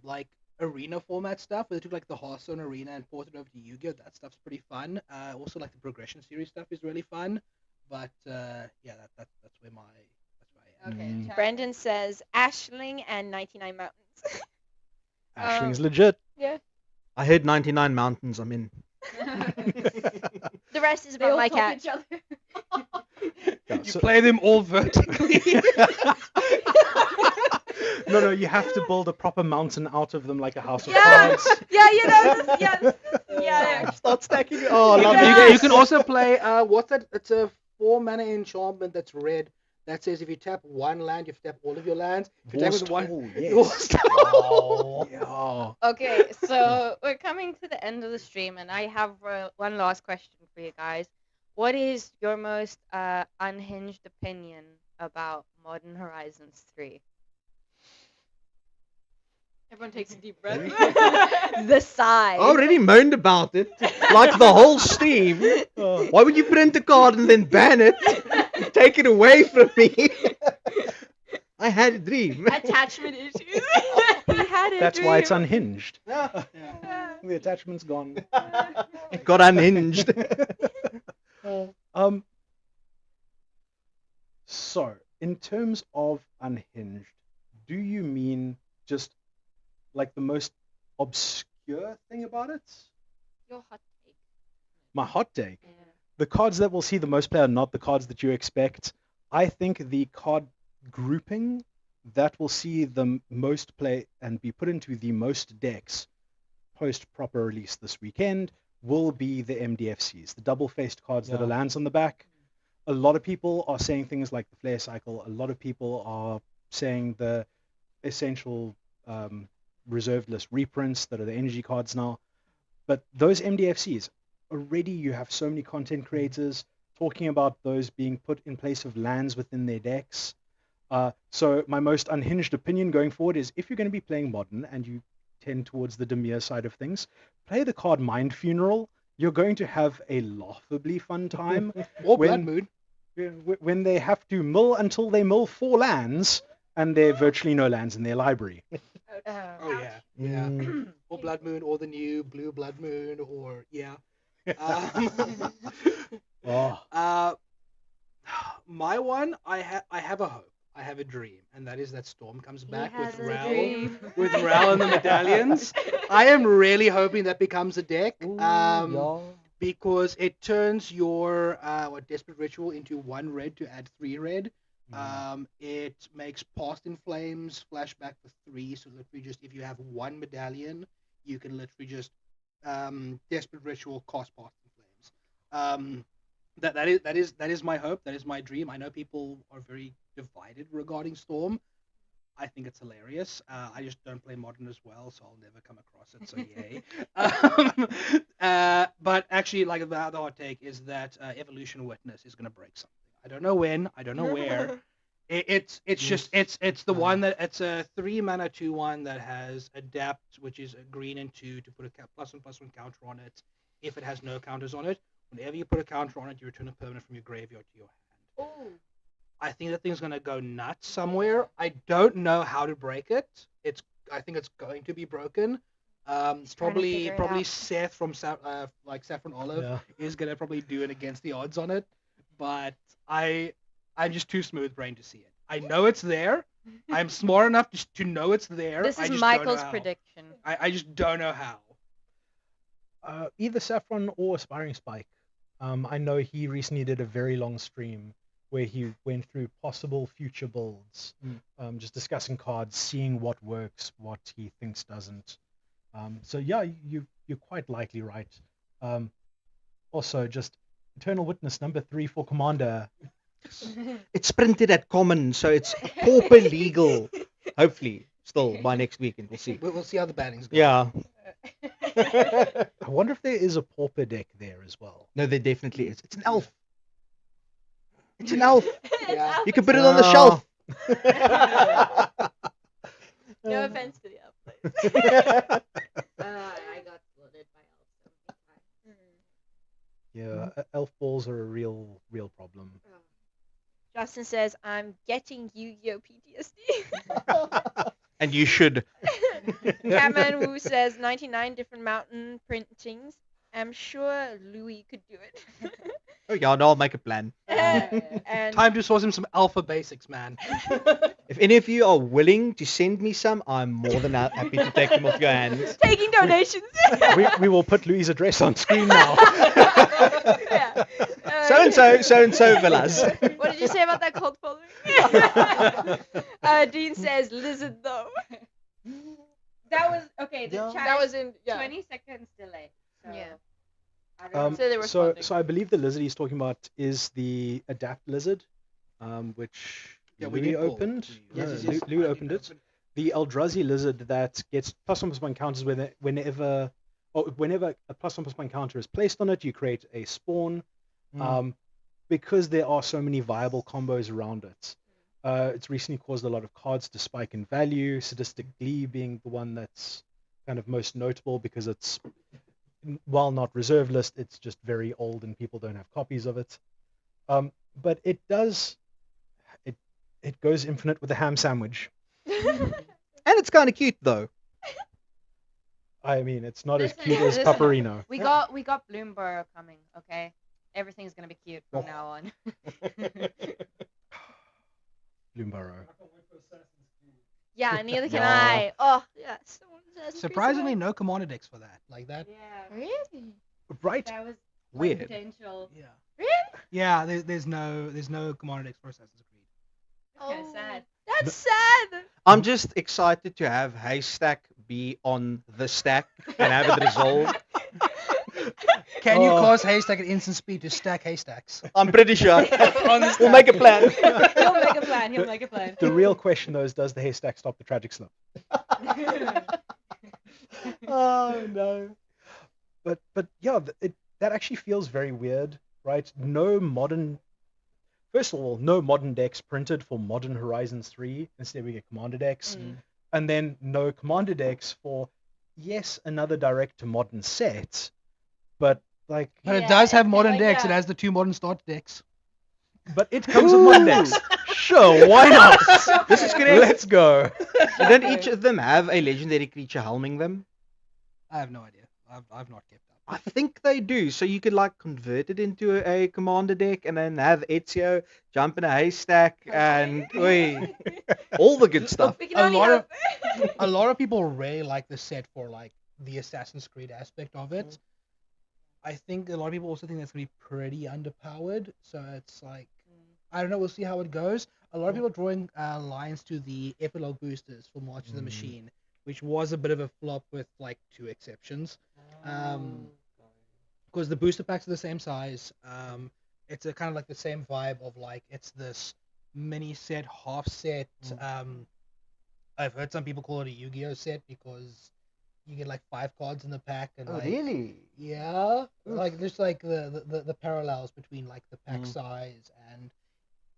like arena format stuff. Where they took like the Hearthstone arena and ported it over to Yu-Gi-Oh. That stuff's pretty fun. Also like the progression series stuff is really fun. But yeah, that's where I am. Okay. Mm. Brandon says Ashling and 99 Mountains. Ashling's legit. I heard 99 Mountains. I'm in. The rest is They about all my top cat. each other. Yeah, You so- play them all vertically. no, you have to build a proper mountain out of them, like a house of Yeah. cards. Yeah, you know, yeah. Start stacking. Oh, you, lovely. can, you can also play what's that? It's a 4-mana enchantment that's red. That says if you tap one land, you have to tap all of your lands. If you tap with one, Yeah. Okay, so we're coming to the end of the stream, and I have one last question for you guys. What is your most unhinged opinion about Modern Horizons 3? Everyone takes a deep breath. The sigh. I already moaned about it, like the whole Steam. Why would you print a card and then ban it? Take it away from me. I had a dream. Attachment issues. He had a That's why it's dream. unhinged. The attachment's gone. It got unhinged. So, in terms of unhinged, do you mean just like the most obscure thing about it? Your hot take. My hot take. The cards that will see the most play are not the cards that you expect. I think the card grouping that will see the most play and be put into the most decks post proper release this weekend will be the MDFCs, the double-faced cards that are lands on the back. A lot of people are saying things like the Flare Cycle. A lot of people are saying the essential reserved list reprints that are the energy cards now. But those MDFCs, already you have so many content creators talking about those being put in place of lands within their decks. So my most unhinged opinion going forward is if you're going to be playing Modern and you tend towards the Demir side of things, play the card Mind Funeral. You're going to have a laughably fun time. Or when- Blood Moon. When they have to mill until they mill 4 lands and there are virtually no lands in their library. Oh yeah, yeah. Mm. Or Blood Moon, or the new Blue Blood Moon, or yeah. Oh. My one, I have a hope, I have a dream, and that is that Storm comes back with has a Ral, dream. with Ral and the medallions. I am really hoping that becomes a deck, because it turns your Desperate Ritual into 1 red to add 3 red. It makes Past in Flames flashback for 3, so literally just if you have 1 medallion, you can literally just Desperate Ritual cost Past in Flames. That is my hope. That is my dream. I know people are very divided regarding Storm. I think it's hilarious. I just don't play Modern as well, so I'll never come across it. So yay. But actually, like the other hot take is that Evolution Witness is going to break something. I don't know when. I don't know where. It's the one that it's a 3 mana 2/1 that has adapt, which is a green and 2 to put a +1/+1 counter on it. If it has no counters on it, whenever you put a counter on it, you return a permanent from your graveyard to your hand. Oh. I think that thing's gonna go nuts somewhere. I don't know how to break it. I think it's going to be broken. He's trying to figure it Probably out. Seth from like Saffron Olive Yeah. is gonna probably do it against the odds on it. But I'm just too smooth brained to see it. I know it's there. I'm smart enough just to know it's there. This I is just don't know Michael's how. prediction. I just don't know how. Either Saffron or Aspiring Spike. I know he recently did a very long stream where he went through possible future builds, just discussing cards, seeing what works, what he thinks doesn't. So yeah, you're quite likely right. Also, just Eternal Witness number 3 for Commander. It's printed at common, so it's pauper legal. Hopefully, still by next week, and we'll see. We'll see how the bannings go. Yeah. I wonder if there is a pauper deck there as well. No, there definitely is. It's an elf. It's an elf. Yeah. You can put it on the shelf. No offense to the elf players. I got flooded by elves. Yeah, elf balls are a real problem. Justin says, I'm getting Yu-Gi-Oh! PTSD. And you should. Catman Wu says, 99 different mountain printings. I'm sure Louis could do it. Oh yeah, no, I'll make a plan. And Time to source him some alpha basics, man. If any of you are willing to send me some, I'm more than happy to take them off your hands. taking donations. we will put Louis' address on screen now. Yeah. So and so villas. What did you say about that cult following? Dean says, lizard though. That was okay. The Yeah. chat That is was in, yeah. 20 seconds delay. So Yeah. I don't know. So they were responding. So I believe the lizard he's talking about is the adapt lizard, which Yeah, we Louis did pull. opened. Yes, No, yes, Louis opened it. The Eldrazi lizard that gets +1/+1 counters whenever a +1/+1 counter is placed on it, you create a spawn. Because there are so many viable combos around it. It's recently caused a lot of cards to spike in value, Sadistic Glee being the one that's kind of most notable because it's, while not reserve list, it's just very old and people don't have copies of it. But it does, it goes infinite with a ham sandwich. And it's kind of cute though. I mean, it's not as Listen, cute as listen. Paparino. We got Bloomberg coming, okay? Everything's gonna be cute from now on. Bloomborough. Yeah, neither can Yeah. I. Oh, yeah. someone says Surprisingly, no commander decks for that. Like that. Yeah, Really? Right? that was Weird. potential. Yeah. Really? Yeah. There's no commander decks for Assassin's Creed. Kinda sad. That's sad. I'm just excited to have Haystack be on the stack and have it resolved. Can you cause haystack at instant speed to stack haystacks? I'm pretty sure. On the We'll make a plan. He'll make a plan. He'll make a plan. The real question though is, does the haystack stop the tragic slip? Oh no. But yeah, that actually feels very weird, right? First of all, no modern decks printed for Modern Horizons 3. Instead, we get commander decks, and then no commander decks for another direct to modern set, but like, But it Yeah, does have it's modern like, decks. yeah. It has the 2 modern start decks. but it comes with modern decks. Sure, why not? This is correct. Let's go. Don't each of them have a legendary creature helming them? I have no idea. I've not kept up. I think they do. So you could like convert it into a commander deck and then have Ezio jump in a haystack and all the good stuff. We can A only lot hope. A lot of people really like the set for like the Assassin's Creed aspect of it. I think a lot of people also think that's gonna be pretty underpowered. So it's like, I don't know. We'll see how it goes. A lot of people are drawing lines to the epilogue boosters for March of the Machine, which was a bit of a flop with like 2 exceptions. Because the booster packs are the same size. It's a kind of like the same vibe of like it's this mini set, half set. I've heard some people call it a Yu-Gi-Oh set because you get like 5 cards in the pack and like really? yeah, like there's like the parallels between like the pack size and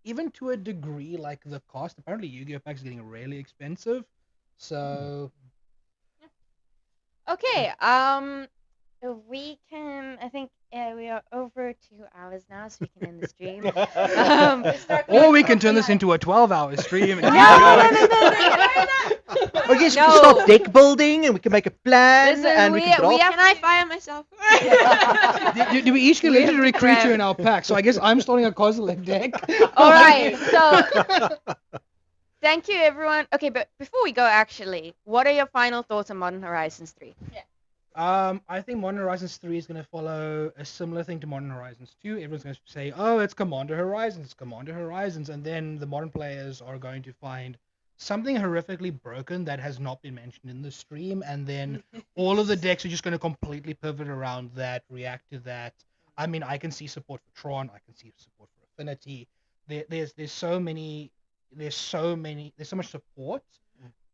even to a degree, like the cost. Apparently, Yu-Gi-Oh packs is getting really expensive. So Okay, we can. I think we are over 2 hours now, so we can end the stream. or we can turn this into a 12-hour stream. And Oh yes, we No. can start deck building and we can make a plan Listen, and we can draft. Can I fire myself? do we each get a We have legendary to creature grab- in our pack? So I guess I'm starting a Kozilek deck. All right, so thank you, everyone. Okay, but before we go, actually, what are your final thoughts on Modern Horizons 3? I think Modern Horizons 3 is going to follow a similar thing to Modern Horizons 2. Everyone's going to say, oh, it's Commander Horizons, Commander Horizons. And then the modern players are going to find something horrifically broken that has not been mentioned in the stream. And then all of the decks are just going to completely pivot around that, react to that. I mean, I can see support for Tron. I can see support for Affinity. There's so much support.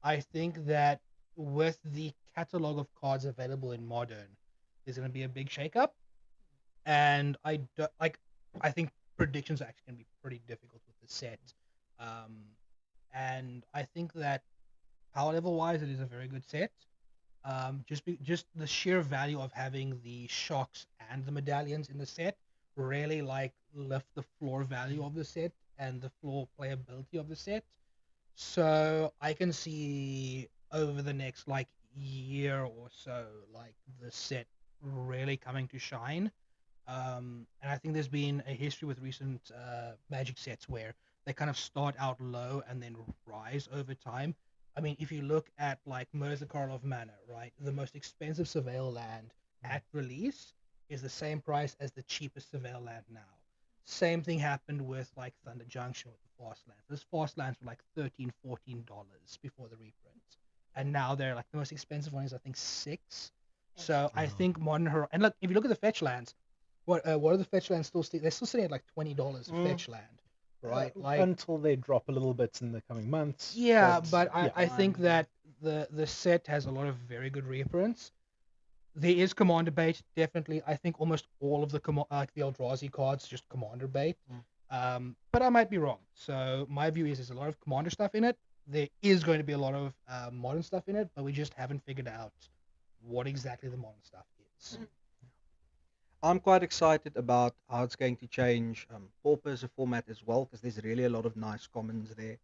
I think that with the catalog of cards available in Modern, there's going to be a big shakeup, and I think predictions are actually going to be pretty difficult with the set, and I think that power level wise, it is a very good set. Just the sheer value of having the shocks and the medallions in the set really lift the floor value of the set and the floor playability of the set. So I can see over the next year or so the set really coming to shine. And I think there's been a history with recent Magic sets where they kind of start out low and then rise over time. I mean, if you look at Mirza Karlov Manor, right, the most expensive Surveil land at release is the same price as the cheapest Surveil land now. Same thing happened with Thunder Junction with the Fast Lands. Those Fast Lands were $13, $14 before the reprint, and now they're the most expensive one is I think $6. So I think and look, if you look at the fetch lands, what are the fetch lands still? They're still sitting at $20 a fetch land, right? Until they drop a little bit in the coming months. Yeah, but I think that the set has a lot of very good reprints. There is commander bait, definitely. I think almost all of the the Eldrazi cards just commander bait. But I might be wrong. So my view is there's a lot of commander stuff in it. There is going to be a lot of modern stuff in it, but we just haven't figured out what exactly the modern stuff is. I'm quite excited about how it's going to change Pauper as a format as well, because there's really a lot of nice commons there.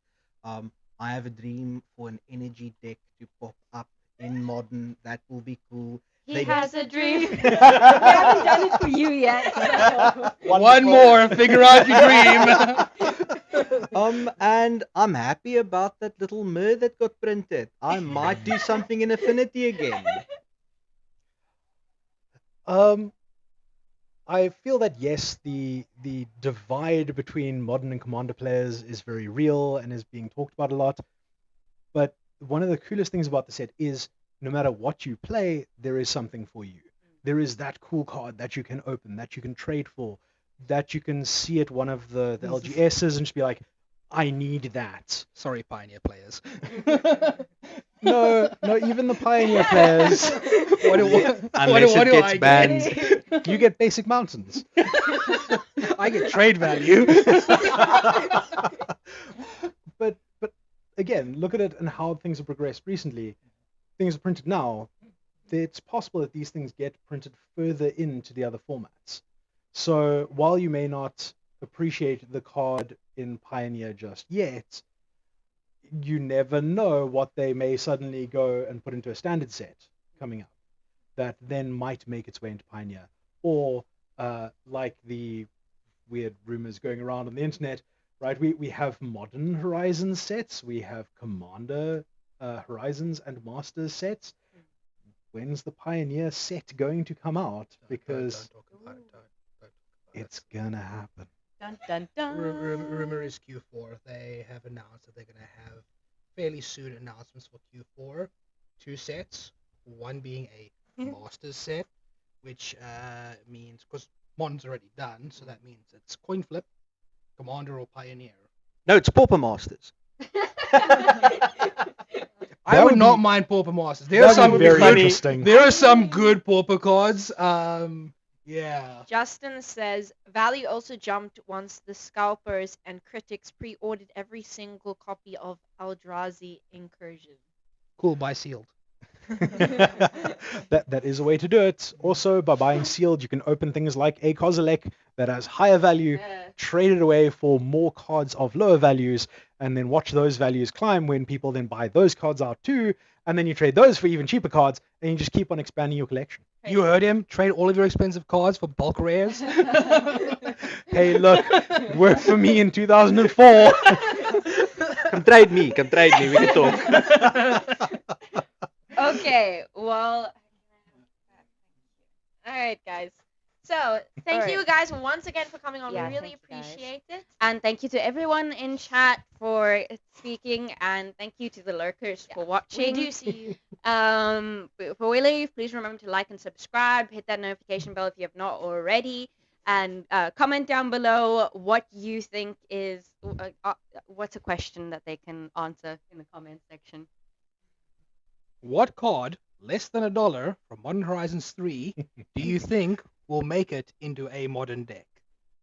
I have a dream for an energy deck to pop up in Modern. That will be cool. He has a dream. We haven't done it for you yet. So. One more, figure out your dream. And I'm happy about that little mer that got printed. I might do something in Affinity again. I feel that yes, the divide between modern and commander players is very real and is being talked about a lot. But one of the coolest things about the set is no matter what you play, there is something for you. There is that cool card that you can open, that you can trade for, that you can see at one of the LGSs and just be like, I need that. Sorry, Pioneer players. No, even the Pioneer players. Unless it gets banned. You get basic mountains. I get trade value. But again, look at it and how things have progressed recently. Things are printed now. It's possible that these things get printed further into the other formats. So while you may not appreciate the card in Pioneer just yet, you never know what they may suddenly go and put into a standard set coming up that then might make its way into Pioneer. Or like the weird rumors going around on the internet, right? We have Modern Horizon sets, we have Commander Horizons and Masters sets. When's the Pioneer set going to come out? Because don't talk about it. Don't talk about it's gonna happen. Dun, dun, dun. Rumor is Q4. They have announced that they're going to have fairly soon announcements for Q4. 2 sets, one being a Masters set, which means, because Modern's already done, so that means it's coin flip, Commander or Pioneer. No, it's Pauper Masters. I would not mind Pauper Masters. There are That some would be very funny- interesting. There are some good Pauper cards. Yeah. Justin says value also jumped once the scalpers and critics pre-ordered every single copy of Eldrazi Incursion. Cool, buy sealed. That is a way to do it. Also, by buying sealed, you can open things like a Kozilek that has higher value, trade it away for more cards of lower values, and then watch those values climb when people then buy those cards out too, and then you trade those for even cheaper cards, and you just keep on expanding your collection. You heard him. Trade all of your expensive cards for bulk rares. Hey, look, it worked for me in 2004. Come trade me. We can talk. Okay, well, alright guys. So, thank Alright. you guys once again for coming on. Yeah, We really thank you, guys. appreciate it. And thank you to everyone in chat for speaking, and thank you to the lurkers for We watching. do see you. Before we leave, please remember to like and subscribe. Hit that notification bell if you have not already, and comment down below what you think is what's a question that they can answer in the comment section. What card, less than $1 from Modern Horizons 3, do you think will make it into a modern deck?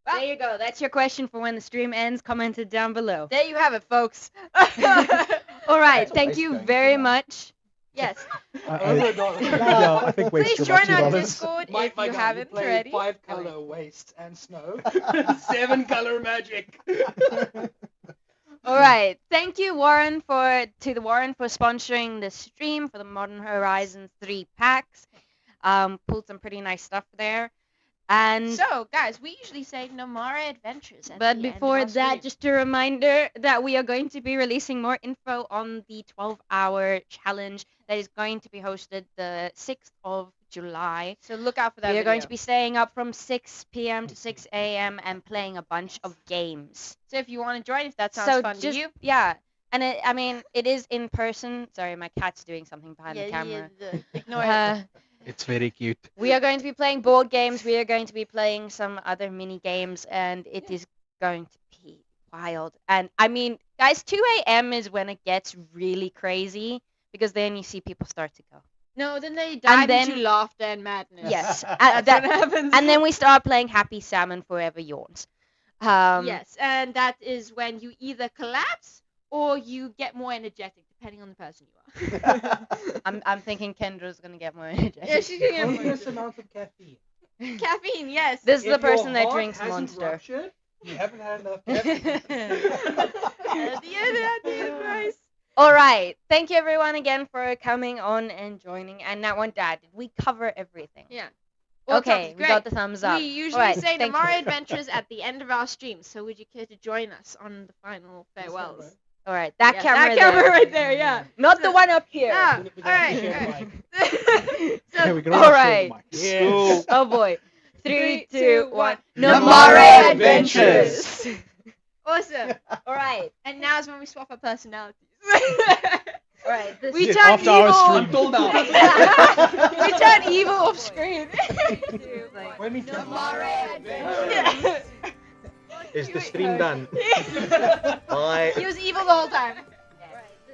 There you go. That's your question for when the stream ends. Commented down below. There you have it, folks. All right. That's Thank waste you going very too much. Yes. Yeah, I think waste Please too much join our $2. Discord if you haven't already. 5-color waste and snow. 7-color magic. All right. Thank you, Warren, for sponsoring the stream for the Modern Horizon 3 packs. Pulled some pretty nice stuff there. And So, guys, we usually say Nomara Adventures. At but the end of before our that, stream. just a reminder that we are going to be releasing more info on the 12-hour challenge that is going to be hosted the 6th of July. So look out for that. We are going to video. be staying up from 6 p.m. to 6 a.m. and playing a bunch of games. So if you want to join, if that sounds fun to you. Yeah. And it is in person. Sorry, my cat's doing something behind the camera. Ignore it. It's very cute. We are going to be playing board games. We are going to be playing some other mini games, and it is going to be wild. And I mean, guys, 2 a.m. is when it gets really crazy because then you see people start to go. No, then they dive into laughter and madness. Yes, That's what happens. and then we start playing Happy Salmon Forever Yawns. Yes, and that is when you either collapse or you get more energetic, depending on the person you are. I'm thinking Kendra's gonna get more energetic. Yeah, she's gonna get more Continuous amount of caffeine. caffeine. Yes. This is If the person your that heart drinks hasn't Monster. ruptured, you haven't had enough caffeine. At the end of the advice. All right. Thank you everyone again for coming on and joining. And that one, Dad, did we cover everything? Yeah. Okay, we great. got the thumbs up. We usually All right, say thank Nomara you. Adventures at the end of our stream, so would you care to join us on the final farewells? All right, that Yeah, camera that camera there. right there, yeah. Not the one up here. Yeah. We All right. share All the right. Yeah, So, we can All all share right. the mics. Yes. Oh boy. 3, 2, 1. Nomara Adventures. awesome. All right. And now is when we swap our personalities. All right. This We Yeah, turn after our evil. stream. Until now. We turn evil off screen. When we Nomara Adventures. Adventures. Is the stream done? Bye. He was evil the whole time.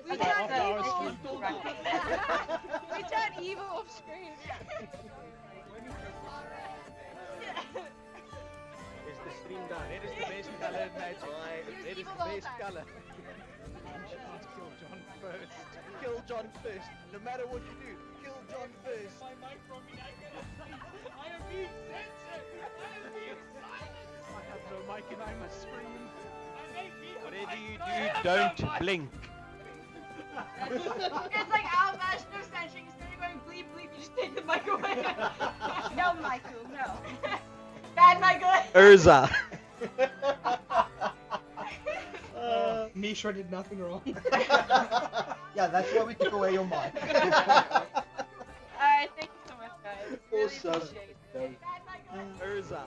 We Okay, turn so- evil. We turn evil off screen. Is the stream done? It is the best color magic. It is the best color. Kill John first. No matter what you do, kill John first. My mic from me. I am being censored. I am being silenced. I have no mic and I must scream. Whatever you do, don't blink. It's like Al National Censoring. Instead of going bleep bleep, you just take the mic away. No, Michael, no. Bad Michael. Urza. Misha did nothing wrong. Yeah, that's why we took away your mic. Alright, thank you so much, guys. Really Awesome. appreciate it. Bad Michael. Urza.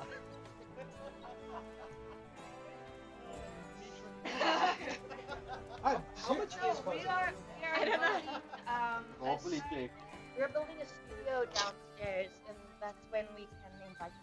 How much is We are I don't know. Hopefully, click. We're building a studio downstairs, and that's when we can